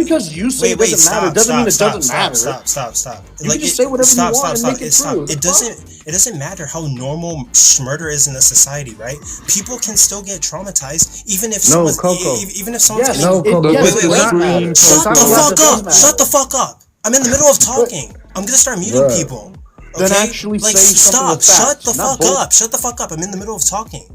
because you say it doesn't matter doesn't mean it doesn't matter. Stop. You can just say whatever you want and make it true. It doesn't matter how normal murder is in a society, right? People can still get traumatized even if someone's Yes, No, Coco. Wait. Shut the fuck up. I'm in the middle of talking. I'm gonna start muting people. Okay? Then actually like, say something with facts. Shut the fuck up. I'm in the middle of talking.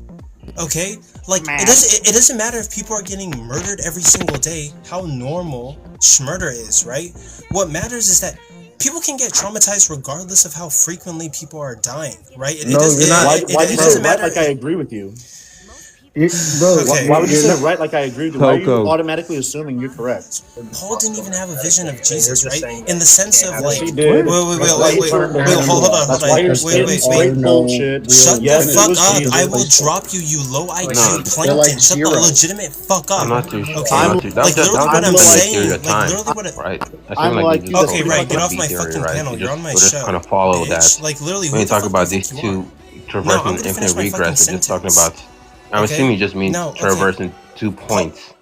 Okay? Like, it doesn't matter if people are getting murdered every single day, how normal murder is, right? What matters is that people can get traumatized regardless of how frequently people are dying, right? It doesn't matter. Like, I agree with you. Okay. Why would you say right like I agree with you? Why are you Coco. automatically assuming you're correct? Paul didn't even have a vision of Jesus, right? In the sense of like, he did. wait, hold on. That's why you're spitting straight bullshit. Shut the fuck up! I will drop you, you low IQ plankton. Shut the legitimate fuck up. I'm not too sure. Okay, like literally what I'm saying. Like literally what. Right. I'm like, okay, right. Get off my fucking panel. You're on my show. We're just kind of follow that. Like literally. When you talk about these two traversing infinite regress, we're just talking about. I'm assuming you just mean traversing 2 points.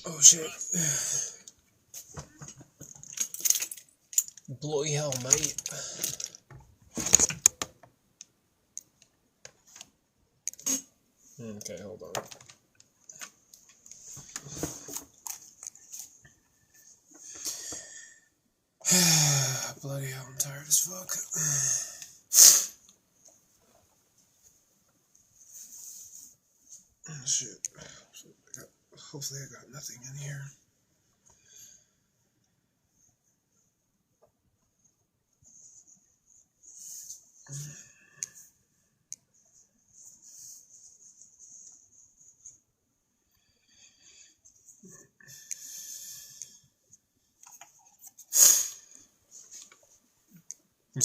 Oh shit. Bloody hell, mate. Okay, hold on. Bloody hell, I'm tired as fuck. Oh, shit. Hopefully I got nothing in here.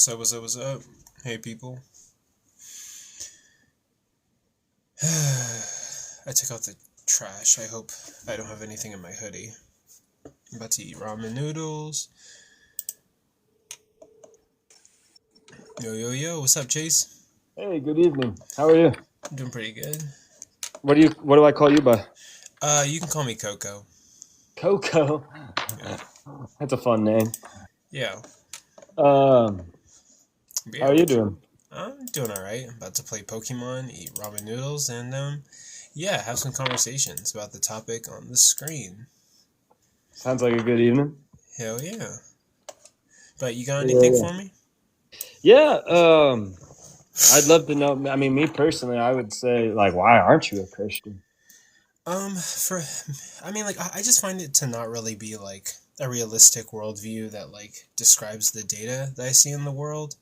What's up? Hey, people. I took out the trash. I hope I don't have anything in my hoodie. I'm about to eat ramen noodles. Yo, what's up, Chase? Hey, good evening. How are you? I'm doing pretty good. What do I call you by? You can call me Coco. Coco. Yeah. That's a fun name. Yeah. How are you doing? I'm doing alright. I'm about to play Pokemon, eat ramen noodles, and have some conversations about the topic on the screen. Sounds like a good evening. Hell yeah. But you got anything for me? Yeah, I'd love to know. I mean, me personally, I would say, like, why aren't you a Christian? I just find it to not really be like a realistic worldview that like describes the data that I see in the world.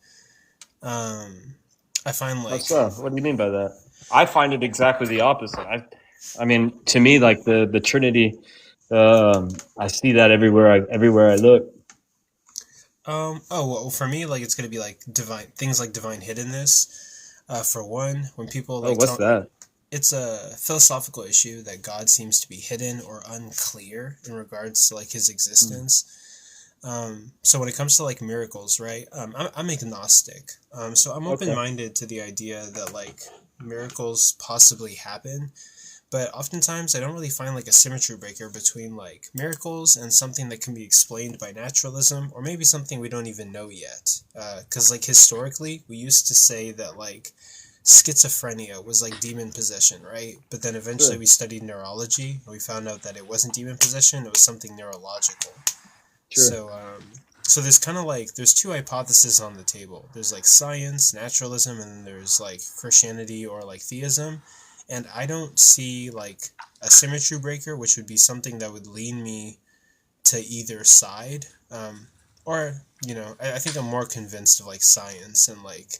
I find like. What do you mean by that? I find it exactly the opposite. I mean, to me, like the Trinity, I see that everywhere I look. For me, like it's gonna be like things like divine hiddenness. For one, when people like. What's that? It's a philosophical issue that God seems to be hidden or unclear in regards to like his existence. So when it comes to like miracles, right? I'm agnostic. So I'm open-minded to the idea that like miracles possibly happen, but oftentimes I don't really find like a symmetry breaker between like miracles and something that can be explained by naturalism, or maybe something we don't even know yet. Because like historically, we used to say that like schizophrenia was like demon possession, right? But then eventually we studied neurology and we found out that it wasn't demon possession, it was something neurological. Sure. So there's kind of like, there's two hypotheses on the table. There's like science, naturalism, and then there's like Christianity or like theism. And I don't see like a symmetry breaker, which would be something that would lean me to either side. I think I'm more convinced of like science and like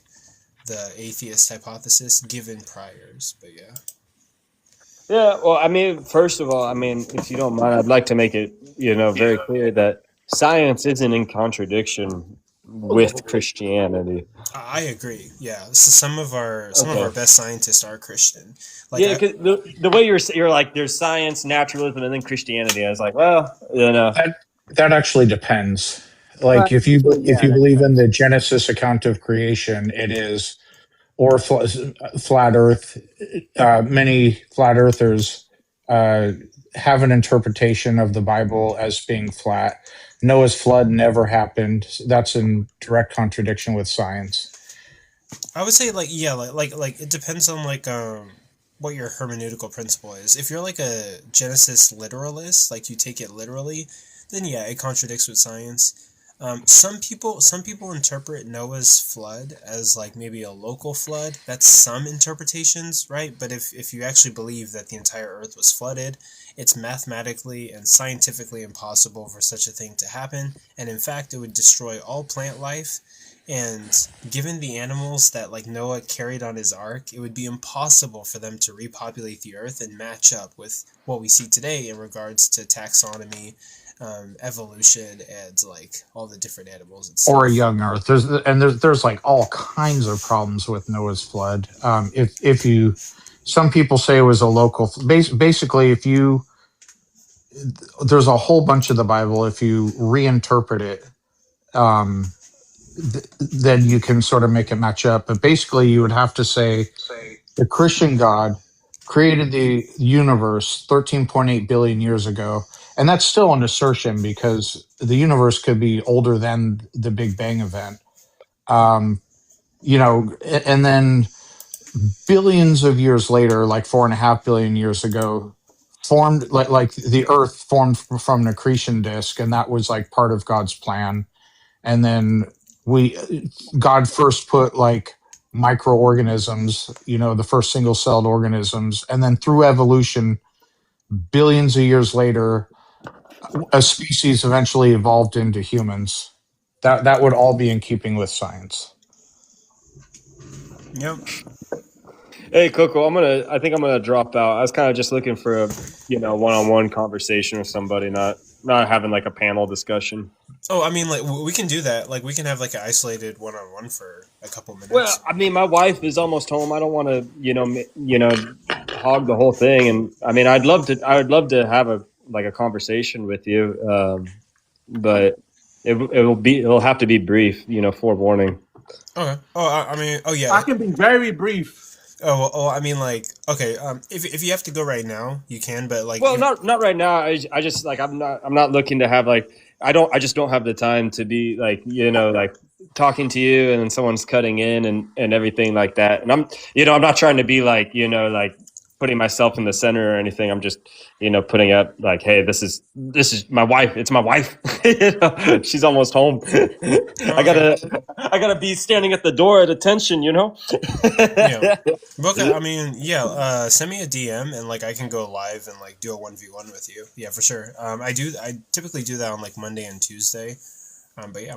the atheist hypothesis given priors, but yeah. Yeah, well, I mean, first of all, I mean, if you don't mind, I'd like to make it, very clear that science isn't in contradiction with Christianity. I agree. Yeah, so some of our best scientists are Christian. Like, yeah, because the way you're like, there's science, naturalism, and then Christianity. I was like, well, that actually depends. Like if you believe in the Genesis account of creation, it is, or flat Earth. Many flat earthers have an interpretation of the Bible as being flat. Noah's flood never happened. That's in direct contradiction with science. I would say like it depends on what your hermeneutical principle is. If you're like a Genesis literalist, like you take it literally, then yeah, it contradicts with science. Some people interpret Noah's flood as like maybe a local flood. That's some interpretations, right? But if you actually believe that the entire earth was flooded, it's mathematically and scientifically impossible for such a thing to happen. And in fact, it would destroy all plant life. And given the animals that like Noah carried on his ark, it would be impossible for them to repopulate the earth and match up with what we see today in regards to taxonomy, evolution, and like all the different animals and stuff. Or a young Earth. There's like all kinds of problems with Noah's flood. Some people say it was a local. Basically, there's a whole bunch of the Bible. If you reinterpret it, then you can sort of make it match up. But basically, you would have to say the Christian God created the universe 13.8 billion years ago. And that's still an assertion because the universe could be older than the Big Bang event. And then billions of years later, like 4.5 billion years ago, formed like the Earth formed from an accretion disk, and that was like part of God's plan. And then God first put like microorganisms, the first single-celled organisms, and then through evolution, billions of years later, a species eventually evolved into humans. That would all be in keeping with science. Yep. Hey Coco, I think I'm gonna drop out. I was kind of just looking for a one-on-one conversation with somebody, not having like a panel discussion. Oh, I mean, like we can do that. Like we can have like an isolated one-on-one for a couple minutes. Well, I mean, my wife is almost home. I don't want to, hog the whole thing. And I mean, I would love to have a conversation with you, but it'll have to be brief. Forewarning. Okay. Oh yeah. I can be very brief. Oh, I mean, like, okay. If you have to go right now, you can. But like, well, not right now. I just like I'm not looking to have like I just don't have the time to be like like talking to you and then someone's cutting in and everything like that. And I'm not trying to be like like putting myself in the center or anything. I'm just putting up like, hey, this is my wife. It's my wife. She's almost home. I gotta be standing at the door at attention. Yeah. Okay. I mean, yeah. Send me a DM and like I can go live and like do a 1v1 with you. Yeah, for sure. I typically do that on like Monday and Tuesday. But yeah.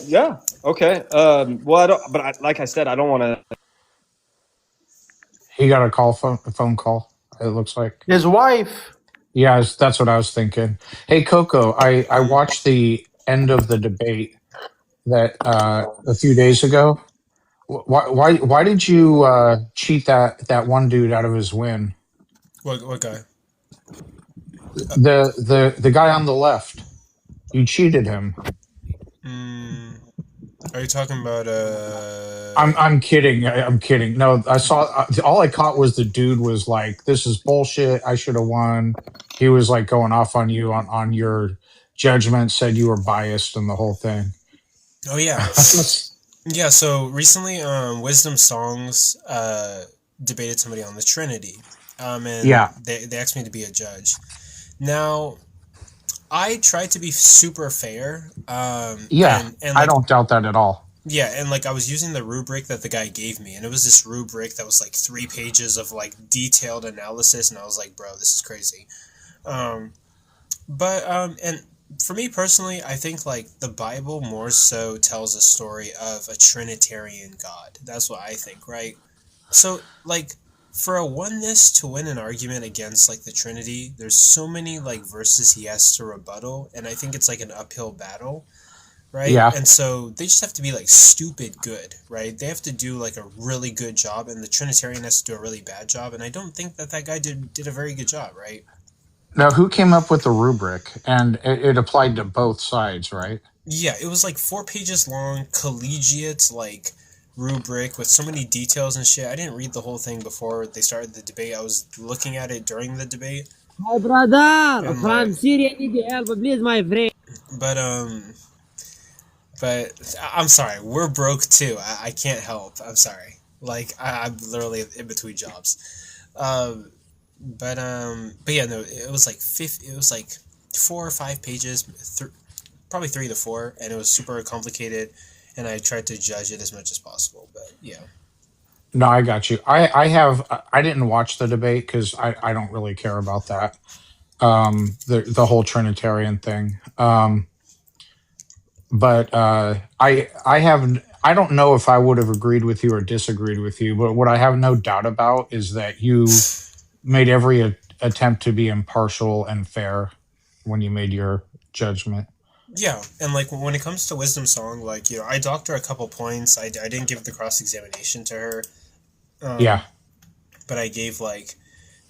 Yeah. Okay. Well, I don't. But like I said, I don't want to. He got a phone call. It looks like his wife. Yeah, that's what I was thinking. Hey, Coco, I watched the end of the debate that a few days ago. Why did you cheat that one dude out of his win? What guy? The guy on the left. You cheated him. Are you talking about I'm kidding. I'm kidding. No, I saw all I caught was the dude was like, "This is bullshit. I should have won." He was like going off on you on your judgment, said you were biased and the whole thing. Oh yeah. Yeah, so recently Wisdom Songs debated somebody on the Trinity. And they asked me to be a judge. Now, I tried to be super fair. And like, I don't doubt that at all. Yeah, and like I was using the rubric that the guy gave me, and it was this rubric that was like 3 pages of like detailed analysis, and I was like, bro, this is crazy. And for me personally, I think like the Bible more so tells a story of a Trinitarian God. That's what I think, right? So like for a oneness to win an argument against like the Trinity, there's so many like verses he has to rebuttal, and I think it's like an uphill battle. right? Yeah. And so they just have to be like stupid good, right? They have to do like a really good job, and the Trinitarian has to do a really bad job. And I don't think that guy did a very good job, right? Now, who came up with the rubric? And it applied to both sides, right? Yeah, it was like 4 pages long, collegiate, like rubric with so many details and shit. I didn't read the whole thing before they started the debate. I was looking at it during the debate. My brother And, from like, Syria need the help, please, my friend. But I'm sorry, we're broke too. I can't help. I'm sorry. Like I'm literally in between jobs. But yeah, no, it was like 4 or 5 pages, probably 3 to 4, and it was super complicated. And I tried to judge it as much as possible. But yeah. No, I got you. I didn't watch the debate because I don't really care about that. The whole Trinitarian thing. But I don't know if I would have agreed with you or disagreed with you, but what I have no doubt about is that you made every attempt to be impartial and fair when you made your judgment. Yeah, and like when it comes to Wisdom Song, like, you know, I docked her a couple points. I didn't give the cross-examination to her. Yeah. But I gave like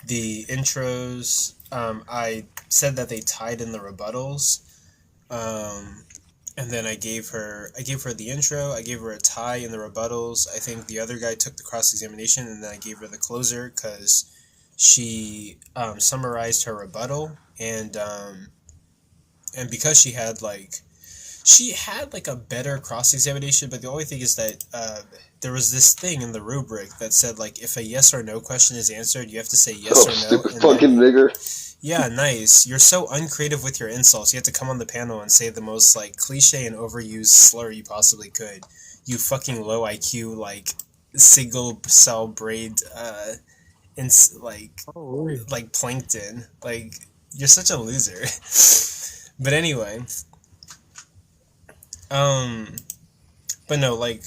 the intros. I said that they tied in the rebuttals. And then I gave her the intro. I gave her a tie in the rebuttals. I think the other guy took the cross-examination, and then I gave her the closer because she summarized her rebuttal, and because she had like a better cross-examination. But the only thing is that there was this thing in the rubric that said like if a yes or no question is answered, you have to say yes or no. Stupid fucking nigger. Yeah, nice. You're so uncreative with your insults. You have to come on the panel and say the most, like, cliche and overused slur you possibly could. You fucking low IQ, like, single cell braid, like plankton. Like, you're such a loser. But anyway. But no, like...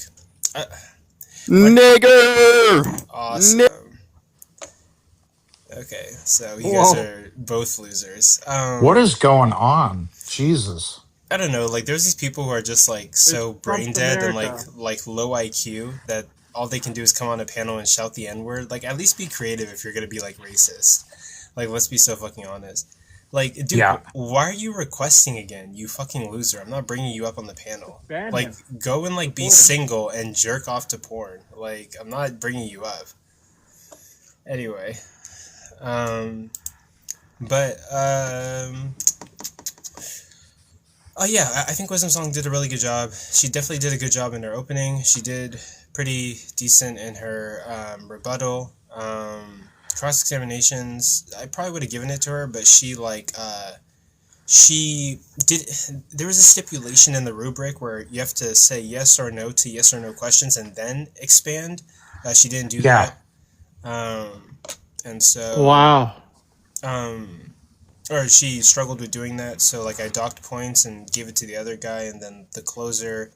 Nigger! Awesome. Okay, so you guys are both losers. What is going on? Jesus. I don't know, like there's these people who are just like so brain dead and like low IQ that all they can do is come on a panel and shout the N-word. Like, at least be creative if you're gonna be like racist. Like, let's be so fucking honest. Like, dude, why are you requesting again? You fucking loser. I'm not bringing you up on the panel. Like, go and like be single and jerk off to porn. Like, I'm not bringing you up. Anyway. Oh yeah, I think Wisdom Song did a really good job. She definitely did a good job in her opening. She did pretty decent in her rebuttal. Cross-examinations, I probably would have given it to her, but she did. There was a stipulation in the rubric where you have to say yes or no to yes or no questions and then expand. She didn't do that. And so... Wow. Or she struggled with doing that, so like I docked points and gave it to the other guy, and then the closer,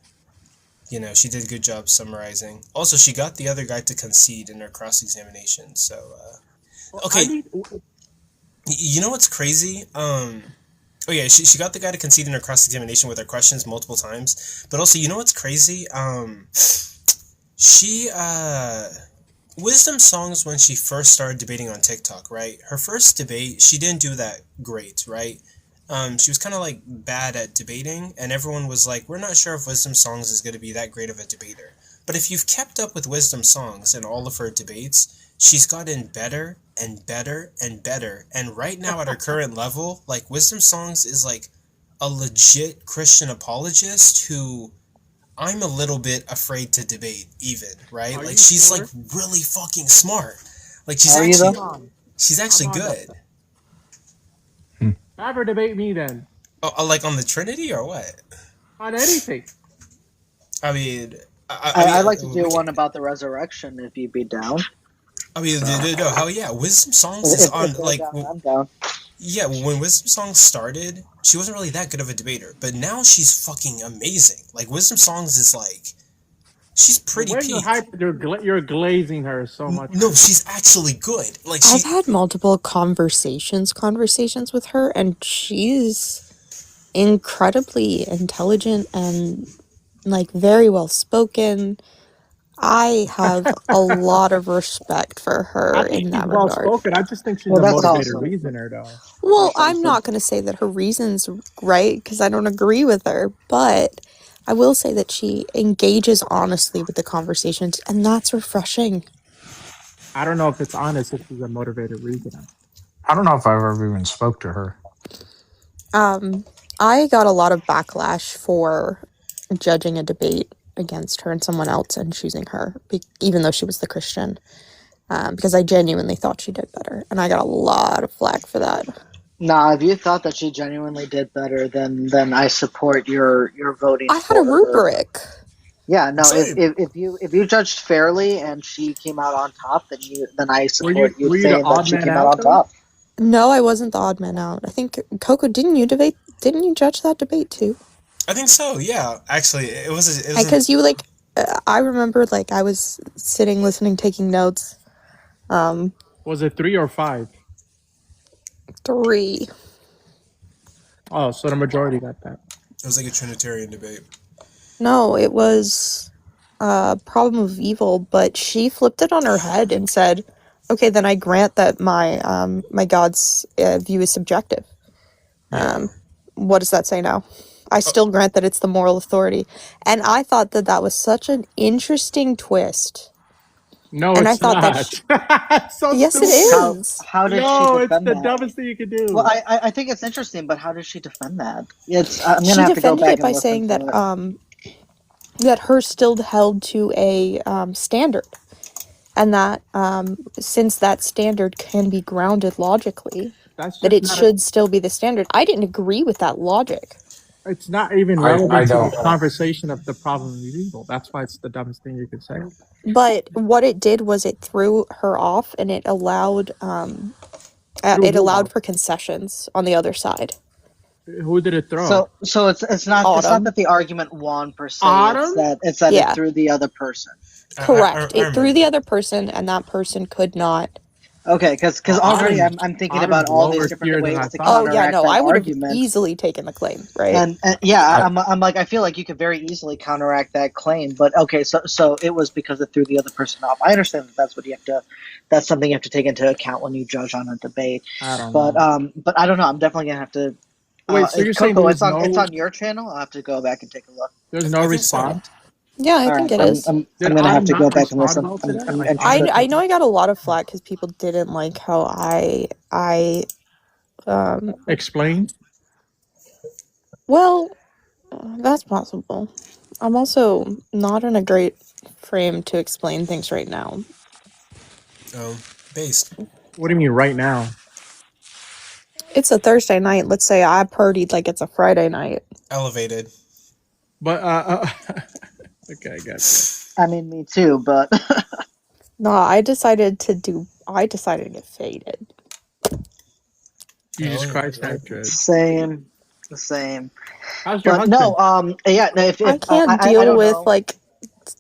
you know, she did a good job summarizing. Also, she got the other guy to concede in her cross-examination, so, okay. You know what's crazy? Oh yeah, she got the guy to concede in her cross-examination with her questions multiple times, but also, you know what's crazy? Wisdom Songs, when she first started debating on TikTok, right? Her first debate, she didn't do that great, right? She was kind of like bad at debating, and everyone was like, we're not sure if Wisdom Songs is going to be that great of a debater. But if you've kept up with Wisdom Songs in all of her debates, she's gotten better and better and better. And right now at her current level, like, Wisdom Songs is like a legit Christian apologist who... I'm a little bit afraid to debate, even, right? Like, she's sure? Like really fucking smart. Like, she's actually good. Have her debate me then. Oh, like on the Trinity or what? On anything. I mean, I'd like to do one about the resurrection if you'd be down. I mean, no, hell yeah. Wisdom Songs is on, like... I'm down. Yeah, when Wisdom Songs started, she wasn't really that good of a debater, but now she's fucking amazing. Like, Wisdom Songs is like, she's pretty peak. You're glazing her so much. No, she's actually good. Like, I've had multiple conversations with her, and she's incredibly intelligent and like very well spoken. I have a lot of respect for her I think in she's that well regard. spoken. I just think she's Well, a that's motivated awesome. reasoner, though. Well, That's I'm awesome. not going to say that her reason's right because I don't agree with her, but I will say that she engages honestly with the conversations, and that's refreshing. I don't know if it's honest if she's a motivated reasoner. I don't know if I've ever even spoke to her. I got a lot of backlash for judging a debate against her and someone else and choosing her, even though she was the Christian, because I genuinely thought she did better, and I got a lot of flack for that. Nah, if you thought that she genuinely did better, then I support your voting. I had a rubric. Yeah, no. Same. If you judged fairly and she came out on top, then I support you were you saying the that odd she man came out, out on though? top. No, I wasn't the odd man out. I think Coco, didn't you judge that debate too? I think so. Yeah, actually, it was Because you like, I remember like I was sitting, listening, taking notes. Was it 3 or 5? 3. Oh, so the majority got that. It was like a Trinitarian debate. No, it was problem of evil, but she flipped it on her head and said, "Okay, then I grant that my my God's view is subjective." What does that say now? I still grant that it's the moral authority, and I thought that was such an interesting twist. No, and it's not. It's so yes, stupid. it is. How did she No, it's defend the that? dumbest thing you could do. Well, I think it's interesting, but how does she defend that? I'm She gonna have to go defended back it by and listen saying to that it. that her still held to a standard, and that since that standard can be grounded logically, That's that just it not. should still be the standard. I didn't agree with that logic. It's not even I relevant to don't. the conversation of the problem of evil. That's why it's the dumbest thing you could say. But what it did was it threw her off, and it allowed for concessions on the other side. Who did it throw? So it's not that the argument won per se. Autumn? It's that Yeah. it threw the other person. Correct. It threw the other person, and that person could not. Okay, because already I'm thinking about all these different ways to counteract that I would argument. have easily taken the claim, right? And I'm like, I feel like you could very easily counteract that claim, but okay, so it was because it threw the other person off. I understand that's something you have to take into account when you judge on a debate. I don't know. But I don't know. I'm definitely gonna have to. Wait, so you're saying Coco, it's on your channel? I'll have to go back and take a look. There's no response? Yeah, I think it is. I'm gonna have to go back and listen. I know I got a lot of flack because people didn't like how I explained. Well, that's possible. I'm also not in a great frame to explain things right now. Based. What do you mean right now? It's a Thursday night. Let's say I partied like it's a Friday night. Elevated. But okay, I guess. I mean, me too, but no, I decided to get faded. Jesus Christ, hatred. Same. How's your husband? No, yeah. If I can't deal with know. like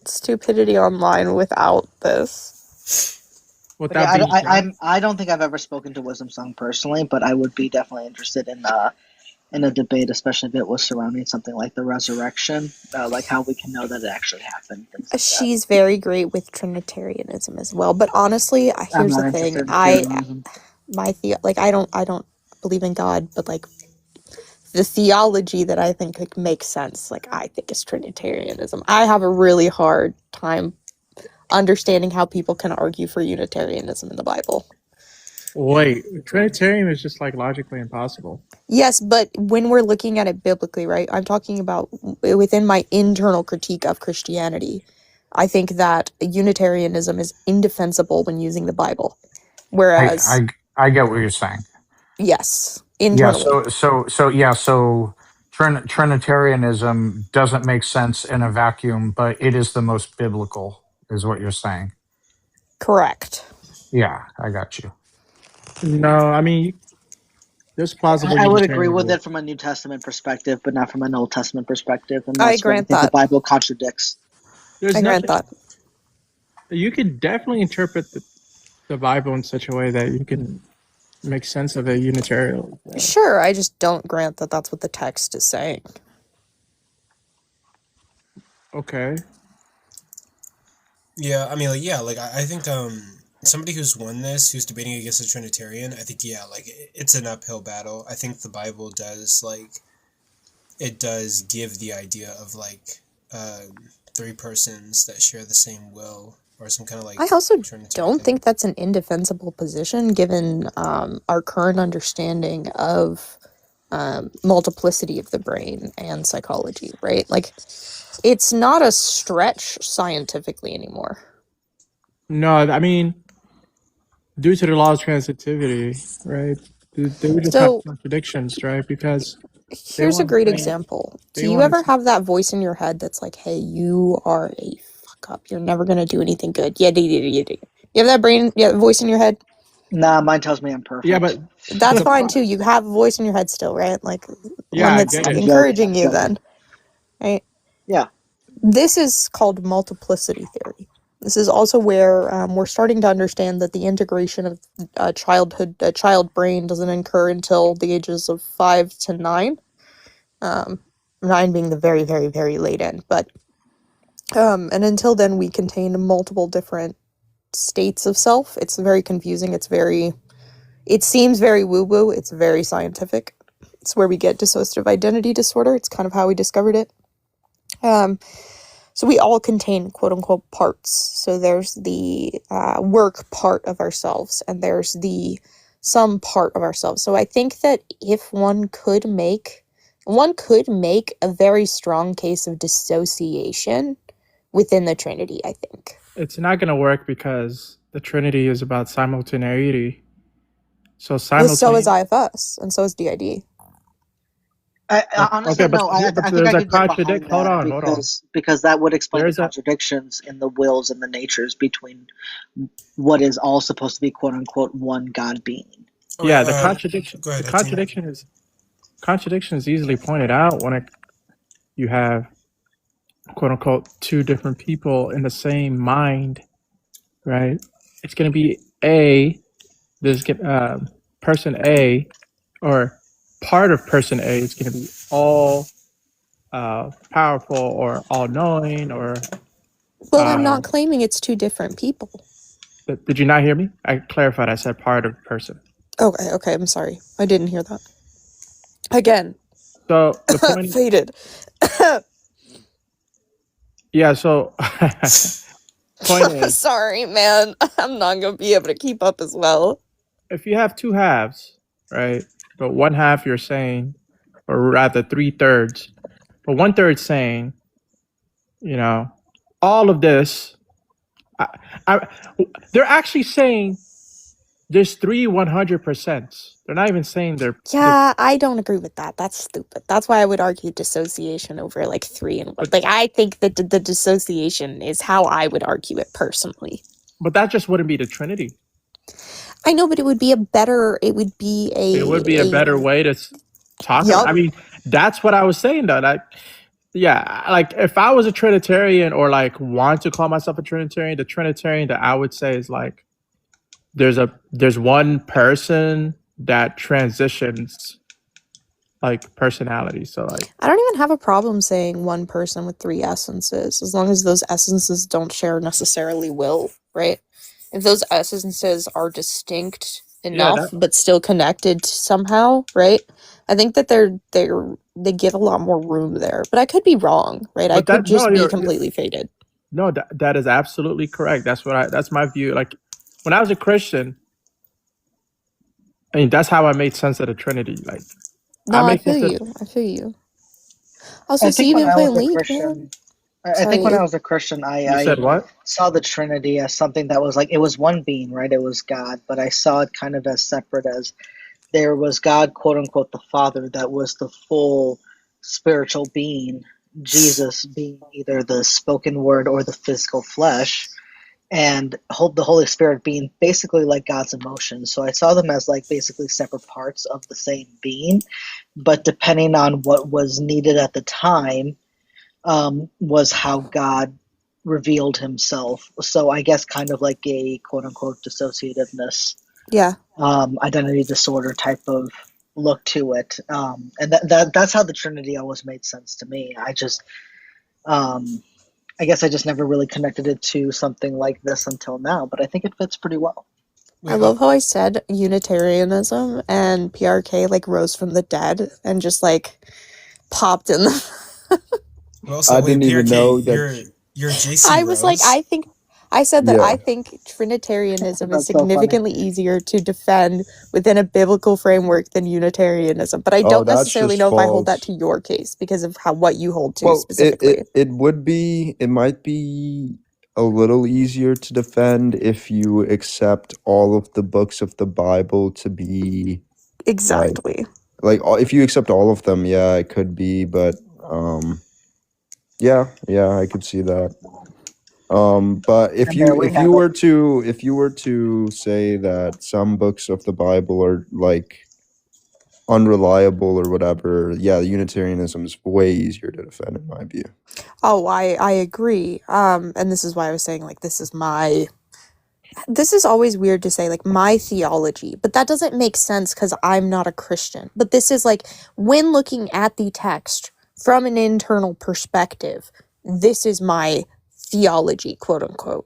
stupidity online without this. I don't think I've ever spoken to Wisdom Song personally, but I would be definitely interested in a debate, especially if it was surrounding something like the resurrection, like how we can know that it actually happened. Like She's very great with Trinitarianism as well. But honestly, here's the thing: I don't believe in God, but like the theology that I think could make sense, like I think is Trinitarianism. I have a really hard time understanding how people can argue for Unitarianism in the Bible. Wait, Trinitarian is just like logically impossible. Yes, but when we're looking at it biblically, right? I'm talking about within my internal critique of Christianity. I think that Unitarianism is indefensible when using the Bible. Whereas I get what you're saying. Yes, internally. Yeah, so Trinitarianism doesn't make sense in a vacuum, but it is the most biblical, is what you're saying. Correct. Yeah, I got you. No, I mean, there's plausible. I would agree with it from a New Testament perspective, but not from an Old Testament perspective. And that's I grant that the Bible contradicts. I grant that. You could definitely interpret the Bible in such a way that you can make sense of a Unitarian. Yeah. Sure, I just don't grant that that's what the text is saying. Okay. Yeah, I mean, like, yeah, like I think somebody who's won this, who's debating against a Trinitarian, I think yeah, like it's an uphill battle. I think the Bible does it does give the idea of three persons that share the same will, or some kind of like. I also Trinitarian don't thing. think that's an indefensible position given our current understanding of multiplicity of the brain and psychology, right? Like, it's not a stretch scientifically anymore. No, I mean, due to the law of transitivity, right? They would just have contradictions, right? Because here's a great example. Do you ever have that voice in your head that's like, "Hey, you are a fuck up. You're never gonna do anything good." Yeah, you have that voice in your head? Nah, mine tells me I'm perfect. Yeah, but that's fine too. You have a voice in your head still, right? Like yeah, one that's encouraging you, then, right? Yeah. This is called multiplicity theory. This is also where we're starting to understand that the integration of a child brain doesn't occur until the ages of 5 to 9. 9 being the very, very, very late end. But and until then, we contain multiple different states of self. It's very confusing. It seems very woo-woo. It's very scientific. It's where we get dissociative identity disorder. It's kind of how we discovered it. So we all contain quote-unquote parts. So there's the work part of ourselves, and there's the some part of ourselves. So I think that if one could make a very strong case of dissociation within the Trinity, I think. It's not going to work because the Trinity is about simultaneity. So is IFS, and so is DID. Honestly, okay, no. I think I could get behind that because that would explain the contradictions in the wills and the natures between what is all supposed to be quote unquote one God being. Yeah, the contradiction. Go ahead, the contradiction is easily pointed out when you have quote unquote two different people in the same mind, right? It's going to be person A, or part of person A is going to be all powerful or all knowing, or. Well, I'm not claiming it's two different people. Did you not hear me? I clarified. I said part of person. Okay. I'm sorry. I didn't hear that. Again. So the point faded. Yeah. So. Point is, sorry, man. I'm not gonna be able to keep up as well. If you have two halves, right? But one half you're saying, or rather 3/3, but 1/3 saying, all of this. They're actually saying there's 3 100%. They're not even saying they're. Yeah, I don't agree with that. That's stupid. That's why I would argue dissociation over 3 and 1. I think that the dissociation is how I would argue it personally. But that just wouldn't be the Trinity. I know, but it would be a better way to talk about. I mean, that's what I was saying though. If I was a Trinitarian or want to call myself a Trinitarian, the Trinitarian that I would say is there's one person that transitions personality. So I don't even have a problem saying one person with 3 essences, as long as those essences don't share necessarily will, right? If those essences are distinct enough but still connected somehow, right? I think that they give a lot more room there. But I could be wrong, right? I could just be completely faded. No, that is absolutely correct. That's my view. When I was a Christian, I mean, that's how I made sense of the Trinity. I feel you. Also, so you've been playing League, man? I think when I was a Christian, I said what? Saw the Trinity as something that was it was one being, right? It was God, but I saw it kind of as separate as there was God, quote unquote, the Father, that was the full spiritual being, Jesus being either the spoken word or the physical flesh, and the Holy Spirit being basically like God's emotions. So I saw them as basically separate parts of the same being, but depending on what was needed at the time, was how God revealed himself. So I guess kind of like a quote unquote dissociativeness. Yeah. Identity disorder type of look to it. And that's how the Trinity always made sense to me. I guess I just never really connected it to something like this until now, but I think it fits pretty well. I love how I said Unitarianism and PRK like rose from the dead and just like popped in the Well, so I wait, didn't even PRK, know that. you're JC I was like, Rose? I said that Yeah. I think Trinitarianism is That's so funny. significantly easier to defend within a biblical framework than Unitarianism. But I Oh, don't that's necessarily just know if I hold that false. to your case because of what you hold to Well, specifically. it would be, it might be a little easier to defend if you accept all of the books of the Bible to be Exactly. like if you accept all of them, yeah, it could be, but yeah, I could see that. But if And there we have it. if you were to say that some books of the Bible are like unreliable or whatever, yeah, Unitarianism is way easier to defend in my view. Oh, I agree. And this is why I was saying like this is always weird to say like my theology, but that doesn't make sense because I'm not a Christian. But this is like when looking at the text from an internal perspective, this is my theology, quote unquote.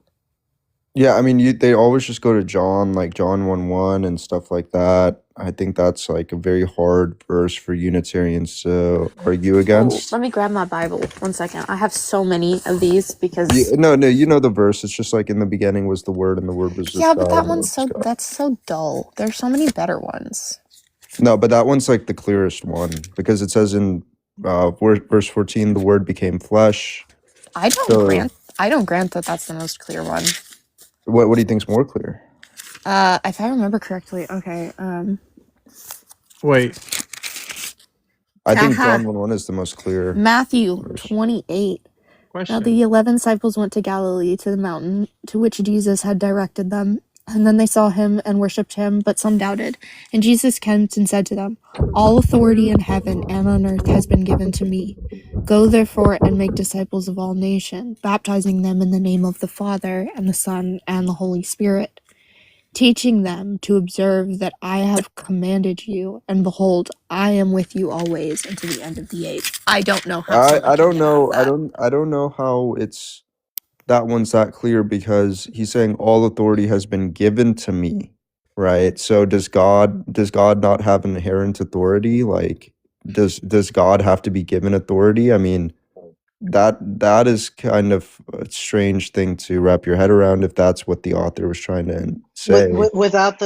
Yeah, I mean, they always just go to John, like John 1:1 and stuff like that. I think that's like a very hard verse for Unitarians to argue against. Let me grab my Bible 1 second. I have so many of these because No, you know the verse. It's just like in the beginning was the Word, and the Word was with yeah, but God, that and the one's Word was God. that's so dull. There's so many better ones. No, but that one's like the clearest one because it says in verse 14, the Word became flesh. I don't grant that that's the most clear one. What do you think's more clear? If I remember correctly, okay. Wait. I think John 1:1 is the most clear. Matthew verse. 28. Question. Now the 11 disciples went to Galilee to the mountain to which Jesus had directed them. And then they saw him and worshipped him, but some doubted. And Jesus came and said to them, all authority in heaven and on earth has been given to me. Go therefore and make disciples of all nations, baptizing them in the name of the Father and the Son and the Holy Spirit, teaching them to observe that I have commanded you, and behold, I am with you always unto the end of the age. I don't know how. I don't know. I don't know how it's that one's that clear because he's saying all authority has been given to me, right? So does God not have inherent authority? Like does God have to be given authority? I mean, that is kind of a strange thing to wrap your head around if that's what the author was trying to say. Without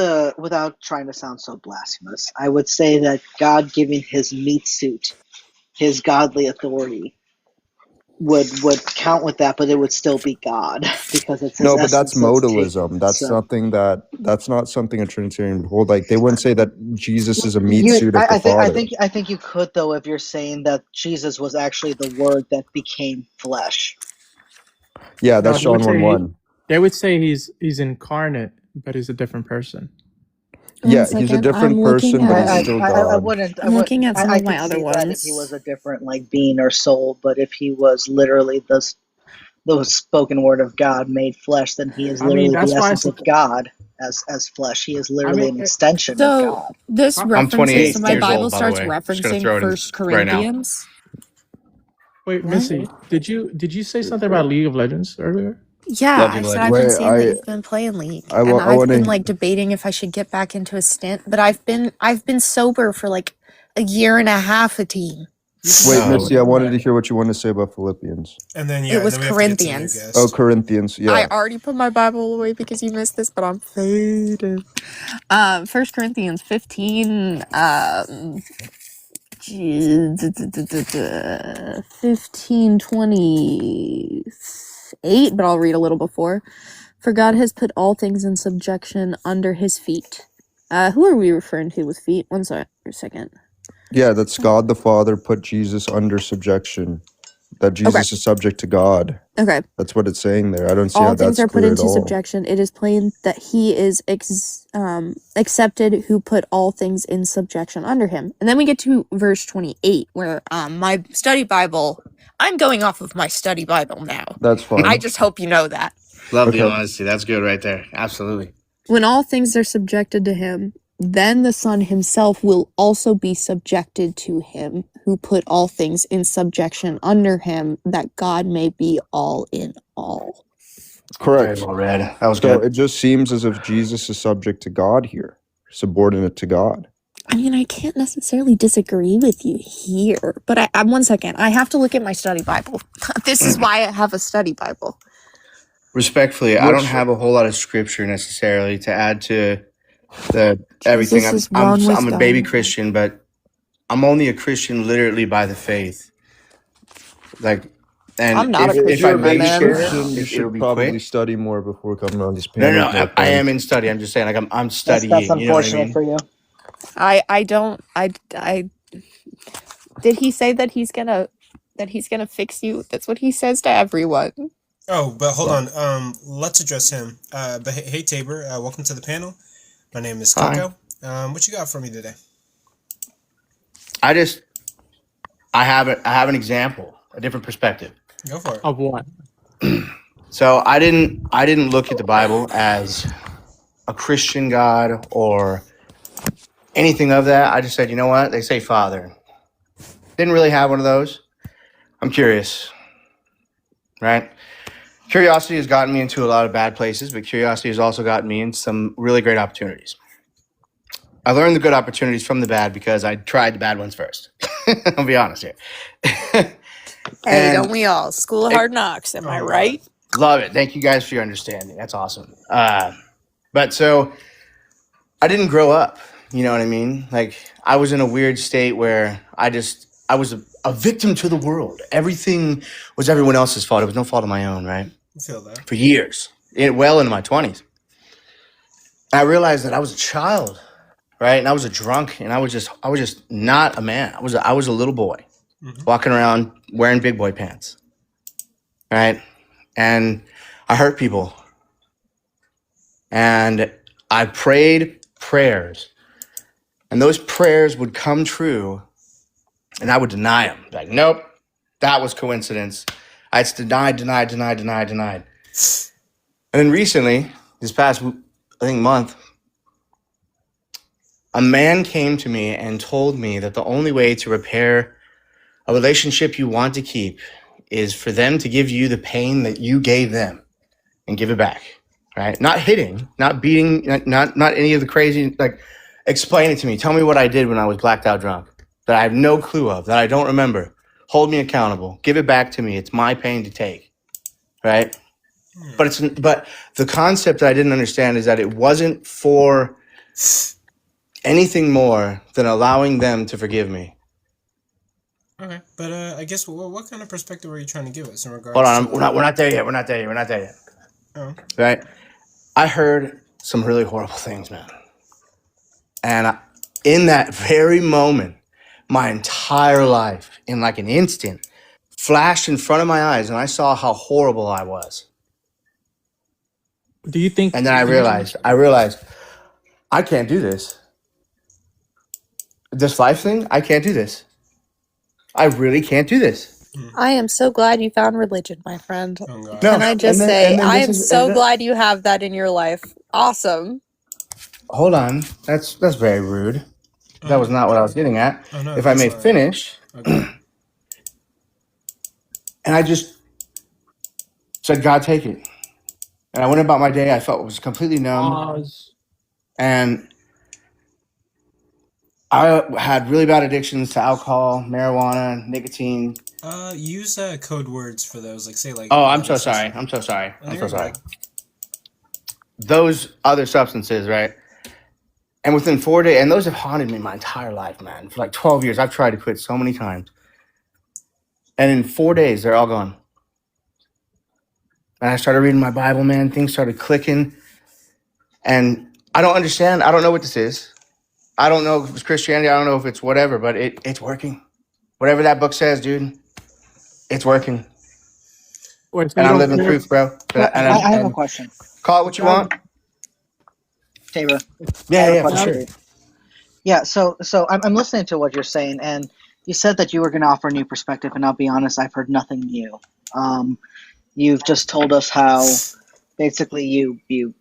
trying to sound so blasphemous, I would say that God giving his meat suit, his godly authority, would count with that, but it would still be God because it's his but that's essence that's modalism. taken, That's so. that's not something a Trinitarian would hold. Like they wouldn't say that Jesus is a meat suit of the Father. I think you could though if you're saying that Jesus was actually the Word that became flesh. Yeah, that's John 1:1. They would say he's incarnate, but he's a different person. Yeah, he's a different person, but he's still God. I'm looking at some of my other ones. That if he was a different like being or soul, but if he was literally the spoken word of God made flesh, then he is literally the essence of God as flesh. He is literally an extension of God. This references, so my Bible starts referencing 1 Corinthians. Wait, Missy, did you say something about League of Legends earlier? Yeah, I said I've been seeing that you've been playing League, and I've been like debating if I should get back into a stint. But I've been sober for like a year and a half. Wait, Missy, I wanted to hear what you want to say about Philippians. And then it was Corinthians. Oh, Corinthians. Yeah, I already put my Bible away because you missed this, but I'm faded. 1 Corinthians 15. 15:28, but I'll read a little before. For God has put all things in subjection under his feet. Who are we referring to with feet? One second. Yeah, that's God the Father put Jesus under subjection. That Jesus is subject to God. Okay. That's what it's saying there. I don't see all how that's things are put clear into at all. subjection. It is plain that he is accepted who put all things in subjection under him. And then we get to verse 28, where my study Bible, I'm going off of my study Bible now. That's fine. I just hope you know that. Love the honesty. That's good right there. Absolutely. When all things are subjected to him, then the Son himself will also be subjected to him, who put all things in subjection under him, that God may be all in all. Correct. Very well read. That was So good. it just seems as if Jesus is subject to God here, subordinate to God. I mean, I can't necessarily disagree with you here, but I 1 second. I have to look at my study Bible. This is why I have a study Bible. Respectfully, I don't have a whole lot of scripture necessarily to add to the everything. I'm a baby Christian, but I'm only a Christian literally by the faith. Like, and I'm not a if Christian, I You're a may baby share, Christian, you it'll should be probably quick. study more before coming on these No, panels. I am in study. I'm just saying, like, I'm studying. That's You know what I unfortunate mean? for you. I don't did he say that he's gonna fix you? That's what he says to everyone. Oh, but hold on. Let's address him. But hey, Tabor, welcome to the panel. My name is Coco. What you got for me today? I have an example, a different perspective. Go for it. Of what? So I didn't look at the Bible as a Christian God or anything of that. I just said, you know what? They say Father. Didn't really have one of those. I'm curious, right? Curiosity has gotten me into a lot of bad places, but curiosity has also gotten me in some really great opportunities. I learned the good opportunities from the bad because I tried the bad ones first. I'll be honest here. Hey, don't we all? School of Hard Knocks, am I right? Love it. Thank you guys for your understanding. That's awesome. But so I didn't grow up. You know what I mean? Like, I was in a weird state where I was a victim to the world. Everything was everyone else's fault. It was no fault of my own, right? I feel that. For years, well into my 20s. I realized that I was a child, right? And I was a drunk, and I was just not a man. I was a little boy walking around wearing big boy pants, right? And I hurt people. And I prayed prayers. And those prayers would come true, and I would deny them. Like, nope, that was coincidence. I just denied. And then recently, this past, I think, month, a man came to me and told me that the only way to repair a relationship you want to keep is for them to give you the pain that you gave them and give it back, right? Not hitting, not beating, not any of the crazy, like, explain it to me. Tell me what I did when I was blacked out drunk that I have no clue of, that I don't remember. Hold me accountable. Give it back to me. It's my pain to take, right? But the concept that I didn't understand is that it wasn't for anything more than allowing them to forgive me. Okay, but I guess what kind of perspective are you trying to give us in regards? Hold on, to, we're not there yet. Oh. Right? I heard some really horrible things, man. And in that very moment, my entire life, in like an instant, flashed in front of my eyes, and I saw how horrible I was. Do you think? And then I realized, I can't do this. This life thing, I can't do this. I really can't do this. I am so glad you found religion, my friend. Oh, God. Can I just say, I am so glad you have that in your life. Awesome. Hold on. That's very rude. That was not what I was getting at. Oh, no, if I may finish. Okay. And I just said, God, take it. And I went about my day. I felt it was completely numb. And I had really bad addictions to alcohol, marijuana, nicotine. Use code words for those. Like, say, like... Oh, I'm so sorry. Those other substances, right? And within 4 days, and those have haunted me my entire life, man. For like 12 years, I've tried to quit so many times. And in 4 days, they're all gone. And I started reading my Bible, man. Things started clicking. And I don't understand. I don't know what this is. I don't know if it's Christianity. I don't know if it's whatever, but it's working. Whatever that book says, dude, it's working. Wait, and I'm living proof, bro. I have a question. Call it what you want. Tabor. Yeah, for sure. Yeah, so I'm listening to what you're saying, and you said that you were going to offer a new perspective, and I'll be honest, I've heard nothing new. You've just told us how basically you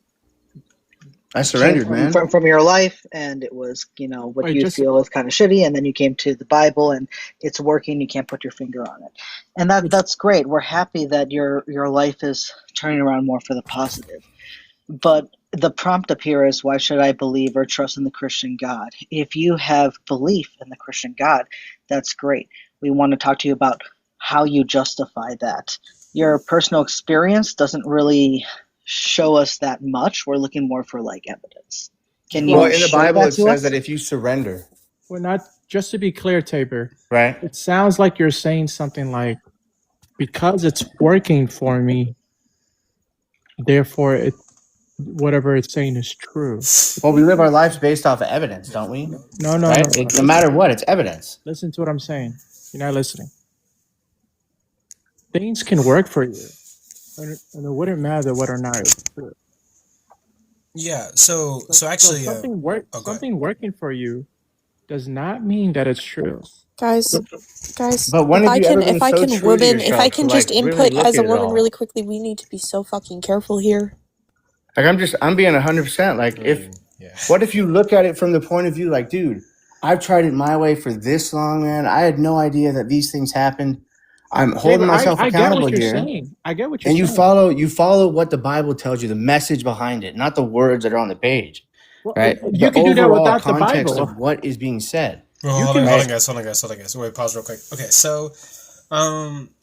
I surrendered, man. From your life, and it was, what you feel is kind of shitty, and then you came to the Bible, and it's working. You can't put your finger on it, and that's great. We're happy that your life is turning around more for the positive. But the prompt up here is, why should I believe or trust in the Christian God? If you have belief in the Christian God, that's great. We want to talk to you about how you justify that. Your personal experience doesn't really show us that much. We're looking more for evidence. Can you? Well, in the Bible, it says that if you surrender. Well, not just to be clear, Tabor. Right. It sounds like you're saying something like, because it's working for me, therefore whatever it's saying is true. Well, we live our lives based off of evidence, don't we? No. Right? No matter what, it's evidence. Listen to what I'm saying. You're not listening. Things can work for you, and it wouldn't matter whether or not it's true. Yeah. So actually, something working for you does not mean that it's true. Guys. But if I can just input as a woman really quickly, we need to be so fucking careful here. Like, I'm being 100%. Like, what if you look at it from the point of view, like, dude, I've tried it my way for this long, man. I had no idea that these things happened. I'm holding myself accountable here. I get what you're saying. And you follow what the Bible tells you, the message behind it, not the words that are on the page. Well, right? You can do that without the Bible. Of what is being said. Well, hold on, guys. Wait, pause real quick. Okay, so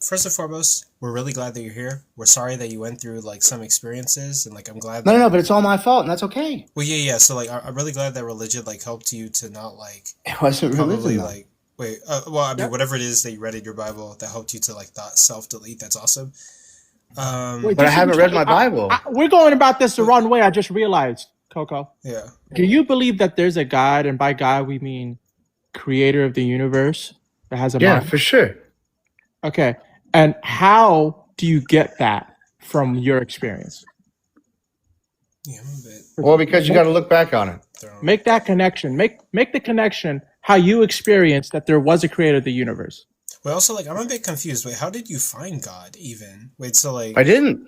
first and foremost, we're really glad that you're here. We're sorry that you went through some experiences, and I'm glad. No, but it's all my fault, and that's okay. Well, yeah. So I'm really glad that religion helped you to not It wasn't religion. Whatever it is that you read in your Bible that helped you to not self-delete. That's awesome. But I haven't read my Bible. We're going about this the wrong way. I just realized, Coco. Yeah. Do you believe that there's a God, and by God we mean creator of the universe that has a mind? Yeah, for sure. Okay. And how do you get that from your experience? Yeah, I'm a bit. Well, because you got to look back on it. Make that connection. Make the connection how you experienced that there was a creator of the universe. Wait, also, I'm a bit confused. Wait, how did you find God even? Wait, so I didn't.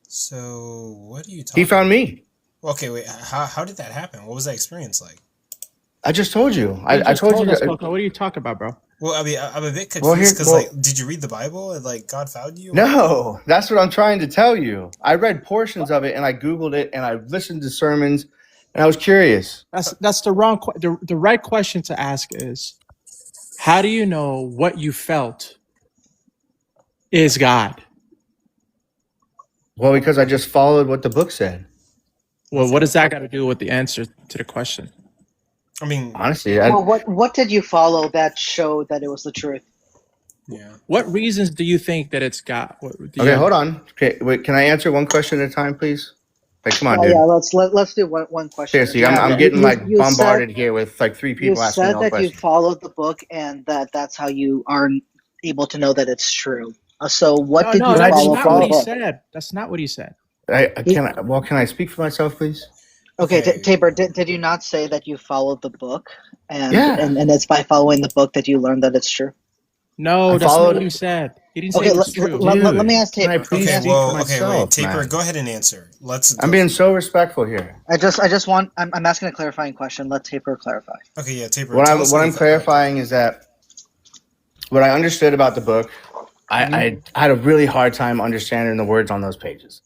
So what are you talking? He found me. Okay, wait. How did that happen? What was that experience like? I just told you. I told you. What are you talking about, bro? Well, I mean, I'm a bit confused because, did you read the Bible and God found you? No, that's what I'm trying to tell you. I read portions of it and I Googled it and I listened to sermons and I was curious. That's the wrong. The right question to ask is, how do you know what you felt is God? Well, because I just followed what the book said. Well, what does that got to do with the answer to the question? I mean, honestly, what did you follow that showed that it was the truth? Yeah. What reasons do you think that it's God? Okay, hold on. Okay, wait. Can I answer one question at a time, please? Come on, dude. Yeah, let's do one question. Seriously, I'm getting bombarded here with 3 people asking me all questions. You said that you followed the book and that's how you are able to know that it's true. So what did you follow? That's not what he said. That's not what he said. Can I speak for myself, please? Okay, Tabor, did you not say that you followed the book, and it's by following the book that you learned that it's true? No, that's not what he said. He didn't say it's true. Let me ask Tabor. Wait, Tabor, go ahead and answer. I'm being so respectful here. I'm asking a clarifying question. Let Tabor clarify. Okay, yeah, Tabor. What I'm clarifying is that what I understood about the book, I had a really hard time understanding the words on those pages,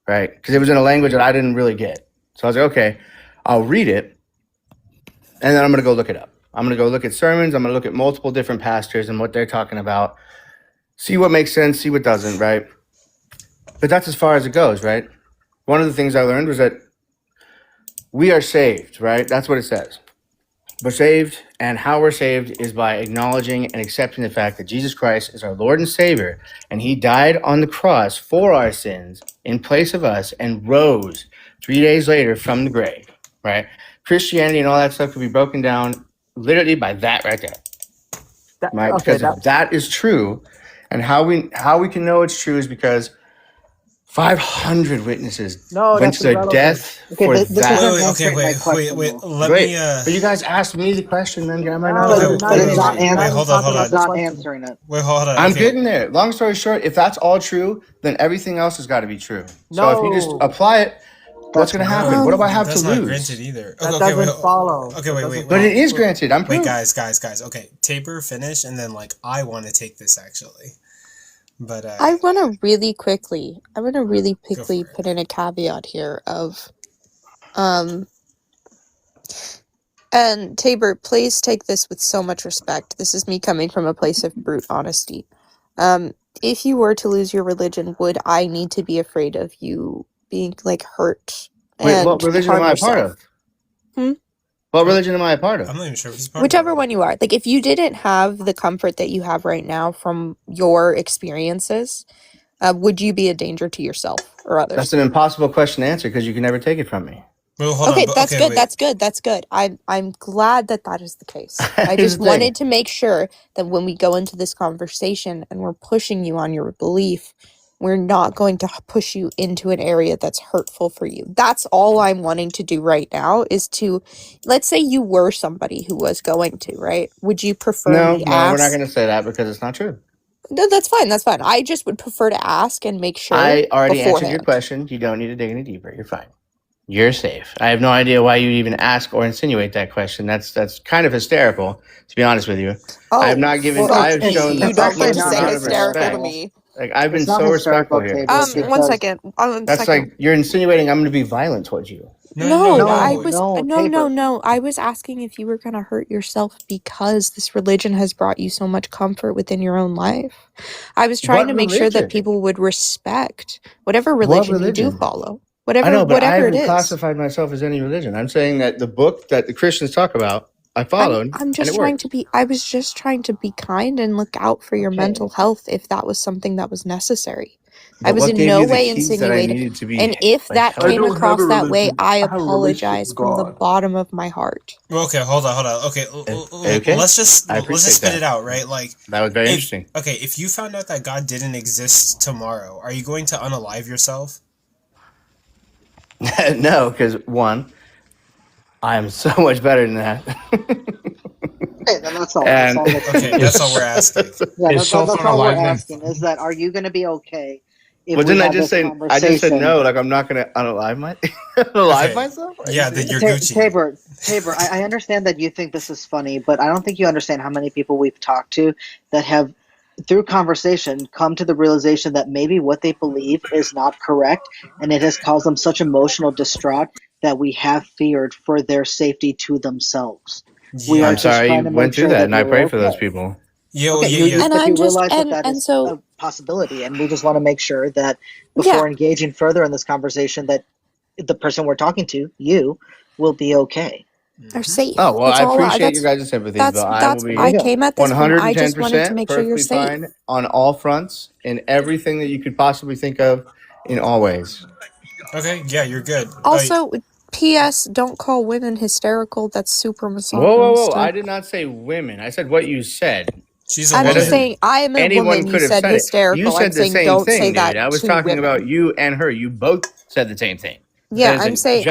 right? Because it was in a language that I didn't really get. So I was like, okay, I'll read it, and then I'm going to go look it up. I'm going to go look at sermons. I'm going to look at multiple different pastors and what they're talking about, see what makes sense, see what doesn't, right? But that's as far as it goes, right? One of the things I learned was that we are saved, right? That's what it says. We're saved, and how we're saved is by acknowledging and accepting the fact that Jesus Christ is our Lord and Savior, and he died on the cross for our sins in place of us and rose 3 days later from the grave, right? Christianity and all that stuff could be broken down literally by that right there. Because if that is true, and how we can know it's true is because 500 witnesses went to their death for that. Wait. Let me. But you guys asked me the question, then I'm not answering it. Wait, hold on. I'm getting there. Long story short, if that's all true, then everything else has got to be true. So if you just apply it, What's going to happen? What do I have to That's not lose? granted either. That doesn't follow. Okay, wait. But it is granted. I'm Wait, proof. guys. Okay, Tabor, finish, and then like I want to take this actually. But I want to really quickly Go for it. put in a caveat here of, and Tabor, please take this with so much respect. This is me coming from a place of brute honesty. If you were to lose your religion, would I need to be afraid of you being like hurt? Wait, what religion am I a part of? What religion am I a part of? I'm not even sure if he's part Whichever of one you are. Like, if you didn't have the comfort that you have right now from your experiences, would you be a danger to yourself or others? That's an impossible question to answer because you can never take it from me. Well, hold Okay, on, that's good. wait. That's good. I'm glad that is the case. I just wanted to make sure that when we go into this conversation and we're pushing you on your belief, we're not going to push you into an area that's hurtful for you. That's all I'm wanting to do right now is to, let's say you were somebody who was going to, right? Would you prefer me ask? No, we're not going to say that because it's not true. No, that's fine. That's fine. I just would prefer to ask and make sure. I already answered your beforehand. question. You don't need to dig any deeper. You're fine. You're safe. I have no idea why you even ask or insinuate that question. That's kind of hysterical, to be honest with you. Oh, I have not given. fuck I have me. shown the You don't get to utmost say amount of hysterical to respect. me. Like I've been It's not so respectful hysterical, here. Tabor, One because- second. That's like you're insinuating I'm going to be violent towards you. No, I was Tabor. no. I was asking if you were gonna hurt yourself because this religion has brought you so much comfort within your own life. I was trying What to make sure that religion? people would respect whatever religion you do religion? follow. I know, but I whatever it haven't is. classified myself as any religion. I'm saying that the book that the Christians talk about, I followed. I'm just trying to be. I was just trying to be kind and look out for your mental health if that was something that was necessary. I was in no way insinuating, and if that came across that way, I apologize from the bottom of my heart. Well, okay, hold on. Okay, let's just spit it out, right? Like that was very interesting. Okay, if you found out that God didn't exist tomorrow, are you going to unalive yourself? No, because one, I am so much better than that. Okay, then that's all. That's all we're asking. Yeah, that's all we're asking. Is that are you going to be okay? Well, didn't I just say? I just said no. Like I'm not going to unalive myself. Yeah, that you're Gucci. Tabor, I understand that you think this is funny, but I don't think you understand how many people we've talked to that have, through conversation, come to the realization that maybe what they believe is not correct, and it has caused them such emotional distraught that we have feared for their safety to themselves. Yeah. I'm sorry you went through that, and I pray for those people. Yeah, but you realize that is a possibility, and we just want to make sure that before engaging further in this conversation, that the person we're talking to, you, will be okay. Are safe. Oh well, I appreciate your guys' sympathy, but I will be I came at this from, I just wanted to make sure you're safe. Fine on all fronts in everything that you could possibly think of, in all ways. Okay, yeah, you're good. Also, P.S. Don't call women hysterical. That's super misogynistic. Whoa! I did not say women. I said what you said. She's a woman. I'm saying I am a woman. You said hysterical. You said I'm saying don't say that. I was talking about you and her. You both said the same thing. Yeah, I'm saying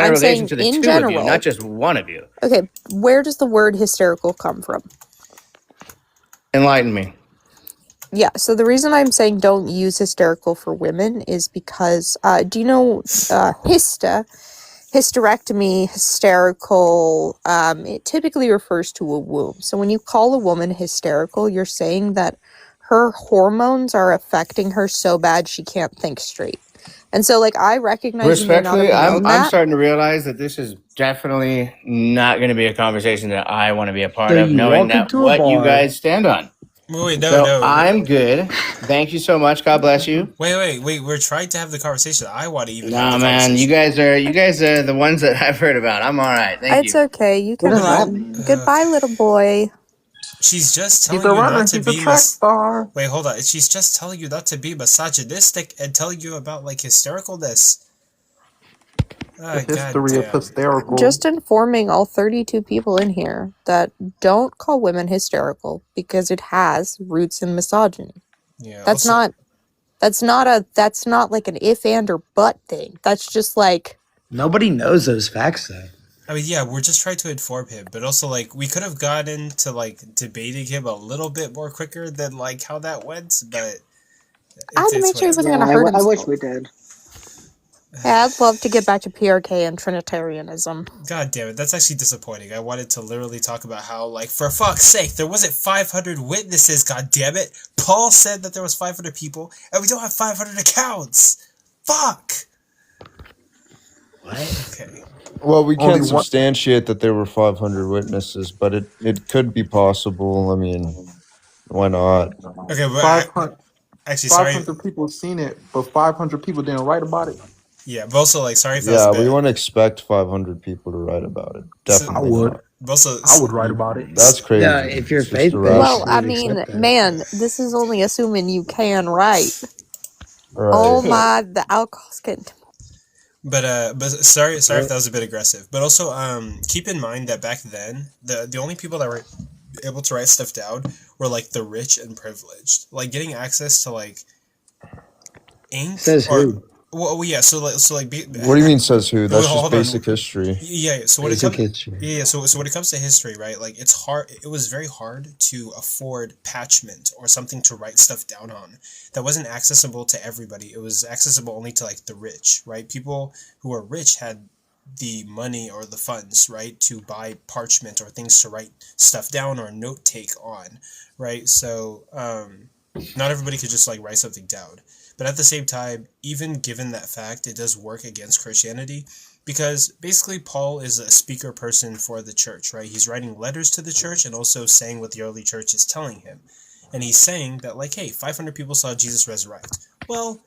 to the in two general, of you, not just one of you. Okay, where does the word hysterical come from? Enlighten me. Yeah, so the reason I'm saying don't use hysterical for women is because, do you know hysterectomy, hysterical, it typically refers to a womb. So when you call a woman hysterical, you're saying that her hormones are affecting her so bad she can't think straight. And so, like, I recognize you may not have known that. I'm starting to realize that this is definitely not going to be a conversation that I want to be a part of, knowing that what you guys stand on. Wait, no. I'm good. Thank you so much. God bless you. Wait. We're trying to have the conversation. I want to even. No, man. You guys are the ones that I've heard about. I'm all right. Thank you. It's okay. You can run. Goodbye, little boy. She's just telling you not to be. Wait, hold on. She's just telling you not to be misogynistic and telling you about like hystericalness. The history of hysterical. Just informing all 32 people in here that don't call women hysterical because it has roots in misogyny. Yeah, that's not like an if and or but thing. That's just like nobody knows those facts though. I mean, yeah, we're just trying to inform him, but also like we could have gotten to like debating him a little bit more quicker than like how that went, but I had to make sure he wasn't gonna hurt himself. I wish we did. Yeah, I'd love to get back to PRK and Trinitarianism. God damn it, that's actually disappointing. I wanted to literally talk about how, like, for fuck's sake, there wasn't 500 witnesses, god damn it. Paul said that there was 500 people, and we don't have 500 accounts. Fuck! What? Okay. Well, we Only can't one- substantiate that there were 500 witnesses, but it could be possible. I mean, why not? Okay, but 500, actually, sorry. 500 people seen it, but 500 people didn't write about it. Yeah, but also, like, sorry if that Yeah, was a bit... we wouldn't expect 500 people to write about it. Definitely I would. not. But also, I would write about it. That's crazy. Yeah, if you're It's just faith-based, irrational. Well, I you'd mean, accept that. man, this is only assuming you can write. Right. Oh my, the alcohol's getting... But sorry if that was a bit aggressive. But also, keep in mind that back then, the only people that were able to write stuff down were, like, the rich and privileged. Like, getting access to, like, ink... Says who? Well, yeah, so like... What do you mean says who? That's Hold just on. basic history. Yeah, so when Basic it comes... history. Yeah, so when it comes to history, right, like, it's hard... It was very hard to afford parchment or something to write stuff down on. That wasn't accessible to everybody. It was accessible only to, like, the rich, right? People who were rich had the money or the funds, right, to buy parchment or things to write stuff down or note take on, right? So, not everybody could just, like, write something down. But at the same time, even given that fact, it does work against Christianity because basically Paul is a speaker person for the church, right? He's writing letters to the church and also saying what the early church is telling him. And he's saying that, like, hey, 500 people saw Jesus resurrect. Well,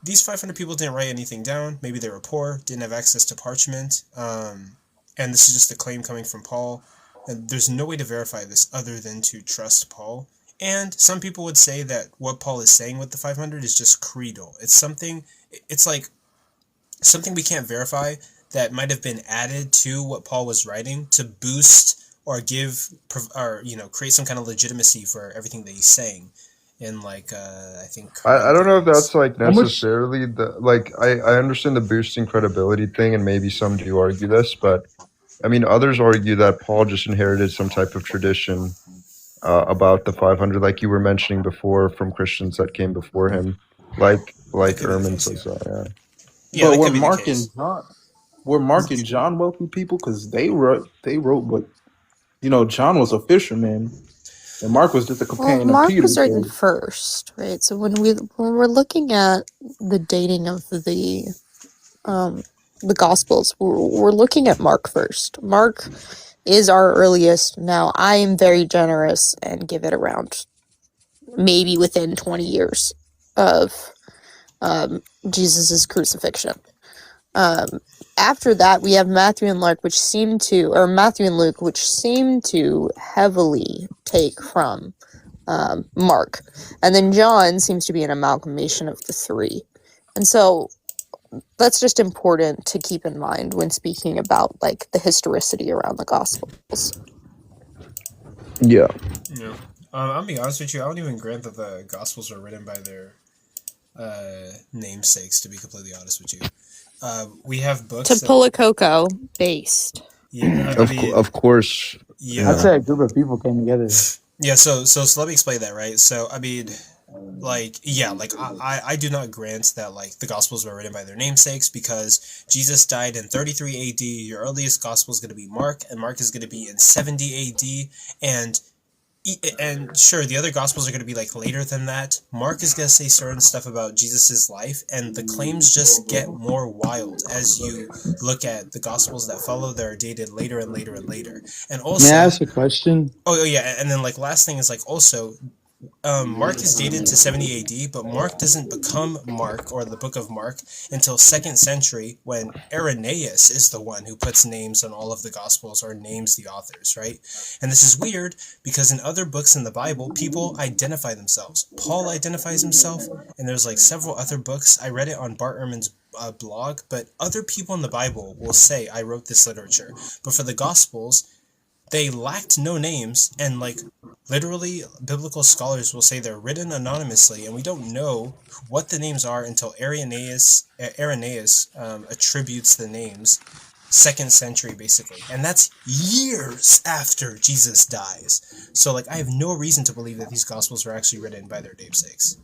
these 500 people didn't write anything down. Maybe they were poor, didn't have access to parchment. And this is just a claim coming from Paul. And there's no way to verify this other than to trust Paul. And some people would say that what Paul is saying with the 500 is just creedal. It's like something we can't verify that might have been added to what Paul was writing to boost or create some kind of legitimacy for everything that he's saying. And like, I think... I don't know if that's like necessarily I understand the boosting credibility thing, and maybe some do argue this, but I mean, others argue that Paul just inherited some type of tradition about the 500, like you were mentioning before, from Christians that came before him, like Ehrman says that. Yeah, but were Mark and John wealthy people? Because they wrote, but John was a fisherman, and Mark was just a companion of Mark Peter. was written first, right? So when we're looking at the dating of the Gospels, we're looking at Mark first. Mark is our earliest. Now, I am very generous and give it around maybe within 20 years of Jesus's crucifixion. After that, we have Matthew and Luke, which seem to heavily take from Mark. And then John seems to be an amalgamation of the three. And so that's just important to keep in mind when speaking about like the historicity around the Gospels. Yeah. I'll be honest with you, I don't even grant that the Gospels were written by their namesakes, to be completely honest with you. We have books... To pull a Coco, based. Yeah, of course. Yeah. I'd say a group of people came together. Yeah, so let me explain that, right? So, I mean... I do not grant that, like, the Gospels were written by their namesakes because Jesus died in 33 AD. Your earliest Gospel is going to be Mark, and Mark is going to be in 70 AD. And sure, the other Gospels are going to be, like, later than that. Mark is going to say certain stuff about Jesus' life, and the claims just get more wild as you look at the Gospels that follow that are dated later and later and later. And also... May I ask a question? Oh, yeah, and then, like, last thing is, like, also... Mark is dated to 70 AD, but Mark doesn't become Mark, or the book of Mark, until 2nd century, when Irenaeus is the one who puts names on all of the Gospels, or names the authors, right? And this is weird, because in other books in the Bible, people identify themselves. Paul identifies himself, and there's like several other books. I read it on Bart Ehrman's blog, but other people in the Bible will say, I wrote this literature. But for the Gospels, they lacked no names, and like literally biblical scholars will say they're written anonymously, and we don't know what the names are until Irenaeus attributes the names 2nd century, basically, and that's years after Jesus dies. So like I have no reason to believe that these Gospels were actually written by their namesakes.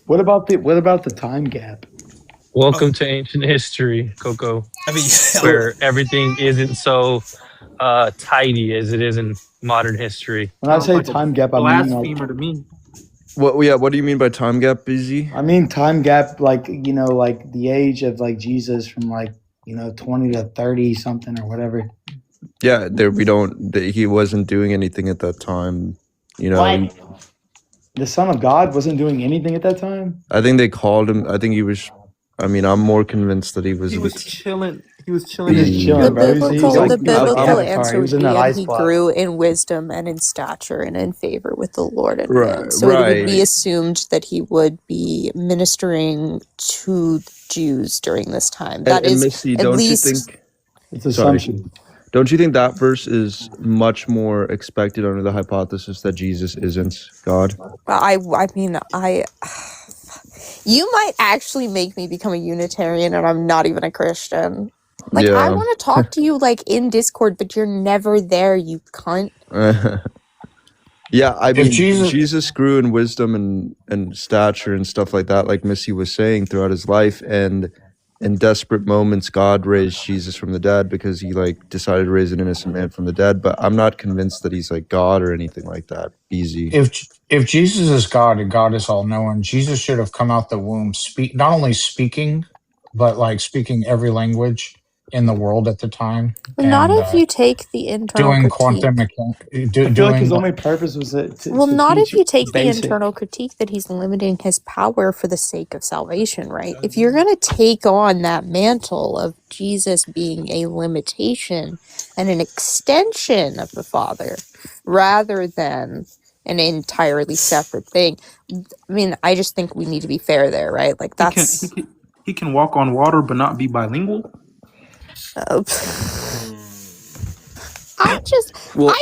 What about the time gap? Welcome to ancient history, Coco. I mean, where everything isn't so tidy as it is in modern history. When I say time gap, I mean like, to me. What? Yeah. What do you mean by time gap, busy? I mean time gap, like like the age of like Jesus from like 20 to 30 something or whatever. Yeah, he wasn't doing anything at that time. What? The Son of God wasn't doing anything at that time. I think they called him. I think he was. I mean, I'm more convinced that he was. He was chilling. He was chilling. He was The- chilling, The bro. biblical, like, the biblical Avatar. answer He was would in be, that and ice he block. grew in wisdom and in stature and in favor with the Lord and Right, man. So it would be right. assumed that he would be ministering to Jews during this time. And, That and is Missy, at don't you least. think? It's assumption. Don't you think that verse is much more expected under the hypothesis that Jesus isn't God? I mean, you might actually make me become a Unitarian, and I'm not even a Christian. Like, I Yeah. want to talk to you, like, in Discord, but you're never there, you cunt. Yeah, I If mean, Jesus- Jesus grew in wisdom and stature and stuff like that, like Missy was saying, throughout his life. And in desperate moments, God raised Jesus from the dead because he like decided to raise an innocent man from the dead. But I'm not convinced that he's like God or anything like that. Easy. If Jesus is God and God is all knowing, Jesus should have come out the womb not only speaking, but like speaking every language in the world at the time. Not And if you take the internal doing critique. quantum I feel like his only purpose was to Well, not teach if you take the basic. internal critique that he's limiting his power for the sake of salvation, right? If you're going to take on that mantle of Jesus being a limitation and an extension of the Father rather than an entirely separate thing, I mean, I just think we need to be fair there, right? Like, that's... He can walk on water but not be bilingual? I'm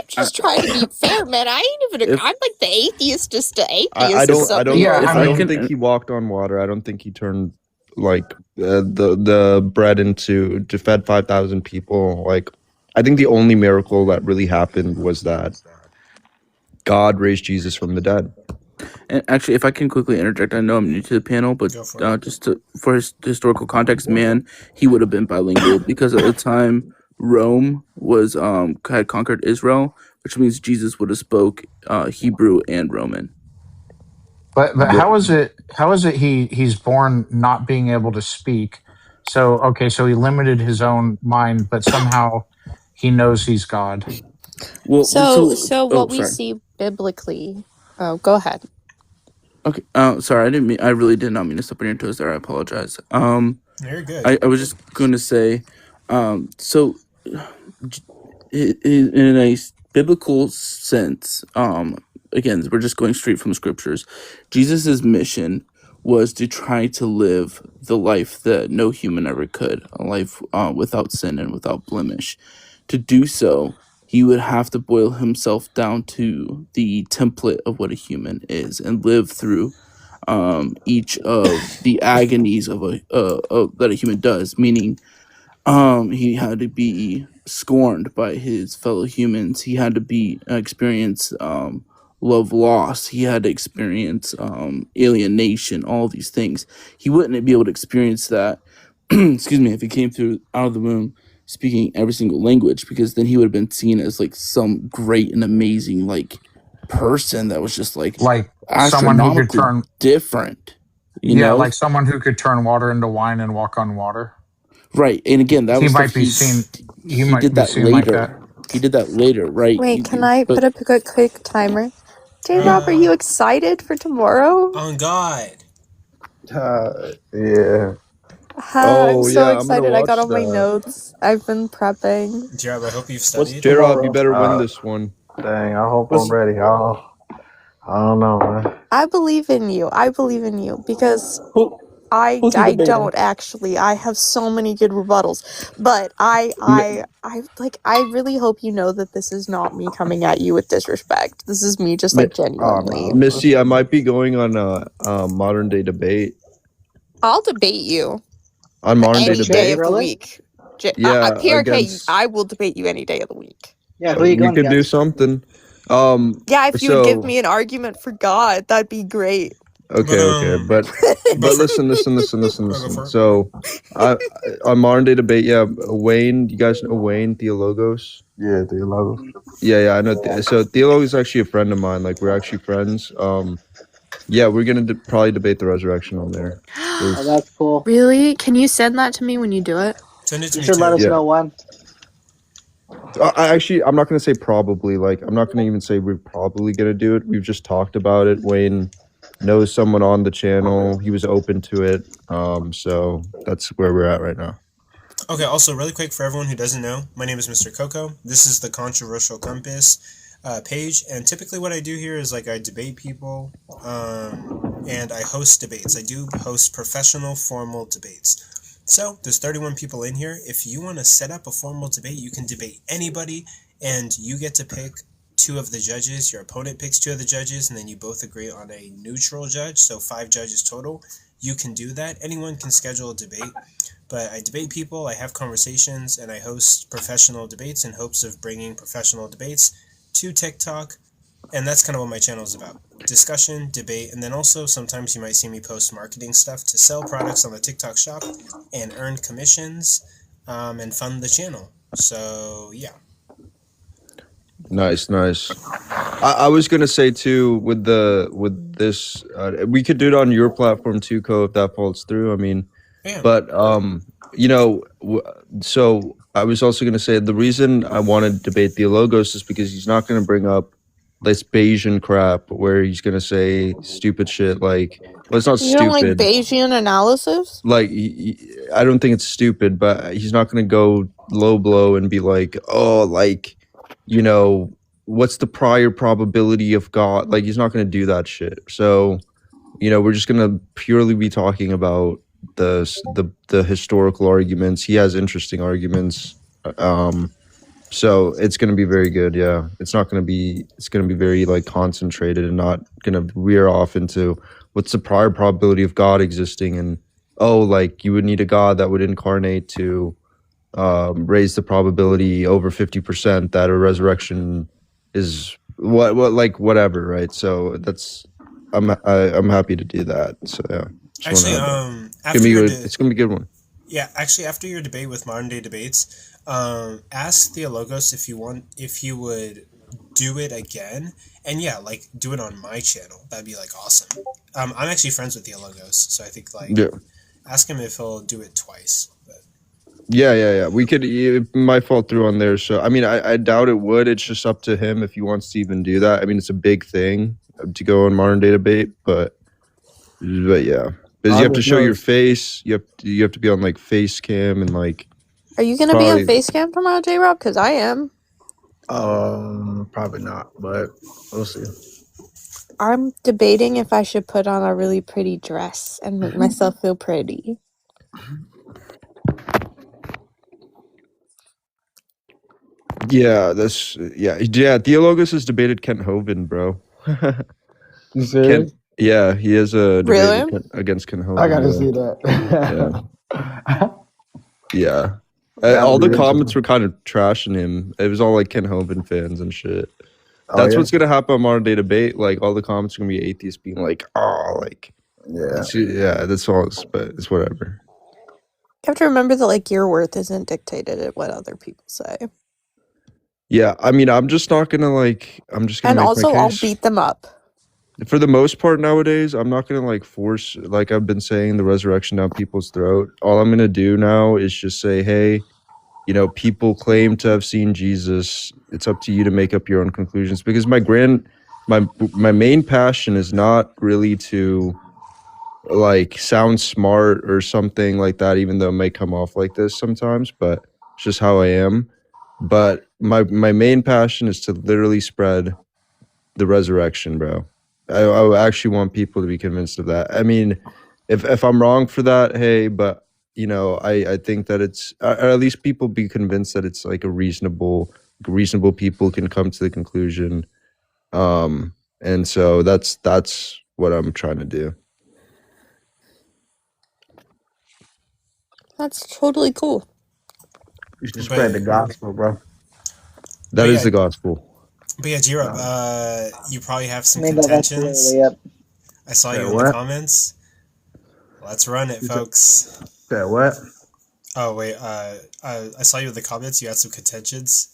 just trying to be fair, man. I ain't even. I'm like the atheistest to atheist. I don't think mean, he walked on water. I don't think he turned like the bread to fed 5,000 people. Like, I think the only miracle that really happened was that God raised Jesus from the dead. And actually, if I can quickly interject, I know I'm new to the panel, but for his historical context, man, he would have been bilingual because at the time Rome was had conquered Israel, which means Jesus would have spoke Hebrew and Roman. But how is it he's born not being able to speak? So he limited his own mind, but somehow he knows he's God. Well, so what we see biblically. Oh, go ahead. Okay. Sorry, I really did not mean to step on your toes there. I apologize. You're good. I was just going to say, so in a biblical sense, again, we're just going straight from the scriptures. Jesus's mission was to try to live the life that no human ever could, a life without sin and without blemish. To do so, he would have to boil himself down to the template of what a human is and live through each of the agonies of that a human does, meaning he had to be scorned by his fellow humans. He had to be experience love loss. He had to experience alienation, all these things. He wouldn't be able to experience that, excuse me, if he came through out of the womb speaking every single language, because then he would have been seen as like some great and amazing like person that was just like someone who could turn different. You know? like someone who could turn water into wine and walk on water. Right, and again, that he was might be seen. He did that later. Like that. He did that later, right? Wait, can I put up a quick timer? J-Rob, are you excited for tomorrow? On God. Yeah. I'm so excited. I got all that. my notes. I've been prepping. J-Rob, I hope you've studied. J-Rob, you better win this one. Dang, I hope I'm ready. I don't know, man. I believe in you. Because I don't actually. I have so many good rebuttals, but I really hope you know that this is not me coming at you with disrespect. This is me just like genuinely. Missy, I might be going on a modern day debate. I'll debate you on modern any day of the week. PRK, I will debate you any day of the week. Yeah, who are you going could do something. Yeah, if you would give me an argument for God, that'd be great. Okay, but listen. So, on modern day debate, yeah, Wayne. You guys know Wayne Theologos? Yeah, Theologos. Yeah, I know. So Theologos is actually a friend of mine. Like, we're actually friends. Yeah, we're gonna probably debate the resurrection on there. Oh, that's cool. Really? Can you send that to me when you do it? Send it to You me should too. let us know when. I'm not gonna say probably. Like, I'm not gonna even say we're probably gonna do it. We've just talked about it. Wayne knows someone on the channel. He was open to it. So that's where we're at right now. Okay, also really quick for everyone who doesn't know, my name is Mr. Coco. This is the Controversial Compass page, and typically what I do here is like I debate people, and I host debates. I do host professional formal debates. So there's 31 people in here. If you want to set up a formal debate, you can debate anybody, and you get to pick 2 of the judges. Your opponent picks 2 of the judges, and then you both agree on a neutral judge, so 5 judges total. You can do that. Anyone can schedule a debate. But I debate people, I have conversations, and I host professional debates in hopes of bringing professional debates to TikTok. And that's kind of what my channel is about. Discussion, debate, and then also sometimes you might see me post marketing stuff to sell products on the TikTok shop and earn commissions and fund the channel. So, yeah. Nice. I was gonna say too, with this, we could do it on your platform too, Co, if that falls through. I mean, but so I was also gonna say the reason I wanted to debate Theologos is because he's not gonna bring up this Bayesian crap where he's gonna say stupid shit like, well, it's not you stupid. don't like Bayesian analysis? Like, I don't think it's stupid, but he's not gonna go low blow and be like, oh, like, what's the prior probability of God? Like, he's not going to do that shit. So, we're just going to purely be talking about the historical arguments. He has interesting arguments. So it's going to be very good. Yeah. It's going to be very like concentrated and not going to veer off into what's the prior probability of God existing. And, like you would need a God that would incarnate to raise the probability over 50% that a resurrection is what like whatever, right? So I'm happy to do that. So yeah. Actually, it's gonna be a good one. Yeah, actually, after your debate with Modern Day Debates, ask Theologos if you would do it again, and yeah, like do it on my channel. That'd be like awesome. I'm actually friends with Theologos, so I think ask him if he'll do it twice. Yeah. We could. It might fall through on there. So I mean, I doubt it would. It's just up to him if he wants to even do that. I mean, it's a big thing to go on Modern Day Debate, but yeah, because you have to show your face. You have to be on like face cam and like. Are you gonna be on face cam tomorrow, J-Rob? Because I am. Probably not, but we'll see. I'm debating if I should put on a really pretty dress and make myself feel pretty. Yeah, Theologos has debated Kent Hovind, bro. You serious? Yeah, he has a debate against Kent Hovind. I gotta see that. Yeah. All the comments were kind of trashing him. It was all like Kent Hovind fans and shit. That's what's gonna happen on Modern Day Debate. Like all the comments are gonna be atheists being like, "Oh, like, yeah, that's all." But it's whatever. You have to remember that like your worth isn't dictated at what other people say. Yeah, I mean, I'm just not gonna like. I'm just gonna. And make also, my I'll case. beat them up. For the most part nowadays, I'm not gonna like force, like I've been saying, the resurrection down people's throat. All I'm gonna do now is just say, hey, people claim to have seen Jesus. It's up to you to make up your own conclusions. Because my main passion is not really to like sound smart or something like that, even though it may come off like this sometimes, but it's just how I am. But my main passion is to literally spread the resurrection, bro. I actually want people to be convinced of that. I mean, if I'm wrong for that, hey, but I think that it's, or at least people be convinced that it's like a reasonable people can come to the conclusion. And so that's what I'm trying to do. That's totally cool. You should spread the gospel, bro. That is the gospel. But yeah, J-Rob, you probably have some contentions. I saw That you in the what? comments. Let's run it, folks. That what? Oh wait, I saw you in the comments. You had some contentions.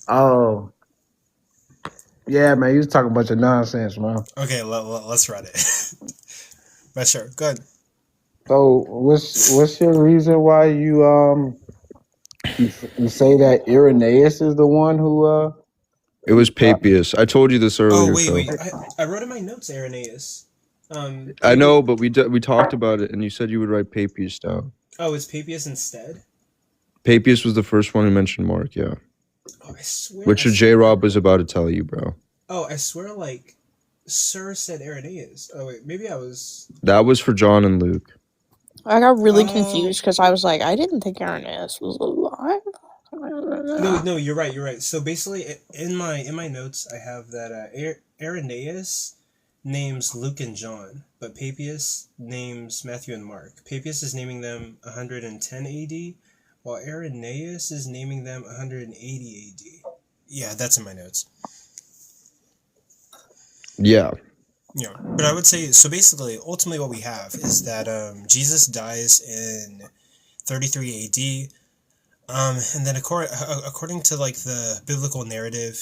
Oh, yeah, man. You was talking a bunch of nonsense, man. Okay, let's run it. But sure, good. So, what's your reason why you say that Irenaeus is the one who It was Papias. I told you this Oh earlier, wait, Phil. I wrote in my notes Irenaeus. I know, but we talked about it, and you said you would write Papias down. Oh, it's Papias instead? Papias was the first one who mentioned Mark, yeah. Oh, I swear. Which J-Rob was about to tell you, bro. Oh, I swear, like, Sir said Irenaeus. Oh, wait, maybe I was... That was for John and Luke. I got really confused because I was like, I didn't think Irenaeus was alive. No, you're right. So basically, in my notes, I have that Irenaeus names Luke and John, but Papias names Matthew and Mark. Papias is naming them 110 AD, while Irenaeus is naming them 180 AD. Yeah, that's in my notes. Yeah. Yeah, but I would say, so basically, ultimately what we have is that Jesus dies in 33 AD, and then according to like the biblical narrative,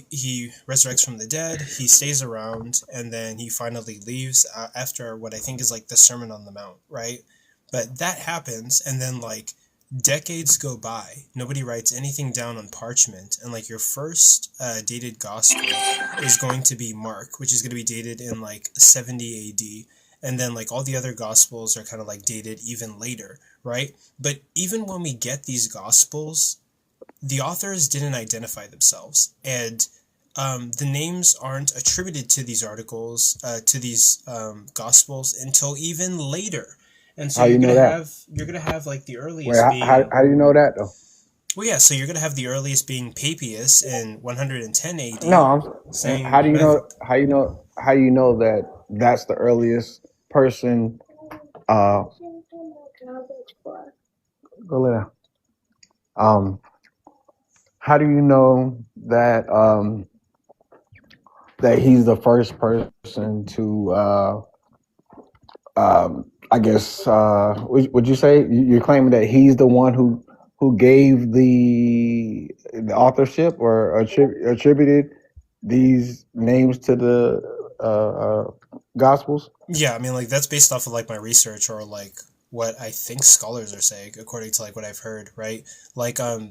he resurrects from the dead, he stays around, and then he finally leaves after what I think is like the Sermon on the Mount, right? But that happens, and then like decades go by, nobody writes anything down on parchment, and like your first dated gospel is going to be Mark, which is going to be dated in like 70 AD, and then like all the other gospels are kind of like dated even later, right? But even when we get these gospels, the authors didn't identify themselves, and the names aren't attributed to these articles, to these gospels until even later. And so you're gonna have like the earliest being. How do you know that though? Well, yeah. So you're gonna have the earliest being Papias in 110 AD. No, I'm saying how do you know that that's the earliest person? Go lay down. How do you know that that he's the first person to I guess would you say you're claiming that he's the one who gave the authorship or attributed these names to the gospels? Yeah, I mean, like that's based off of like my research or like what I think scholars are saying according to like what I've heard, right? So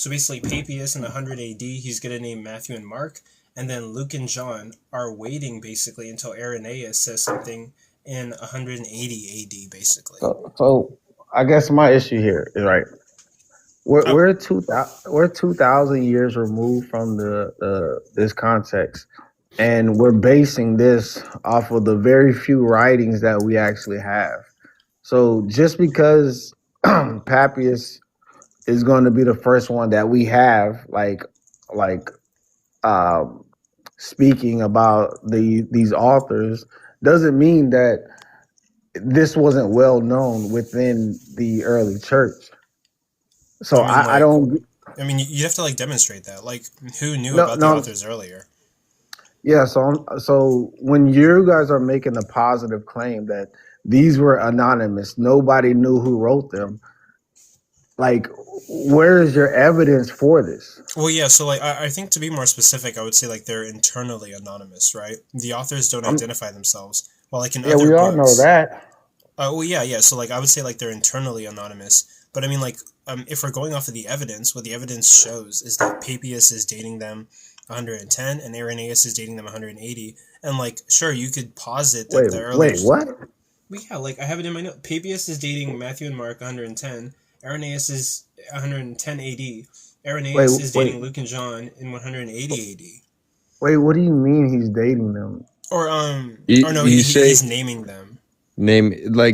basically Papias in 100 AD, he's gonna name Matthew and Mark, and then Luke and John are waiting basically until Irenaeus says something in 180 AD, basically. So I guess my issue here is right. We're 2,000 years removed from this context, and we're basing this off of the very few writings that we actually have. So just because Papias is going to be the first one that we have, speaking about these authors, doesn't mean that this wasn't well known within the early church. So I don't. I mean, you have to like demonstrate that. Like, who knew about the authors earlier? Yeah. So when you guys are making a positive claim that these were anonymous, nobody knew who wrote them. Like, where is your evidence for this? Well, yeah. So like, I think to be more specific, I would say like they're internally anonymous, right? The authors don't identify themselves. Well, like in other we all books, know that. Well, yeah. So like, I would say like they're internally anonymous. But I mean, like, if we're going off of the evidence, what the evidence shows is that Papias is dating them 110, and Irenaeus is dating them 180. And like, sure, you could posit that the earlier. Wait, what? Well, yeah, like I have it in my note. Papias is dating Matthew and Mark 110. Irenaeus is 110 AD. Irenaeus is dating Luke and John in 180 AD. Wait, what do you mean he's dating them? He's naming them.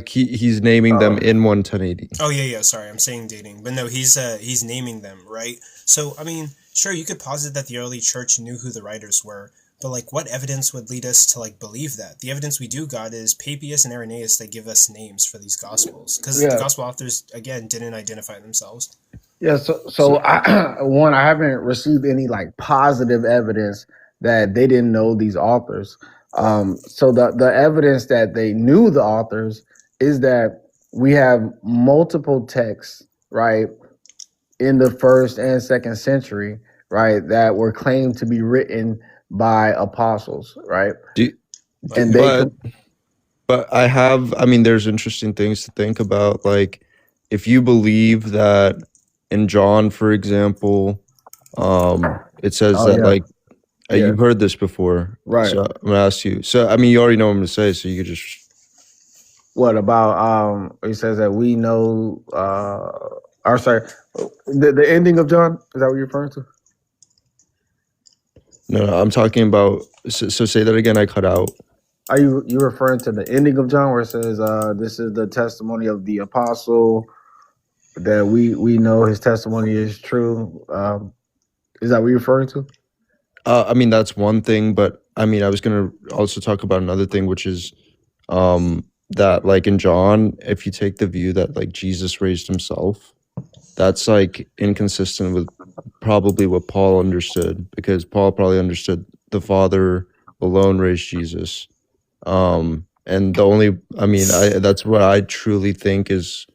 He's naming them in 110 AD. Oh yeah. Sorry, I'm saying dating, but no, he's naming them, right? So I mean, sure, you could posit that the early church knew who the writers were, but like, what evidence would lead us to like believe that? The evidence we do got is Papias and Irenaeus that give us names for these gospels, because the gospel authors again didn't identify themselves. Yeah. So I haven't received any like positive evidence that they didn't know these authors. So the evidence that they knew the authors is that we have multiple texts, right, in the 1st and 2nd century, right, that were claimed to be written by apostles, right? And they but I mean, there's interesting things to think about. Like, if you believe that in John, for example, it says that like you've heard this before, right? So I'm gonna ask you. So I mean, you already know what I'm gonna say, so you could just. What about it says that we know or sorry, the ending of John, is that what you're referring to? No, I'm talking about so say that again, I cut out. Are you referring to the ending of John where it says this is the testimony of the apostle that we know his testimony is true? Is that what you're referring to? I mean, that's one thing, but I mean, I was gonna also talk about another thing, which is that like in John, if you take the view that like Jesus raised himself, that's like inconsistent with probably what Paul understood, because Paul probably understood the Father alone raised Jesus. And the only, I mean, that's what I truly think is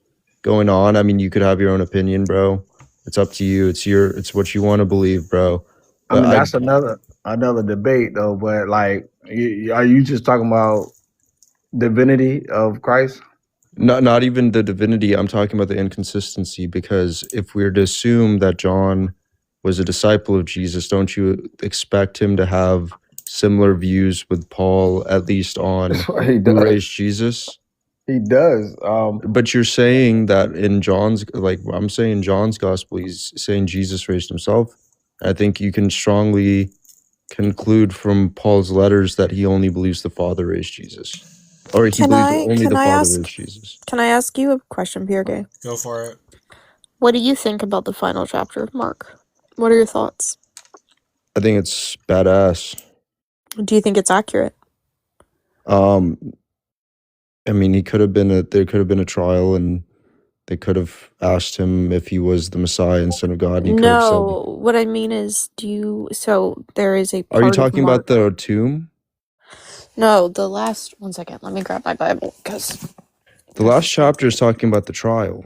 going on. I mean, you could have your own opinion, bro. It's up to you. It's what you want to believe, bro. But I mean, that's another debate though. But like, are you just talking about divinity of Christ? Not even the divinity. I'm talking about the inconsistency, because if we're to assume that John was a disciple of Jesus, don't you expect him to have similar views with Paul, at least on who raised Jesus? He does. But you're saying that in John's, like I'm saying John's gospel, he's saying Jesus raised himself. I think you can strongly conclude from Paul's letters that he only believes the Father raised Jesus. Or he believes only the Father raised Jesus. Can I ask you a question, PRK? Go for it. What do you think about the final chapter of Mark? What are your thoughts? I think it's badass. Do you think it's accurate? I mean, there could have been a trial, and they could have asked him if he was the Messiah and Son of God. And he could have said, what I mean is, so there is a part Are you talking about the tomb? No, the last, one second, let me grab my Bible, because the last chapter is talking about the trial.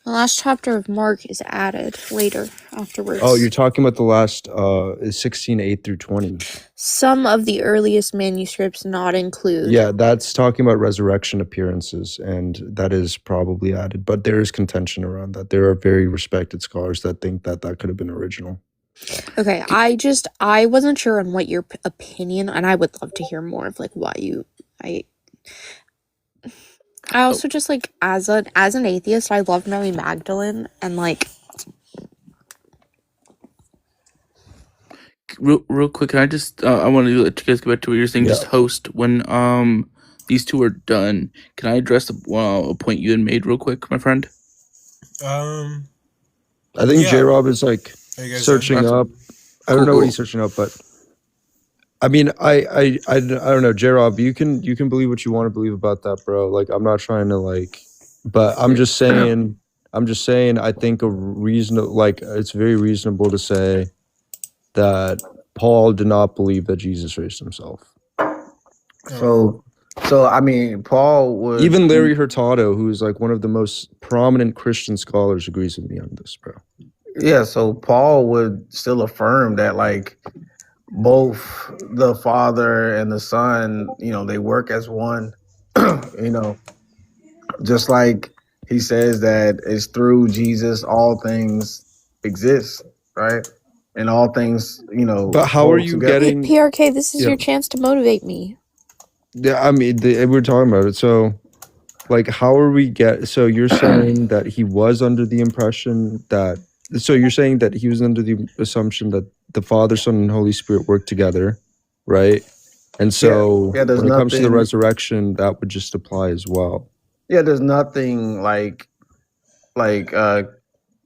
The last chapter of Mark is added later, afterwards. Oh, you're talking about the last 16:8 through 20. Some of the earliest manuscripts not include. Yeah, that's talking about resurrection appearances, and that is probably added. But there is contention around that. There are very respected scholars that think that that could have been original. Okay, I wasn't sure on what your opinion, and I would love to hear more of like why you. I also just like as an atheist, I love Mary Magdalene, and like. Real quick, can I just I want to let you guys get back to what you're saying. Yeah. Just host when these two are done. Can I address a point you had made real quick, my friend? I think J-Rob is like searching up. I don't know what he's searching up, but I mean, I don't know, J-Rob. You can believe what you want to believe about that, bro. Like, I'm not trying to like, but I'm just saying. I think it's very reasonable to say that Paul did not believe that Jesus raised himself. So I mean, Paul was even Larry Hurtado, who is like one of the most prominent Christian scholars, agrees with me on this, bro. Yeah, so Paul would still affirm that like both the Father and the Son, they work as one. Just like he says that it's through Jesus all things exist, right? And all things, But how are you getting PRK? This is your chance to motivate me. Yeah, I mean, we're talking about it. So, like, how are we so you're saying that he was under the impression that, so you're saying that he was under the assumption that the Father, Son, and Holy Spirit work together, right? And so when it comes to the resurrection, that would just apply as well. Yeah, there's nothing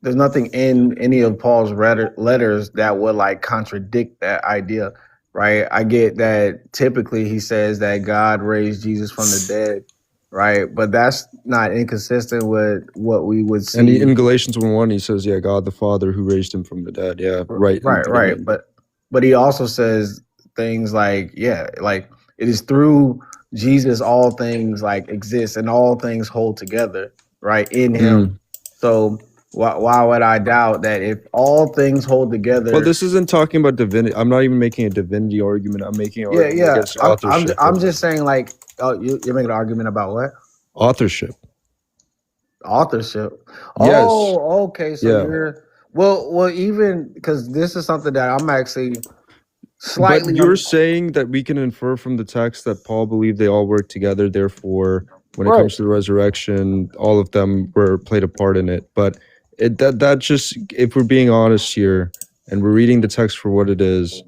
there's nothing in any of Paul's letters that would like contradict that idea, right? I get that typically he says that God raised Jesus from the dead, right? But that's not inconsistent with what we would see. And in Galatians 1:1, he says, yeah, God the Father who raised him from the dead. Yeah, right. Right. but he also says things like, yeah, like it is through Jesus all things like exist and all things hold together, right, in him. So why would I doubt that if all things hold together? Well, this isn't talking about divinity. I'm not even making a divinity argument. I'm making an argument against authorship. I'm just saying, like, you're making an argument about what? Authorship. Authorship. Yes. Oh, okay. So you're well, even because this is something that I'm actually slightly. But you're saying that we can infer from the text that Paul believed they all work together. Therefore, when it comes to the resurrection, all of them played a part in it. But that just, if we're being honest here and we're reading the text for what it is,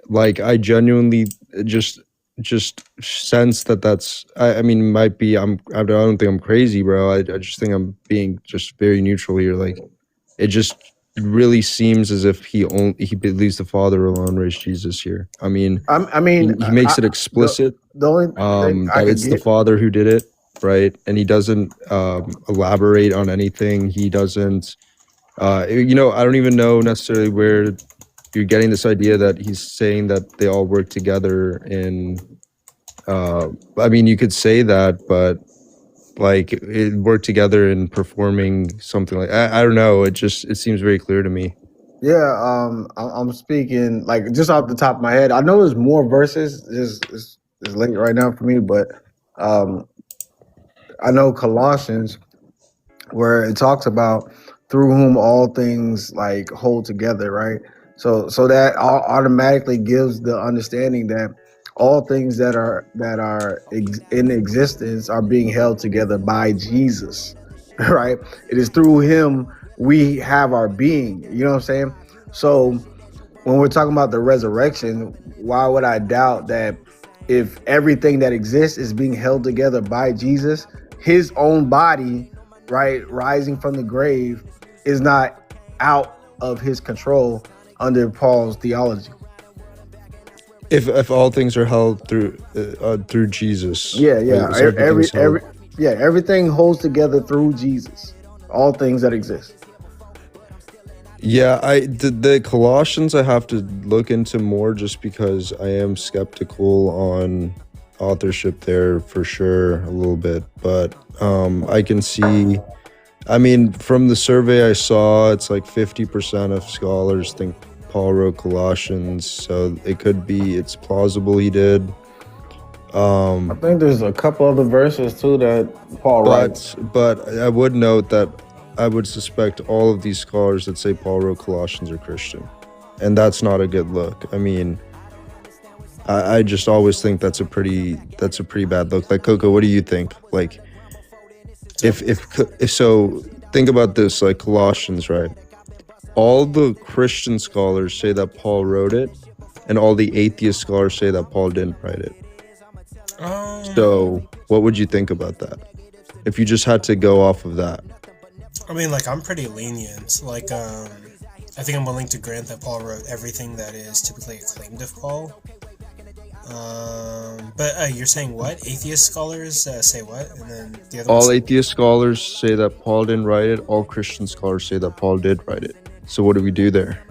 like I genuinely just sense that's. I mean, might be. I don't think I'm crazy, bro. I just think I'm being just very neutral here. Like it just really seems as if he believes the Father alone raised Jesus here. I mean, he makes it explicit the only thing that it's the Father who did it, right? And he doesn't elaborate on anything. He doesn't, I don't even know necessarily where you're getting this idea that he's saying that they all work together in. I mean, you could say that, but like it worked together in performing something like I don't know. It seems very clear to me. Yeah, I'm speaking like just off the top of my head. I know there's more verses. It's late right now for me, but I know Colossians where it talks about through whom all things like hold together, right? So that automatically gives the understanding that all things that are in existence are being held together by Jesus, right? It is through him we have our being. You know what I'm saying? So when we're talking about the resurrection, why would I doubt that if everything that exists is being held together by Jesus, his own body, right, rising from the grave, is not out of his control under Paul's theology? If all things are held through Jesus, everything holds together through Jesus. All things that exist. Yeah, the Colossians I have to look into more just because I am skeptical on authorship there for sure a little bit, but I can see. I mean, from the survey I saw, it's like 50% of scholars think Paul wrote Colossians, so it's plausible he did. I think there's a couple other verses too that Paul writes. But I would note that I would suspect all of these scholars that say Paul wrote Colossians are Christian, and that's not a good look. I mean, I just always think that's a pretty bad look. Like Coco, what do you think? Like, if so, think about this. Like Colossians, right? All the Christian scholars say that Paul wrote it, and all the atheist scholars say that Paul didn't write it. So, what would you think about that? If you just had to go off of that. I mean, like, I'm pretty lenient. Like, I think I'm willing to grant that Paul wrote everything that is typically acclaimed of Paul. But you're saying what? Atheist scholars say what? And then the other all atheist scholars say that Paul didn't write it. All Christian scholars say that Paul did write it. So what do we do there?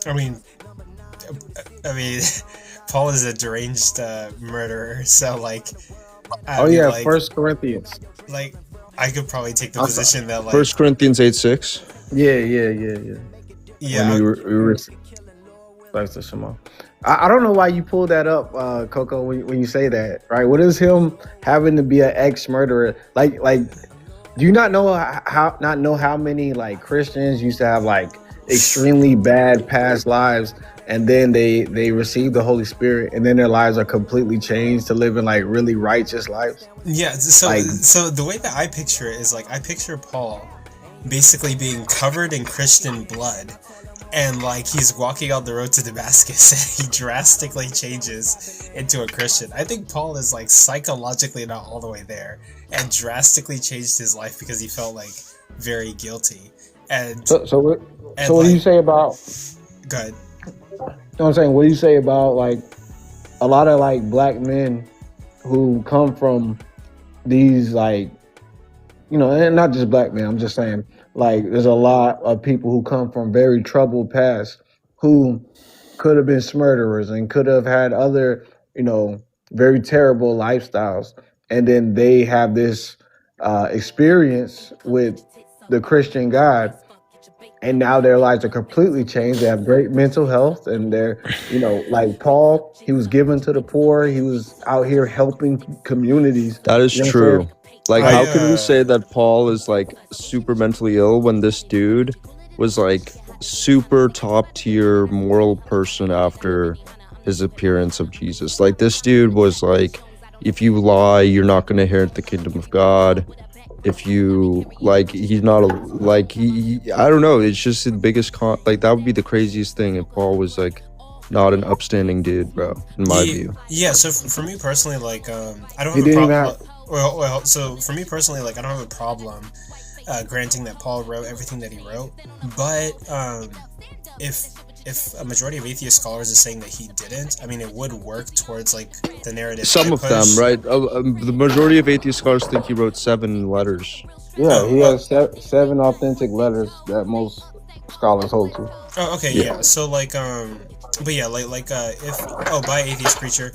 I mean, Paul is a deranged murderer. So, like... First Corinthians. Like, I could probably take the position that, like... 1 Corinthians 8:6? Yeah. Yeah. When we were I don't know why you pulled that up, Coco, when you say that, right? What is him having to be an ex-murderer? Like, do you not know how many, like, Christians used to have, like, extremely bad past lives, and then they receive the Holy Spirit, and then their lives are completely changed to living, like, really righteous lives? Yeah, so the way that I picture it is, like, I picture Paul basically being covered in Christian blood, and, like, he's walking on the road to Damascus, and he drastically changes into a Christian. I think Paul is, like, psychologically not all the way there, and drastically changed his life because he felt, like, very guilty. And so what do you say about... Go ahead. You know what I'm saying? What do you say about, like, a lot of, like, black men who come from these, like, you know, and not just black men, I'm just saying, like, there's a lot of people who come from very troubled past who could have been murderers and could have had other, very terrible lifestyles. And then they have this experience with the Christian God, and now their lives are completely changed. They have great mental health, and they're, like Paul, he was given to the poor. He was out here helping communities. That is You know what I'm saying? true. Like, how can we say that Paul is like super mentally ill when this dude was like super top tier moral person after his appearance of Jesus? Like, this dude was like, if you lie, you're not going to inherit the kingdom of God. If you like, he's not a, like he I don't know. It's just the biggest like that would be the craziest thing if Paul was like not an upstanding dude, bro. In my view. Yeah. So for me personally, like, I don't have a problem. Well, so for me personally, like, I don't have a problem granting that Paul wrote everything that he wrote, but if a majority of atheist scholars is saying that he didn't, I mean, it would work towards like the narrative. Some of them, right? The majority of atheist scholars think he wrote 7 letters. Yeah, he has 7 authentic letters that most scholars hold to. Oh, okay, yeah. So like, but yeah, if by atheist preacher,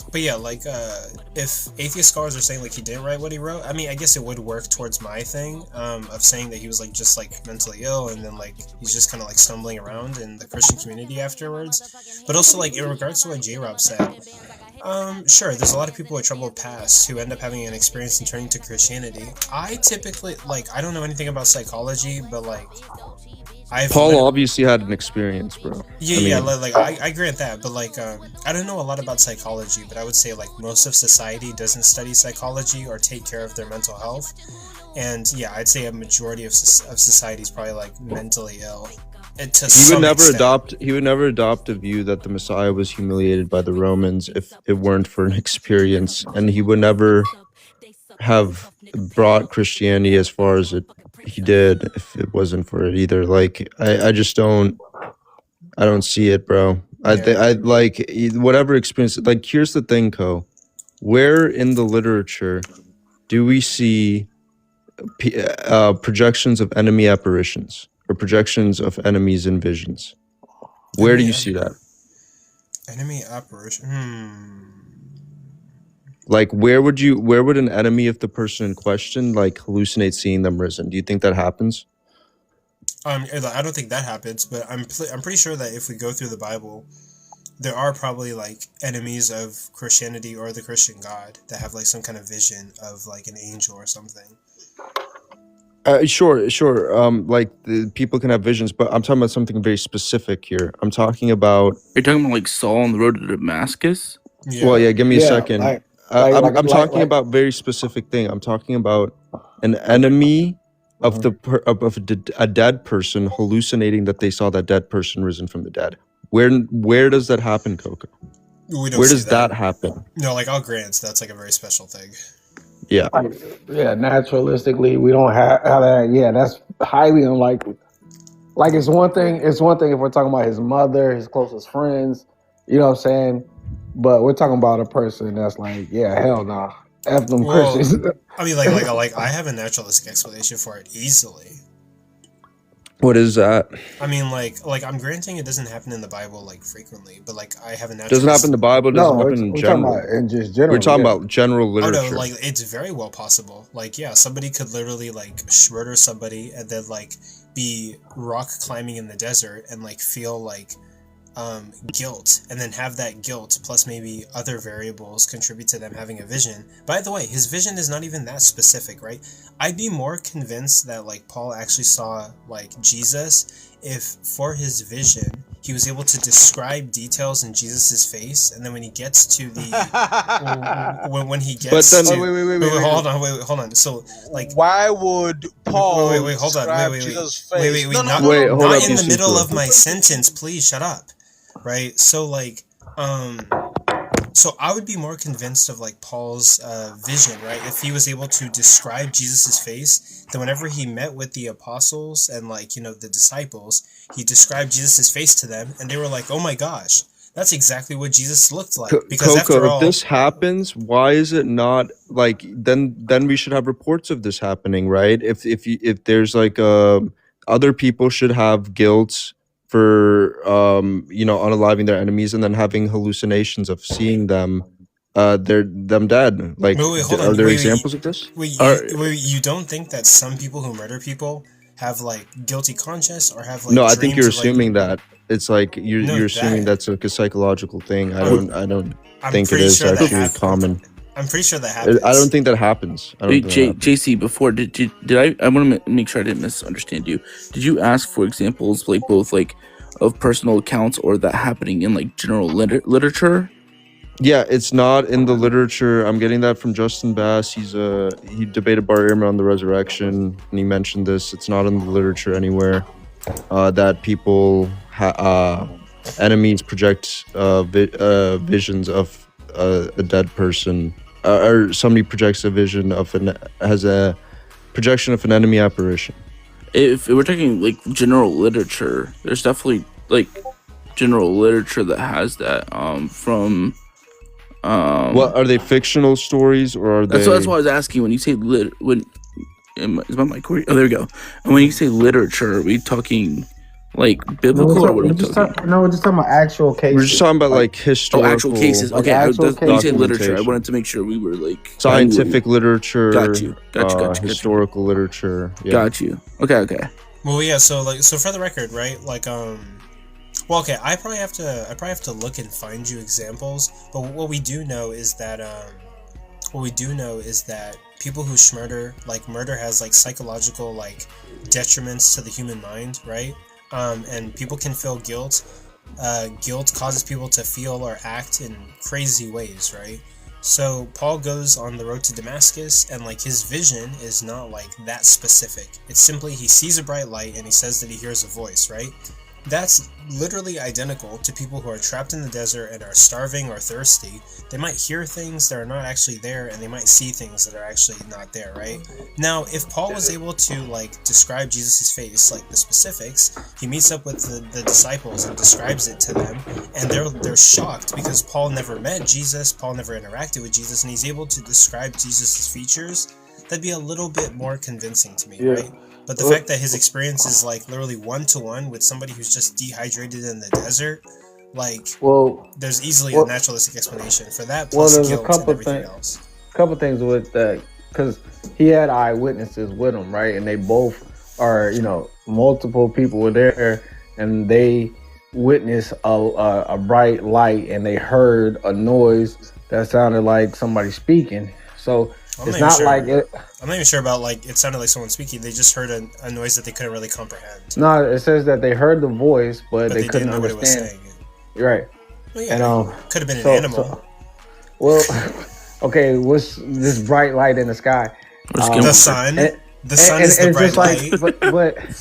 but yeah, like, if atheist scholars are saying like he didn't write what he wrote, I mean, I guess it would work towards my thing, of saying that he was like just like mentally ill, and then like he's just kind of like stumbling around in the Christian community afterwards. But also, like, in regards to what J-Rob said, sure, there's a lot of people with troubled past who end up having an experience and turning to Christianity. I typically, like, I don't know anything about psychology, but like, Paul obviously had an experience, bro. I grant that, but like, I don't know a lot about psychology, but I would say like most of society doesn't study psychology or take care of their mental health, and yeah, I'd say a majority of society is probably like mentally ill. He would never adopt a view that the Messiah was humiliated by the Romans if it weren't for an experience, and he would never have brought Christianity as far as he did if it wasn't for it either. Like, I just don't see it, bro. I like whatever experience. Like, here's the thing, where in the literature do we see projections of enemy apparitions or projections of enemies in visions? Where do you see that? Enemy apparition. Like, where would an enemy of the person in question like hallucinate seeing them risen? Do you think that happens? I don't think that happens, but I'm pretty sure that if we go through the Bible, there are probably like enemies of Christianity or the Christian God that have like some kind of vision of like an angel or something. Sure. Like, the people can have visions, but I'm talking about something very specific here. I'm talking about. You're talking about like Saul on the road to Damascus? Yeah. Well, yeah. Give me a second. I'm talking about very specific thing. I'm talking about an enemy of a dead person hallucinating that they saw that dead person risen from the dead. Where does that happen, Coco? Where does that happen? No, like, I'll grant that's like a very special thing. Yeah. Yeah, naturalistically, we don't have that. Yeah, that's highly unlikely. Like, it's one thing if we're talking about his mother, his closest friends, you know what I'm saying? But we're talking about a person that's like, yeah, hell no. F them Christians. I mean, like I have a naturalistic explanation for it easily. What is that? I mean, like I'm granting it doesn't happen in the Bible like frequently, but like I have a naturalistic. Doesn't happen in the Bible. Doesn't happen in general. We're talking about general literature. Oh no, like it's very well possible. Like, yeah, somebody could literally like murder somebody and then like be rock climbing in the desert and like feel like guilt, and then have that guilt plus maybe other variables contribute to them having a vision. By the way, his vision is not even that specific, right? I'd be more convinced that like Paul actually saw like Jesus if for his vision he was able to describe details in Jesus's face, and then when he gets to the when he gets wait, hold on. So like, why would Paul hold on, Jesus' face? Wait, not in the middle of my sentence, please shut up. Right, so like, so I would be more convinced of like Paul's vision, right? If he was able to describe Jesus's face, then whenever he met with the apostles and like, you know, the disciples, he described Jesus's face to them, and they were like, "Oh my gosh, that's exactly what Jesus looked like." Because Coco, after all, if this happens, why is it not like then we should have reports of this happening, right? If there's like other people should have guilt unaliving their enemies and then having hallucinations of seeing them them dead. Like, hold on. are there examples of this? You don't think that some people who murder people have like guilty conscience or have like no, I think you're dreams of, like, assuming that it's like you're assuming that's like a psychological thing. I don't think it is actually common. I'm pretty sure that happens. I don't think that happens. JC, before did I want to make sure I didn't misunderstand you. Did you ask for examples, like both like of personal accounts or that happening in like general literature? Yeah, it's not in the literature. I'm getting that from Justin B.A.A.S.H. He debated Bar Ehrman on the Resurrection, and he mentioned this. It's not in the literature anywhere that people enemies project visions of a dead person, or somebody projects a vision of has a projection of an enemy apparition. If we're talking like general literature, there's definitely like general literature that has that from. What are they, fictional stories, or are they? That's why I was asking. When you say is my mic? Oh, there we go. And when you say literature, are we talking like biblical, or what are we talking? No, we're just talking about actual cases. We're just talking about like historical. Actual cases. Okay, when you say literature, I wanted to make sure we were like scientific literature. Got you. Historical literature. Yeah. Got you. Okay. Well, yeah. So for the record, right? Like, well, okay. I probably have to look and find you examples. But what we do know is that people who murder has like psychological like detriments to the human mind, right? And people can feel guilt. Guilt causes people to feel or act in crazy ways, right? So Paul goes on the road to Damascus, and like his vision is not like that specific. It's simply he sees a bright light and he says that he hears a voice, right? That's literally identical to people who are trapped in the desert and are starving or thirsty. They might hear things that are not actually there, and they might see things that are actually not there, right? Now, if Paul was able to like describe Jesus' face, like the specifics, he meets up with the disciples and describes it to them, and they're shocked because Paul never met Jesus, Paul never interacted with Jesus, and he's able to describe Jesus' features. That'd be a little bit more convincing to me, right? But the fact that his experience is like literally one-to-one with somebody who's just dehydrated in the desert, like, there's easily a naturalistic explanation for that. Plus there's guilt a couple and everything else. Couple things with that, because he had eyewitnesses with him, right? And they both are, multiple people were there, and they witnessed a bright light, and they heard a noise that sounded like somebody speaking. So it's not like it. I'm not even sure about like it sounded like someone speaking. They just heard a noise that they couldn't really comprehend. No, it says that they heard the voice, but they couldn't understand. What it was saying. You're right. Well, yeah, and could have been an animal. Okay, what's this bright light in the sky? The sun. The sun is the bright light.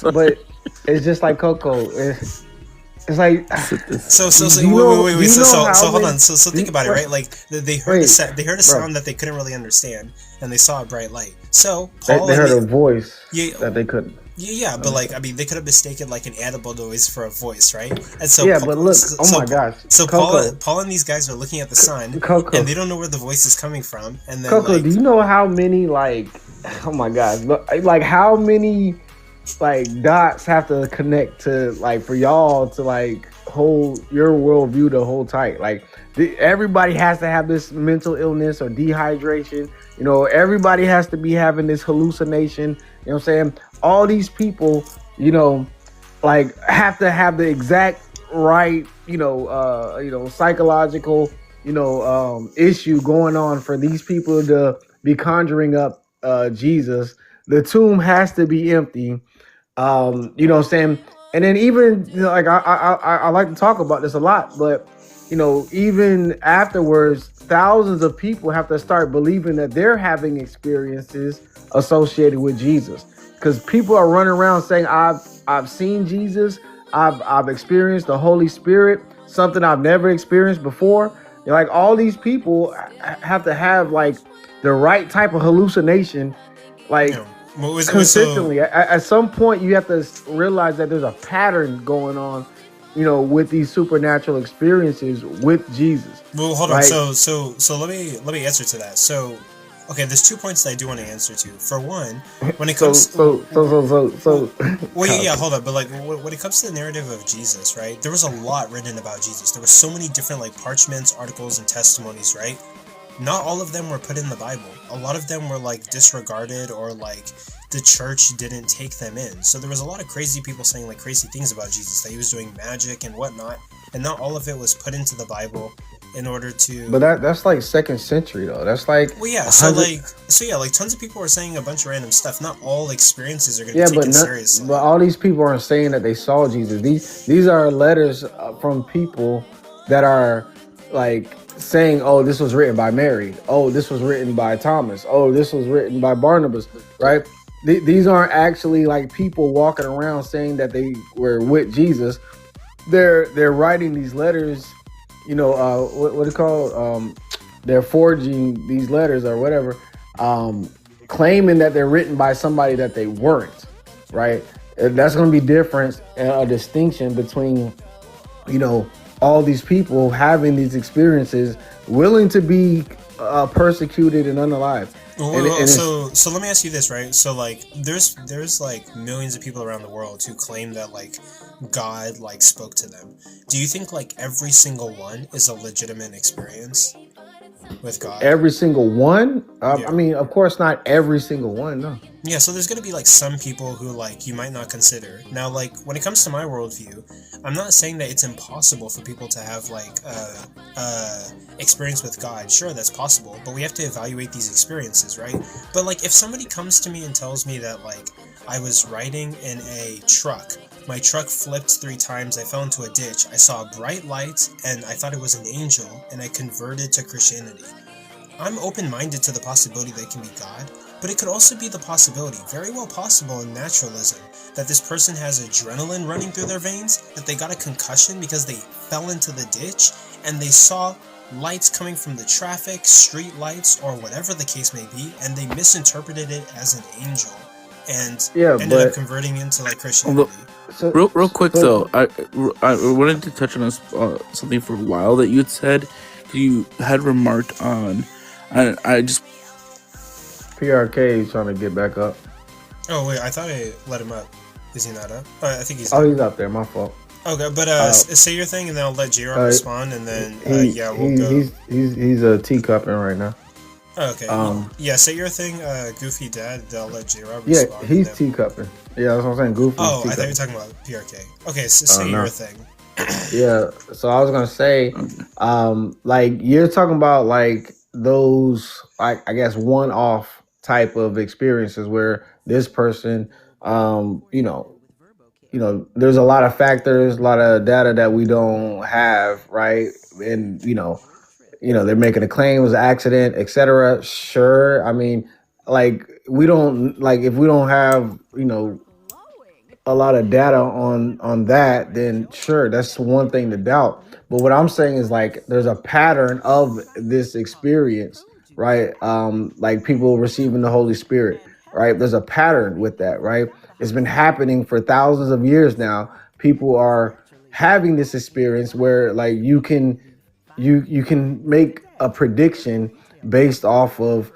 But it's just like Coco. It's like wait. So hold on. So think about it, right? Like they heard a sound that they couldn't really understand, and they saw a bright light. So Paul they heard a voice that they couldn't. Yeah, but like they could have mistaken like an animal noise for a voice, right? And so but look, my gosh. So Paul and these guys are looking at the sun, and they don't know where the voice is coming from. And then Coco, do you know how many like how many like dots have to connect to like for y'all to like hold your worldview to hold tight? Like everybody has to have this mental illness or dehydration. Everybody has to be having this hallucination. You know what I'm saying? All these people, like have to have the exact right, psychological, issue going on for these people to be conjuring up Jesus. The tomb has to be empty. You know what I'm saying? And then even like I like to talk about this a lot, but even afterwards, thousands of people have to start believing that they're having experiences associated with Jesus, because people are running around saying I've seen Jesus, I've experienced the Holy Spirit, something I've never experienced before. Like all these people have to have like the right type of hallucination, like. Consistently. At some point you have to realize that there's a pattern going on, with these supernatural experiences with Jesus. Well, hold on. So let me answer to that. So Okay, there's 2 points that I do want to answer to. For one, when it comes so yeah, hold up. But like, when it comes to the narrative of Jesus, right? There was a lot written about Jesus. There were so many different like parchments, articles, and testimonies, right? Not all of them were put in the Bible. A lot of them were like disregarded, or like the church didn't take them in. So there was a lot of crazy people saying like crazy things about Jesus, that he was doing magic and whatnot, and not all of it was put into the Bible in order to. But that's like 2nd century though. That's like well, yeah. So like tons of people are saying a bunch of random stuff. Not all experiences are going to be taken seriously. But all these people aren't saying that they saw Jesus. These are letters from people that are like saying, "Oh, this was written by Mary. Oh, this was written by Thomas. Oh, this was written by Barnabas." Right? These aren't actually like people walking around saying that they were with Jesus. They're writing these letters. You know, what it called? They're forging these letters or whatever, claiming that they're written by somebody that they weren't, right? And that's going to be different, a distinction between, you know, all these people having these experiences, willing to be persecuted and unalived. So let me ask you this, right? So like there's like millions of people around the world who claim that like God like spoke to them. Do you think like every single one is a legitimate experience with God? Every single one? Yeah. I mean, of course not every single one, no. Yeah, so there's going to be like some people who like you might not consider. Now like when it comes to my worldview, I'm not saying that it's impossible for people to have like experience with God. Sure, that's possible, but we have to evaluate these experiences, right? But like if somebody comes to me and tells me that like I was riding in a truck, my truck flipped 3 times, I fell into a ditch, I saw a bright light, and I thought it was an angel, and I converted to Christianity. I'm open-minded to the possibility that it can be God, but it could also be the possibility, very well possible in naturalism, that this person has adrenaline running through their veins, that they got a concussion because they fell into the ditch, and they saw lights coming from the traffic, street lights, or whatever the case may be, and they misinterpreted it as an angel, and ended up converting into like Christianity. Real quick though, I wanted to touch on something for a while that you had said. You had remarked on, I just PRK is trying to get back up. Oh wait, I thought I let him up. Is he not up? I think he's. Oh, he's up there. My fault. Okay, but say your thing, and then I'll let J-Rob respond, and then we'll go. He's a teacupping right now. Okay. Say your thing, Goofy Dad. I'll let J-Rob respond. Yeah, he's teacupping. Yeah, that's what I'm saying. Goofy. Oh, I thought you were talking about PRK. Okay, so say your thing. Yeah, so I was gonna say, like you're talking about like those, like I guess one-off type of experiences where this person, you know, there's a lot of factors, a lot of data that we don't have, right? And you know, they're making a claim it was an accident, etc. Sure, I mean, like we don't like if we don't have, a lot of data on that, then sure, that's one thing to doubt. But what I'm saying is like there's a pattern of this experience, right? Like people receiving the Holy Spirit, right? There's a pattern with that, right? It's been happening for thousands of years now. People are having this experience where like you can make a prediction based off of,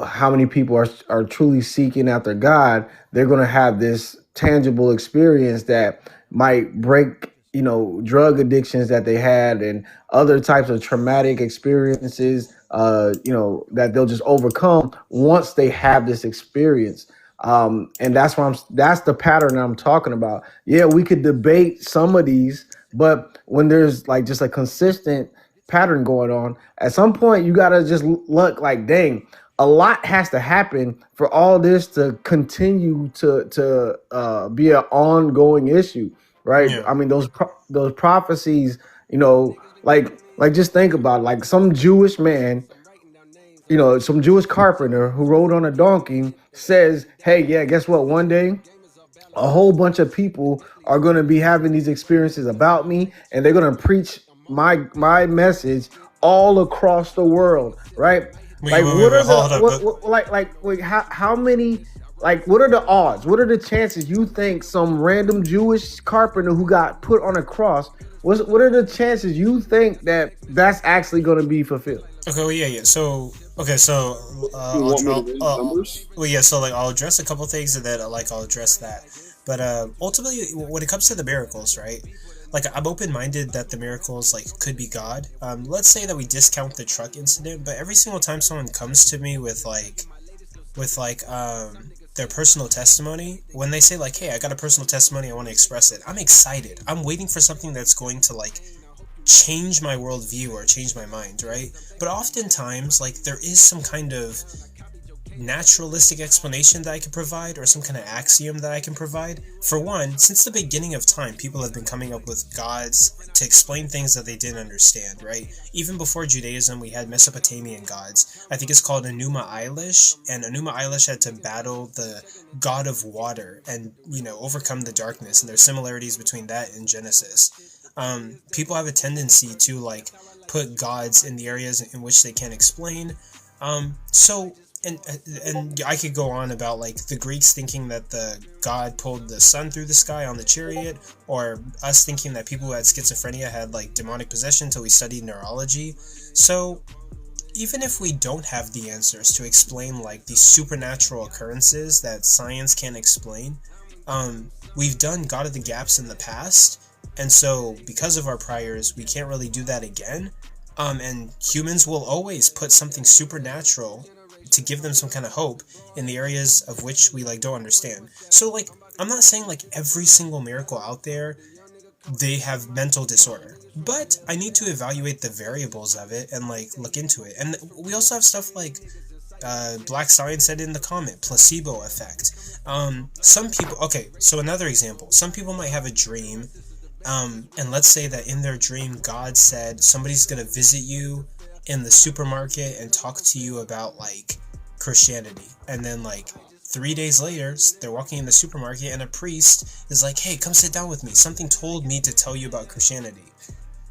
how many people are truly seeking after God. They're going to have this tangible experience that might break, drug addictions that they had and other types of traumatic experiences, that they'll just overcome once they have this experience. And that's the pattern I'm talking about. Yeah, we could debate some of these, but when there's like just a consistent pattern going on, at some point you got to just look like, dang, a lot has to happen for all this to continue to be an ongoing issue, right? Yeah. I mean, those prophecies, like just think about it, like some Jewish man, some Jewish carpenter who rode on a donkey says, hey, yeah, guess what? One day, a whole bunch of people are going to be having these experiences about me, and they're going to preach my message all across the world, right? How many, like, what are the odds? What are the chances you think some random Jewish carpenter who got put on a cross, what are the chances you think that that's actually going to be fulfilled? Okay, well, yeah. So, Okay, so You want me to read numbers? well, yeah. So like, I'll address a couple things, and then like I'll address that. But ultimately, when it comes to the miracles, right? Like, I'm open-minded that the miracles like could be God. Let's say that we discount the truck incident, but every single time someone comes to me with their personal testimony, when they say like, hey, I got a personal testimony, I want to express it, I'm excited. I'm waiting for something that's going to like change my worldview or change my mind, right? But oftentimes, like, there is some kind of naturalistic explanation that I can provide, or some kind of axiom that I can provide. For one, since the beginning of time, people have been coming up with gods to explain things that they didn't understand, right? Even before Judaism, we had Mesopotamian gods. I think it's called Enuma Elish, and Enuma Elish had to battle the god of water and, you know, overcome the darkness, and there's similarities between that and Genesis. People have a tendency to like put gods in the areas in which they can't explain. And I could go on about like the Greeks thinking that the god pulled the sun through the sky on the chariot, or us thinking that people who had schizophrenia had like demonic possession until we studied neurology. So even if we don't have the answers to explain like these supernatural occurrences that science can't explain, we've done God of the Gaps in the past, and so because of our priors, we can't really do that again. And humans will always put something supernatural to give them some kind of hope in the areas of which we like don't understand. So like, I'm not saying like every single miracle out there they have mental disorder, but I need to evaluate the variables of it and like look into it. And we also have stuff like Black Science said in the comment, placebo effect. Some people, okay, so another example, some people might have a dream, and let's say that in their dream God said somebody's gonna visit you in the supermarket and talk to you about like Christianity, and then like 3 days later they're walking in the supermarket and a priest is like, hey, come sit down with me, something told me to tell you about Christianity.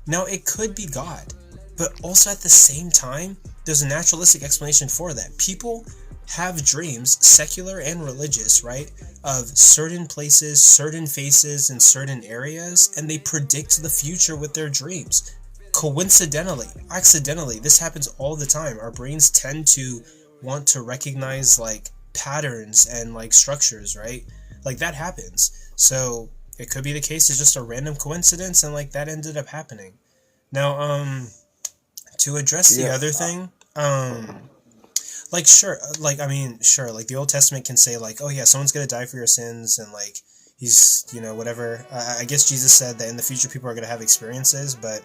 Now it could be God, but also at the same time there's a naturalistic explanation for that. People have dreams, secular and religious, right, of certain places, certain faces in certain areas, and they predict the future with their dreams. Coincidentally, accidentally, this happens all the time. Our brains tend to want to recognize like patterns and like structures, right? Like that happens. So it could be the case, it's just a random coincidence and like that ended up happening. Now, to address the other thing, like sure, like I mean, sure, like the Old Testament can say like, oh yeah, someone's gonna die for your sins, and like he's, you know, whatever. I guess Jesus said that in the future people are gonna have experiences, but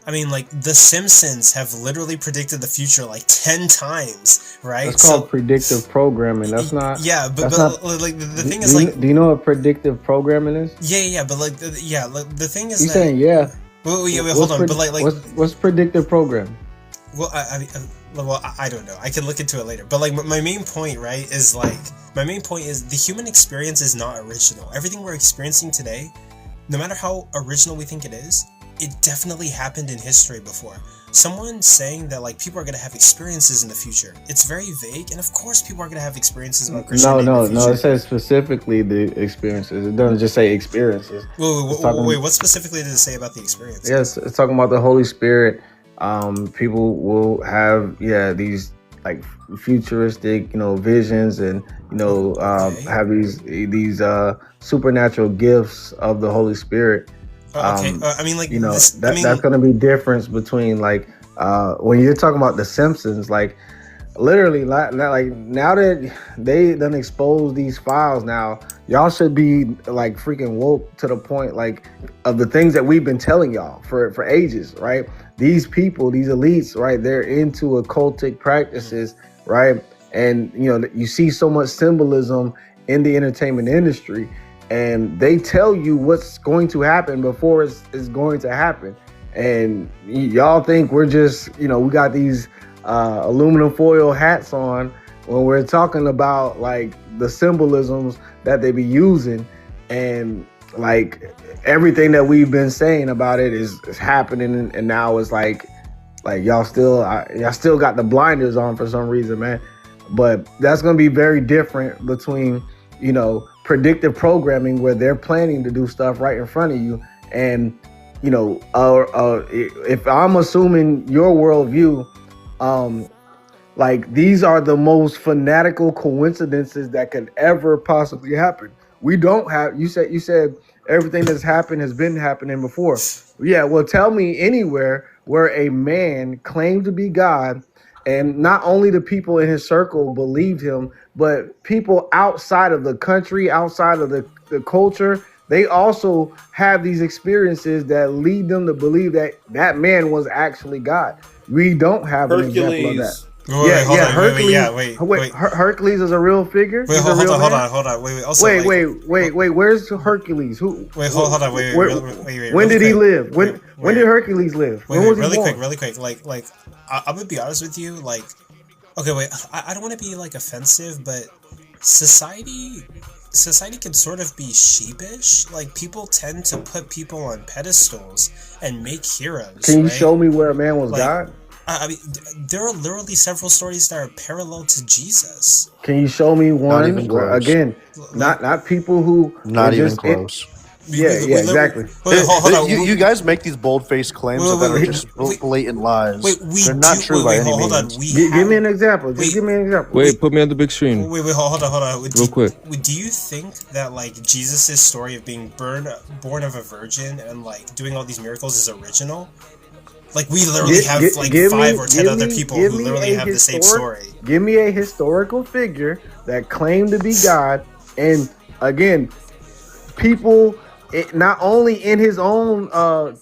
I mean, like, The Simpsons have literally predicted the future like 10 times, right? That's called predictive programming. That's not. Yeah, but not, like the thing is like. Do you know what predictive programming is? Yeah, but like the thing is. You saying yeah? Well, yeah, wait, hold on, but like what's predictive programming? Well, I don't know. I can look into it later. But like my main point, right, is like the human experience is not original. Everything we're experiencing today, no matter how original we think it is, it definitely happened in history before. Someone saying that like people are gonna have experiences in the future, it's very vague, and of course people are gonna have experiences about Christianity. No. It says specifically the experiences. It doesn't just say experiences. Wait, what specifically did it say about the experiences? Yes, it's talking about the Holy Spirit. People will have these like futuristic, visions, and have these supernatural gifts of the Holy Spirit. I mean, like, that's going to be difference between like when you're talking about The Simpsons, like literally like now that they done exposed these files, now y'all should be like freaking woke to the point like of the things that we've been telling y'all for ages, right? These people, these elites, right, they're into occultic practices, right? And you see so much symbolism in the entertainment industry, and they tell you what's going to happen before it's going to happen. And y'all think we're just, we got these aluminum foil hats on when we're talking about like the symbolisms that they be using, and like everything that we've been saying about it is happening. And now it's like y'all still got the blinders on for some reason, man. But that's going to be very different between, predictive programming, where they're planning to do stuff right in front of you. And, if I'm assuming your worldview, Like, these are the most fanatical coincidences that could ever possibly happen. We don't have, you said everything that's happened has been happening before. Yeah, well, tell me anywhere where a man claimed to be God, and not only the people in his circle believed him, but people outside of the country, outside of the culture, they also have these experiences that lead them to believe that that man was actually God. We don't have an example of that. Wait. Hercules is a real figure. Wait, hold on. Wait. Also, wait. Where's Hercules? Who? Wait, hold on. Wait. When did he live? When did Hercules live? When was he born? Really quick. Like, I'm gonna be honest with you. Like, okay, wait. I don't want to be like offensive, but society can sort of be sheepish. Like, people tend to put people on pedestals and make heroes. Can you show me where a man was God? I mean, there are literally several stories that are parallel to Jesus. Can you show me one? Again, not people who not even close. Yeah, exactly. Hold on. You guys make these bold-faced claims that are just blatant lies. They're not true by any means. Give me an example. Just give me an example. Wait, put me on the big screen. Wait, hold on. Real quick. Do you think that, like, Jesus' story of being born of a virgin and, like, doing all these miracles is original? Like, we literally have, like, 5 or 10 other people who literally have the same story. Give me a historical figure that claimed to be God, and, again, people, not only in his own,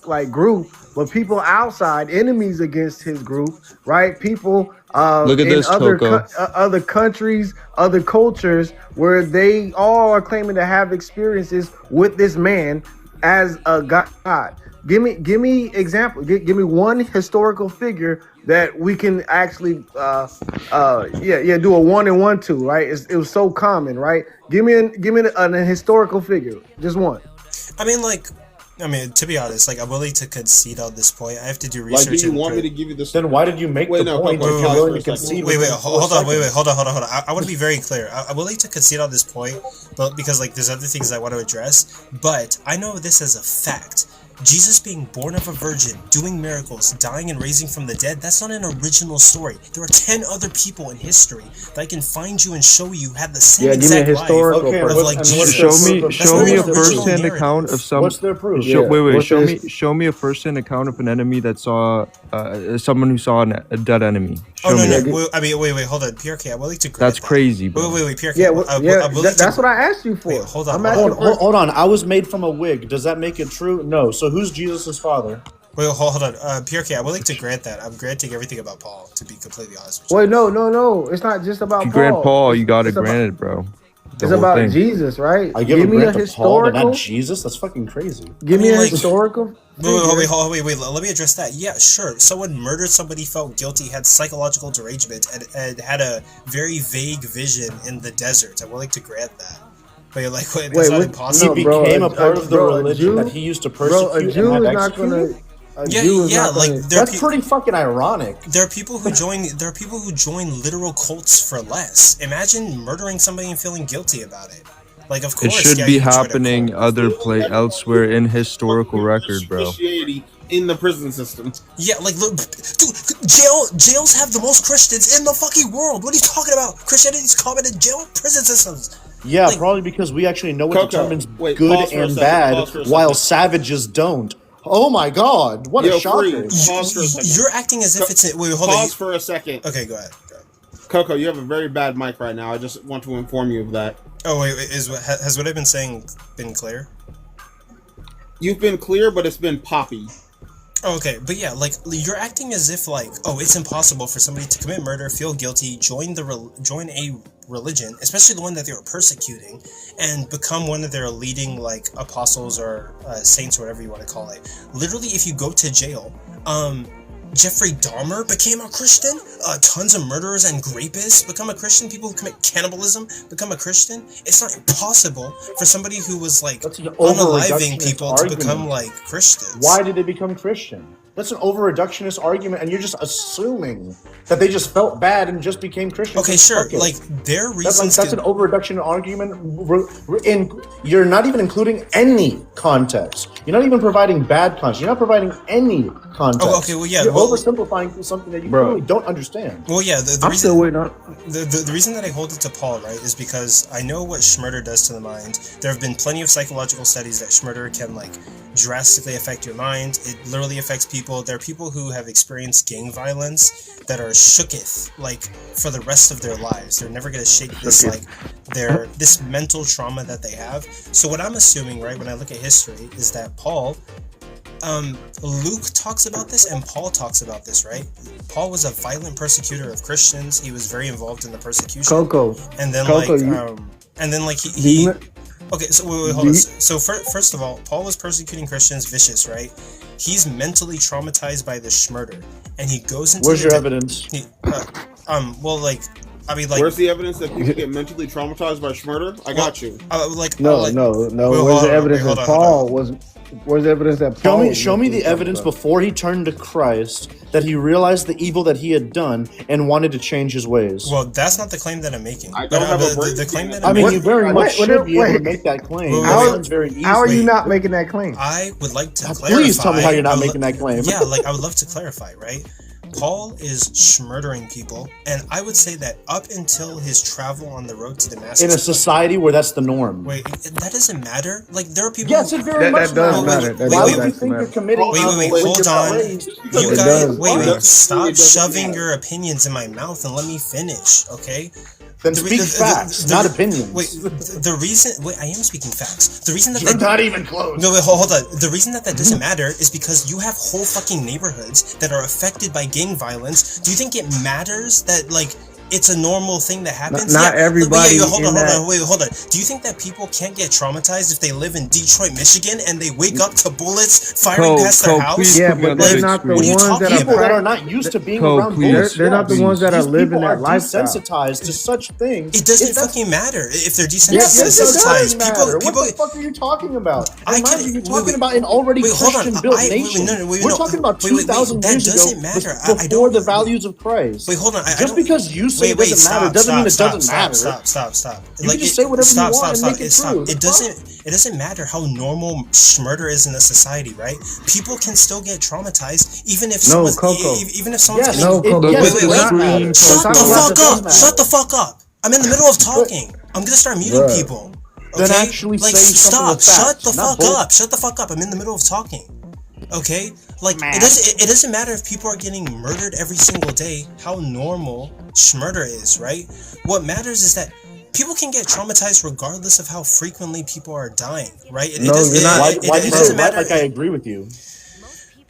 like, group, but people outside, enemies against his group, right? People Look at in this, Coco. other countries, other cultures, where they all are claiming to have experiences with this man as a God. Give me example. Give me one historical figure that we can actually do a 1 and 1 2, right? It was so common, right? Give me a historical figure, just one. I mean, to be honest, like, I'm willing to concede on this point. I have to do research. Like, do you want me to give you this? Then why did you make the point? Hold on. I want to be very clear. I'm willing to concede on this point, but because, like, there's other things I want to address. But I know this as a fact. Jesus being born of a virgin, doing miracles, dying and raising from the dead, that's not an original story. There are 10 other people in history that I can find you and show you had the same exact life of, like, Jesus. Show me a first-hand account of some. What's their proof? Show me a first-hand account of an enemy that saw someone who saw a dead enemy. Wait, hold on, PRK. I'm willing to grant that's crazy, bro. Wait, PRK. That's what I asked you for. Wait, hold on. Hold on. I was made from a wig. Does that make it true? No. So who's Jesus' father? Wait, hold on. PRK, I'm willing to grant that. I'm granting everything about Paul, to be completely honest with you. Wait, no. It's not just about Paul. Grant Paul, you got it granted, bro. It's about Jesus, right? I give me a historical. Paul, not Jesus. That's fucking crazy. Give me a historical. Wait. Let me address that. Yeah, sure. Someone murdered somebody, felt guilty, had psychological derangement, and had a very vague vision in the desert. I'm willing to grant that. Wait, that's not impossible. He became a part of the religion that he used to persecute a Jew and is have not gonna. That's pretty fucking ironic. There are people who join literal cults for less. Imagine murdering somebody and feeling guilty about it. Like, of course, it should be happening elsewhere in historical record, bro. Christianity in the prison system. Yeah, like, look, dude, jails have the most Christians in the fucking world. What are you talking about? Christianity's common in jail prison systems. Yeah, like, probably because we actually know what determines good and bad, while savages don't. Oh my God! What a shocker! You're acting as if it's a... Wait, hold on. Pause for a second. Okay, go ahead. Coco, you have a very bad mic right now. I just want to inform you of that. Oh wait, has what I've been saying been clear? You've been clear, but it's been poppy. Oh, okay, but yeah, like, you're acting as if, like, oh, it's impossible for somebody to commit murder, feel guilty, join a religion, especially the one that they were persecuting, and become one of their leading, like, apostles or saints or whatever you want to call it. Literally, if you go to jail, Jeffrey Dahmer became a Christian. Tons of murderers and rapists become a Christian. People who commit cannibalism become a Christian. It's not impossible for somebody who was, like, unaliving people to become, like, Christians. Why did they become Christian? That's an over-reductionist argument, and you're just assuming that they just felt bad and just became Christians. Okay, sure. Like, their reasons. That's an over-reduction argument. You're not even including any context. You're not even providing bad context. You're not providing any context. Oh, okay, well, yeah. You're oversimplifying through something that you clearly don't understand. Well, yeah, I'm still waiting on... The reason that I hold it to Paul, right, is because I know what Schmurder does to the mind. There have been plenty of psychological studies that Schmurder can, like, drastically affect your mind. It literally affects people. There are people who have experienced gang violence that are shooketh, like, for the rest of their lives. They're never going to shake this, like, this mental trauma that they have. So what I'm assuming, right, when I look at history, is that Paul... Luke talks about this and Paul talks about this, right? Paul was a violent persecutor of Christians. He was very involved in the persecution. Coco. And then he okay, so wait, hold on. So first of all, Paul was persecuting Christians, vicious, right? He's mentally traumatized by the Schmurder, and he goes into Where's your evidence? Well, like, I mean, like, where's the evidence that people get mentally traumatized by Schmurder? I got you. No. Where's the evidence that Paul was? Where's the evidence that Paul? Show me the evidence before he turned to Christ that he realized the evil that he had done and wanted to change his ways. Well, that's not the claim that I'm making. I don't have the claim that I'm making. making. You very much should be able to make that claim. How are you not making that claim? I would like to clarify. Please tell me how you're not making that claim. Yeah, like, I would love to clarify, right? Paul is schmurdering people, and I would say that up until his travel on the road to Damascus, in a society where that's the norm. Wait, that doesn't matter. Like, there are people. Yes, it very much does matter. Why would you think you're committing? Wait, hold on. You guys, wait, stop shoving your opinions in my mouth and let me finish, okay? Then speak facts, not opinions. Wait, I am speaking facts. The reason that you're not even close. No, wait, hold on. The reason that doesn't matter is because you have whole fucking neighborhoods that are affected by gang violence. Do you think it matters that, like, it's a normal thing that happens? Not everybody. Hold on. Do you think that people can't get traumatized if they live in Detroit, Michigan, and they wake up to bullets firing past their house? Yeah, but they're not the ones that are not used to being around bullets. They're not the ones that are living that lifestyle. Desensitized to such things. It doesn't fucking matter if they're desensitized. Yes, it does matter. What the fuck are you talking about? You're talking about an already Christian-built nation. We're talking about 2,000 years ago before the values of Christ. Wait, hold on. Just because you say it doesn't matter doesn't mean it doesn't matter. Stop. You can just say whatever you want and make it true. It doesn't matter how normal murder is in a society, right? People can still get traumatized even if someone's Shut the fuck up. I'm in the middle of talking. I'm gonna start muting people. Okay? Then actually say something with facts. Shut the fuck up. I'm in the middle of talking. Okay? Like, it doesn't matter if people are getting murdered every single day, how normal murder is, right? What matters is that people can get traumatized regardless of how frequently people are dying, right? It doesn't matter. Like, I agree with you.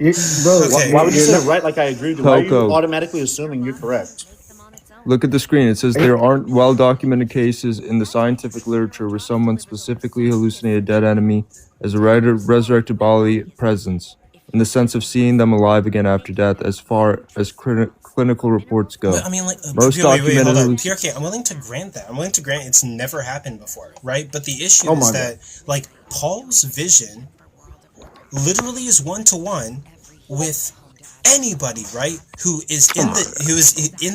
Okay. Why would you say right like I agree with you? Why are you automatically assuming you're correct? Look at the screen. It says there aren't well-documented cases in the scientific literature where someone specifically hallucinated a dead enemy as a resurrected bodily presence, in the sense of seeing them alive again after death, as far as clinical reports go. But, I mean, like, hold on. PRK, I'm willing to grant that. I'm willing to grant it's never happened before, right? But the issue is that, like, Paul's vision literally is one-to-one with anybody, right, who is in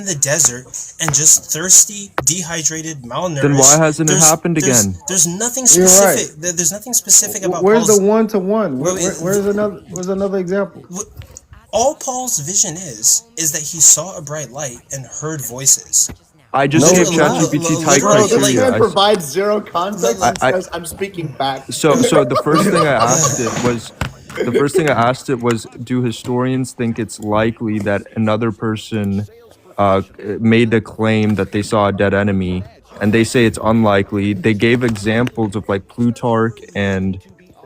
the desert and just thirsty, dehydrated, malnourished. Then why hasn't it happened again? There's nothing specific. Right. There's nothing specific about. Where's the one-to-one? Where's another example? All Paul's vision is that he saw a bright light and heard voices. I just gave ChatGPT type criteria. This man provides zero context and says, I'm speaking back. So the first thing I asked it was, do historians think it's likely that another person made the claim that they saw a dead enemy? And they say it's unlikely. They gave examples of, like, Plutarch and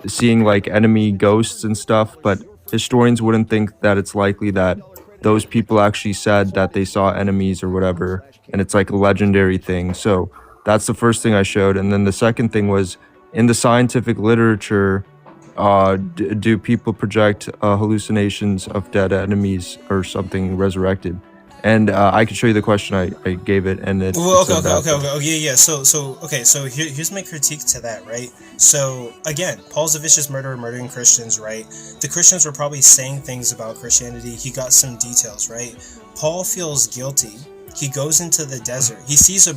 seeing, like, enemy ghosts and stuff, but historians wouldn't think that it's likely that those people actually said that they saw enemies or whatever, and it's like a legendary thing. So that's the first thing I showed. And then the second thing was, in the scientific literature, do people project hallucinations of dead enemies or something resurrected? And I can show you the question I gave it, and it. Well, okay, yeah. So here's my critique to that, right? So again, Paul's a vicious murderer, murdering Christians, right? The Christians were probably saying things about Christianity. He got some details, right? Paul feels guilty. He goes into the desert. He sees a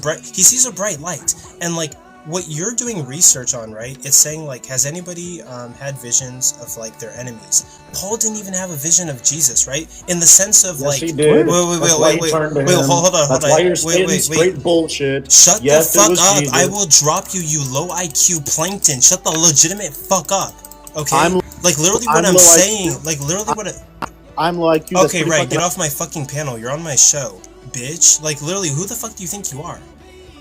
bright light, and, like, what you're doing research on, right? It's saying like, has anybody had visions of like their enemies? Paul didn't even have a vision of Jesus, right? In the sense of like, he did. wait, hold on. That's why you're spitting straight bullshit. Shut the fuck up! Jesus. I will drop you, you low IQ plankton. Shut the legitimate fuck up. Okay, like literally what I'm saying, like literally what. I'm like you. Okay, right. Get off my fucking panel. You're on my show, bitch. Like literally, who the fuck do you think you are?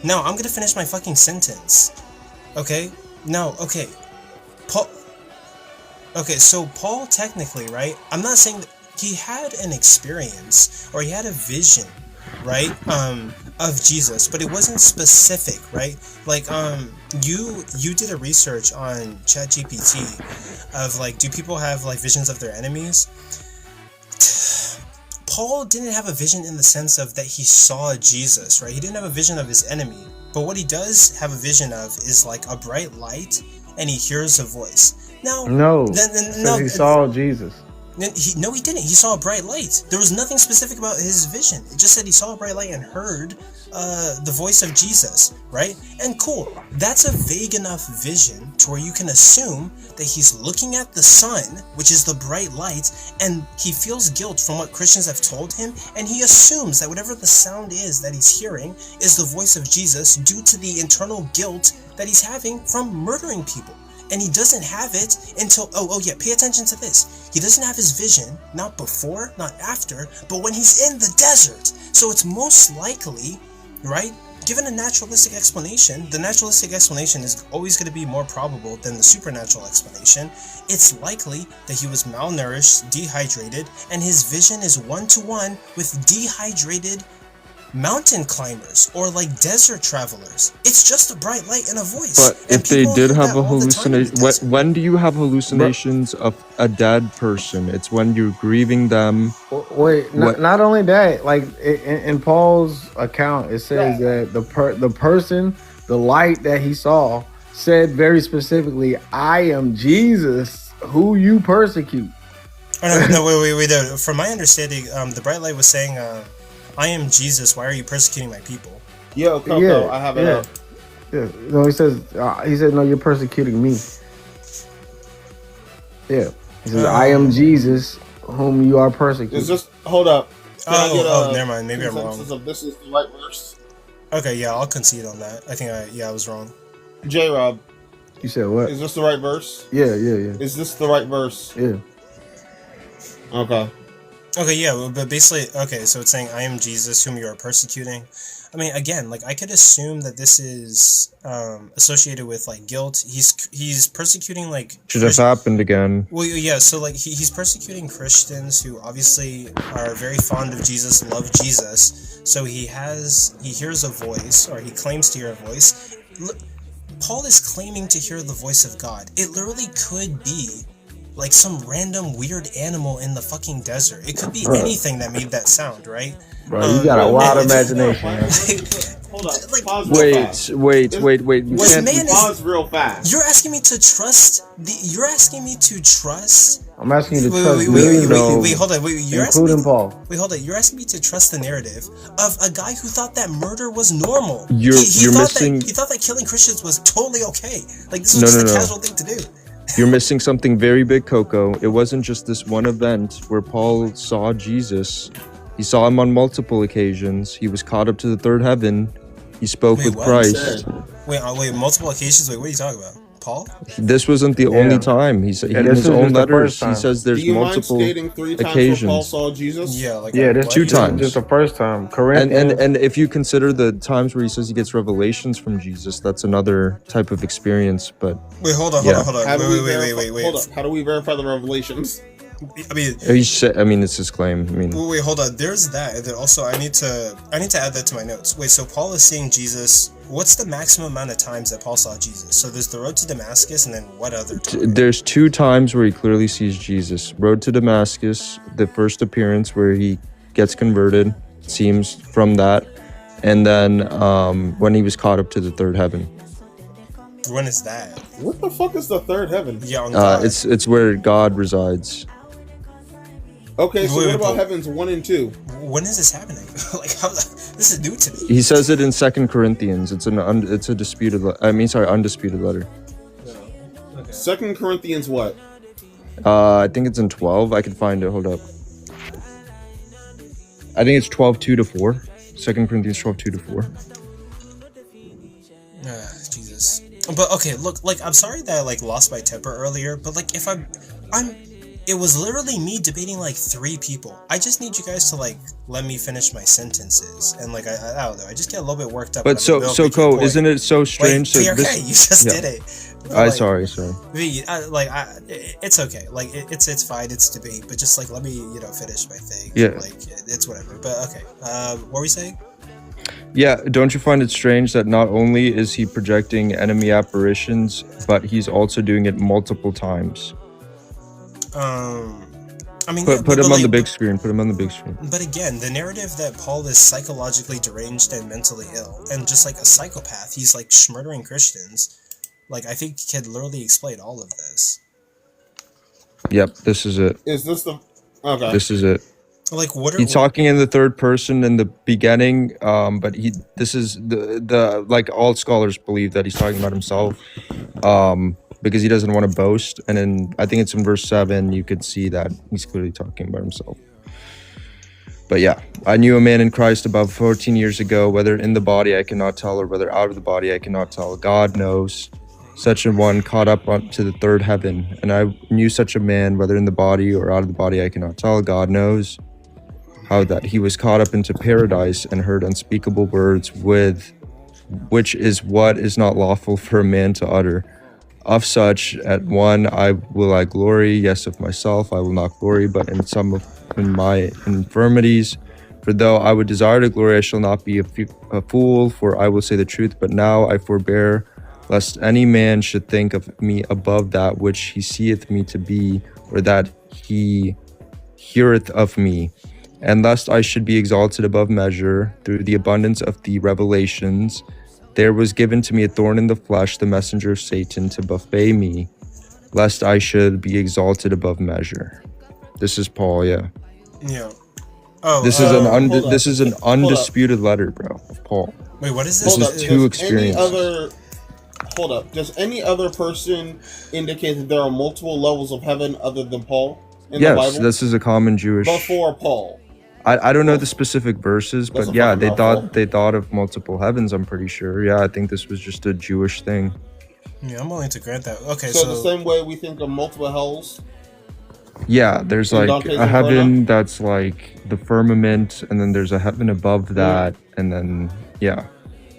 No, I'm gonna finish my fucking sentence. Okay? No, okay. Paul. Okay, so Paul technically, right? I'm not saying that he had an experience or he had a vision, right? Of Jesus, but it wasn't specific, right? Like, you did a research on ChatGPT of like, do people have like visions of their enemies? Paul didn't have a vision in the sense of that he saw Jesus, right? He didn't have a vision of his enemy. But what he does have a vision of is like a bright light, and he hears a voice. Now, no, no, he saw Jesus. No, he didn't. He saw a bright light. There was nothing specific about his vision. It just said he saw a bright light and heard the voice of Jesus, right? And cool. That's a vague enough vision to where you can assume that he's looking at the sun, which is the bright light, and he feels guilt from what Christians have told him, and he assumes that whatever the sound is that he's hearing is the voice of Jesus due to the internal guilt that he's having from murdering people. And he doesn't have it until, oh yeah, pay attention to this. He doesn't have his vision, not before, not after, but when he's in the desert. So it's most likely, right, given a naturalistic explanation, the naturalistic explanation is always going to be more probable than the supernatural explanation. It's likely that he was malnourished, dehydrated, and his vision is one-to-one with dehydrated mountain climbers or like desert travelers. It's just a bright light and a voice. But if they did have a hallucination, when do you have hallucinations of a dead person? It's when you're grieving them. Wait, not only that, like in Paul's account, it says that the person, the light that he saw, said very specifically, "I am Jesus, who you persecute." Oh, no, wait. From my understanding, the bright light was saying, I am Jesus, why are you persecuting my people? Yo, Coco, I have it up. Yeah. No, he said, no, you're persecuting me. Yeah. He says, I am Jesus, whom you are persecuting. It's just, hold up. Never mind. Maybe I'm wrong. Of this is the right verse. Okay, yeah, I'll concede on that. I think I was wrong. J-Rob. You said what? Is this the right verse? Yeah. Is this the right verse? Yeah. Okay. Okay, yeah, but basically, okay, so it's saying, I am Jesus, whom you are persecuting. I mean, again, like, I could assume that this is associated with, like, guilt. He's persecuting, like... Should have happened again. Well, yeah, so, like, he's persecuting Christians who obviously are very fond of Jesus, love Jesus, so he hears a voice, or he claims to hear a voice. Paul is claiming to hear the voice of God. It literally could be like some random weird animal in the fucking desert. It could be anything that made that sound, right? Bro, you got a lot of imagination. Hold up. Like, pause wait. You can't pause real fast. You're asking me to trust You're asking me to trust. I'm asking you to trust. Wait, hold on. You're including Paul. Wait, hold on. You're asking me to trust the narrative of a guy who thought that murder was normal. You're missing. He thought that killing Christians was totally okay. Like this was just a casual thing to do. You're missing something very big, Coco. It wasn't just this one event where Paul saw Jesus. He saw him on multiple occasions. He was caught up to the third heaven. He spoke with Christ. Wait, multiple occasions? Wait, what are you talking about? Paul? This wasn't the only time. He said in his own letters, he says there's multiple occasions. Paul saw Jesus? Yeah, there's 2 times. Just the first time. And if you consider the times where he says he gets revelations from Jesus, that's another type of experience. But wait, hold on. Wait. Hold up. How do we verify the revelations? I mean, it's his claim. I mean, wait, hold on. There's that, and then also I need to add that to my notes. Wait, so Paul is seeing Jesus. What's the maximum amount of times that Paul saw Jesus? So there's the road to Damascus, and then what other time? There's 2 times where he clearly sees Jesus. Road to Damascus, the first appearance where he gets converted, seems from that, and then when he was caught up to the third heaven. When is that? What the fuck is the third heaven? Yeah, on God. It's where God resides. Okay, so what about heavens 1 and 2? When is this happening? Like, this is new to me. He says it in 2 Corinthians. It's a disputed. Undisputed letter. Okay. 2 Corinthians what? I think it's in 12. I can find it. Hold up. I think it's 12:2-4. 2 Corinthians 12:2-4. Jesus. But okay, look, like, I'm sorry that I like lost my temper earlier, but like, if it was literally me debating like 3 people. I just need you guys to like let me finish my sentences, and like I don't know, I just get a little bit worked up. But so Co, isn't it so strange? Wait, okay, you just did it. Like, sorry. It's okay. Like it's fine. It's debate, but just like let me finish my thing. Yeah. Like it's whatever. But okay. What were we saying? Yeah, don't you find it strange that not only is he projecting enemy apparitions, but he's also doing it multiple times? I mean, put him on the big screen. Put him on the big screen. But again, the narrative that Paul is psychologically deranged and mentally ill, and just like a psychopath, he's like murdering Christians. Like, I think he could literally explain all of this. Yep, this is it. Is this the... Okay. This is it. Like, what are... He's talking in the third person in the beginning, but this is the like, all scholars believe that he's talking about himself, because he doesn't want to boast. And then I think it's in verse 7, you could see that he's clearly talking about himself. But yeah, I knew a man in Christ about 14 years ago, whether in the body I cannot tell, or whether out of the body I cannot tell. God knows. Such a one caught up to the third heaven, and I knew such a man, whether in the body or out of the body I cannot tell. God knows. How that he was caught up into paradise and heard unspeakable words, which is what is not lawful for a man to utter. Of such at one I glory, yes, of myself I will not glory, but in my infirmities. For though I would desire to glory, I shall not be a fool, for I will say the truth. But now I forbear, lest any man should think of me above that which he seeth me to be, or that he heareth of me. And lest I should be exalted above measure through the abundance of the revelations, there was given to me a thorn in the flesh, the messenger of Satan, to buffet me, lest I should be exalted above measure. This is Paul, yeah. Yeah. Oh, this is an undisputed letter, bro, of Paul. Wait, what is this? This is too experienced. Hold up. Does any other person indicate that there are multiple levels of heaven other than Paul in the Bible? Yes, this is a common Jewish. Before Paul. I don't know the specific verses, but yeah, they thought of multiple heavens, I'm pretty sure. Yeah, I think this was just a Jewish thing. Yeah, I'm willing to grant that. Okay, so the same way we think of multiple hells? Yeah, there's like a heaven that's like the firmament, and then there's a heaven above that, and then, yeah.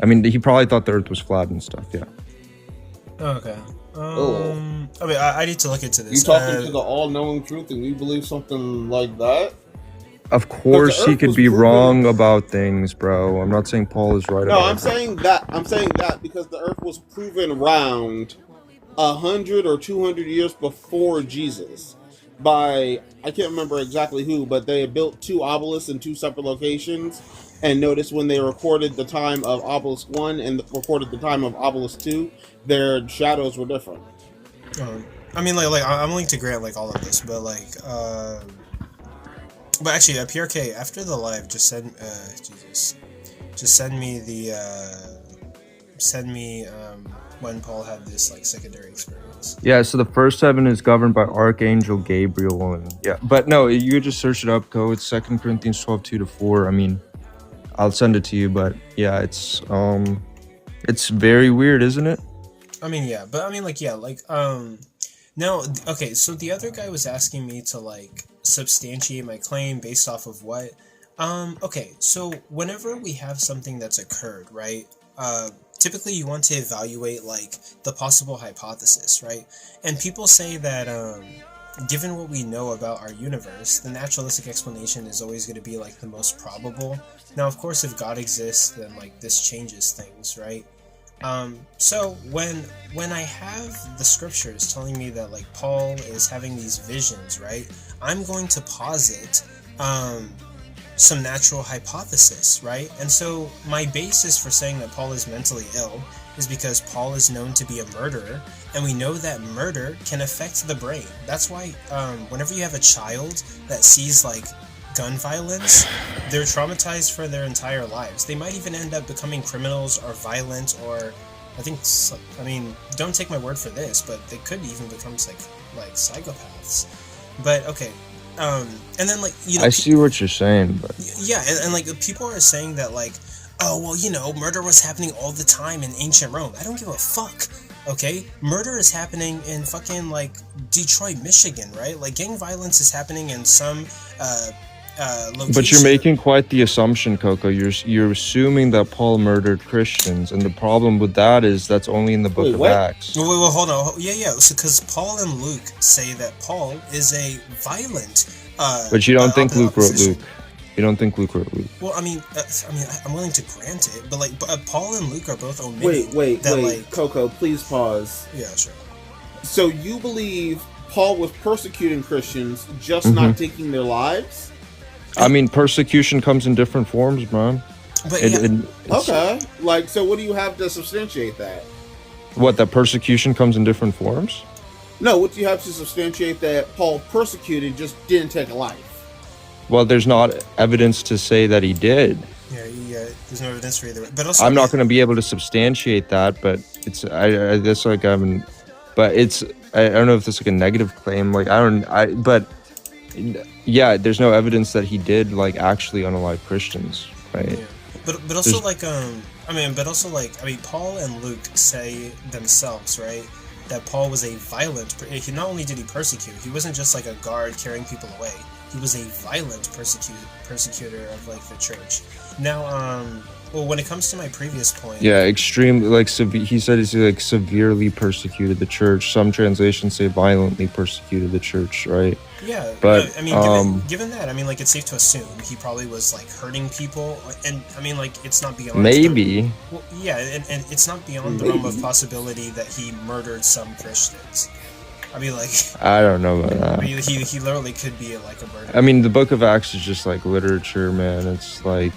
I mean, he probably thought the earth was flat and stuff, yeah. Okay. I mean, I need to look into this. You talking to the all-knowing truth, and you believe something like that? Of course he could be wrong about things, bro. I'm not saying Paul is right. No, I'm saying that because the earth was proven round 100 or 200 years before Jesus by, I can't remember exactly who, but they had built 2 obelisks in 2 separate locations. And notice when they recorded the time of obelisk 1 and recorded the time of obelisk 2, their shadows were different. I mean, like I'm willing to grant like all of this, but like, but actually, PRK, after the live, just send me when Paul had this like secondary experience. Yeah, so the first heaven is governed by Archangel Gabriel, and yeah, but no, you just search it up, Co. It's 2 Corinthians 12:2-4. I mean, I'll send it to you, but yeah, it's very weird, isn't it? I mean, yeah, but I mean, like, yeah, like, now, okay, so the other guy was asking me to, like, substantiate my claim based off of what? Okay, so whenever we have something that's occurred, right, typically you want to evaluate, like, the possible hypothesis, right? And people say that, given what we know about our universe, the naturalistic explanation is always going to be, like, the most probable. Now, of course, if God exists, then, like, this changes things, right? So when I have the scriptures telling me that like Paul is having these visions, right, I'm going to posit some natural hypothesis, right? And so my basis for saying that Paul is mentally ill is because Paul is known to be a murderer, and we know that murder can affect the brain. That's why whenever you have a child that sees like gun violence, they're traumatized for their entire lives. They might even end up becoming criminals or violent, or I mean, don't take my word for this, but they could even become like psychopaths. But okay, and then like, you know, I see what you're saying, but yeah, and like people are saying that like, oh well, you know, murder was happening all the time in ancient Rome. I don't give a fuck. Okay, murder is happening in fucking like Detroit, Michigan, right? Like gang violence is happening in some location. But you're making quite the assumption, Coco. You're assuming that Paul murdered Christians, and the problem with that is that's only in the book of Acts. Wait, hold on. Yeah. So because Paul and Luke say that Paul is a violent. But you don't think Luke wrote Luke. You don't think Luke wrote Luke. Well, I mean, I'm willing to grant it, but like, Paul and Luke are both omitting. Wait, like, Coco, please pause. Yeah, sure. So you believe Paul was persecuting Christians, just not taking their lives? I mean, persecution comes in different forms, man. But okay, like, so what do you have to substantiate that? What, that persecution comes in different forms? No, what do you have to substantiate that Paul persecuted, just didn't take a life? Well, there's not evidence to say that he did. Yeah, there's no evidence for either. But also, I'm not going to be able to substantiate that, but it's I guess like but it's I don't know if this is like a negative claim. Like but yeah, there's no evidence that he did like actually unalive Christians, right? Yeah. But also I mean, Paul and Luke say themselves, right, that Paul was a violent. He not only did he persecute, he wasn't just like a guard carrying people away. He was a violent persecutor of like the church. Now, well, when it comes to my previous point, yeah, extremely like he said he's like severely persecuted the church. Some translations say violently persecuted the church, right? Yeah, but I mean, given that, I mean, like, it's safe to assume he probably was like hurting people, and I mean, like, it's not beyond maybe. Yeah, and it's not beyond the realm of possibility that he murdered some Christians. I mean, like, I don't know about that. I mean, he literally could be like a murderer. I mean, the Book of Acts is just like literature, man. It's like,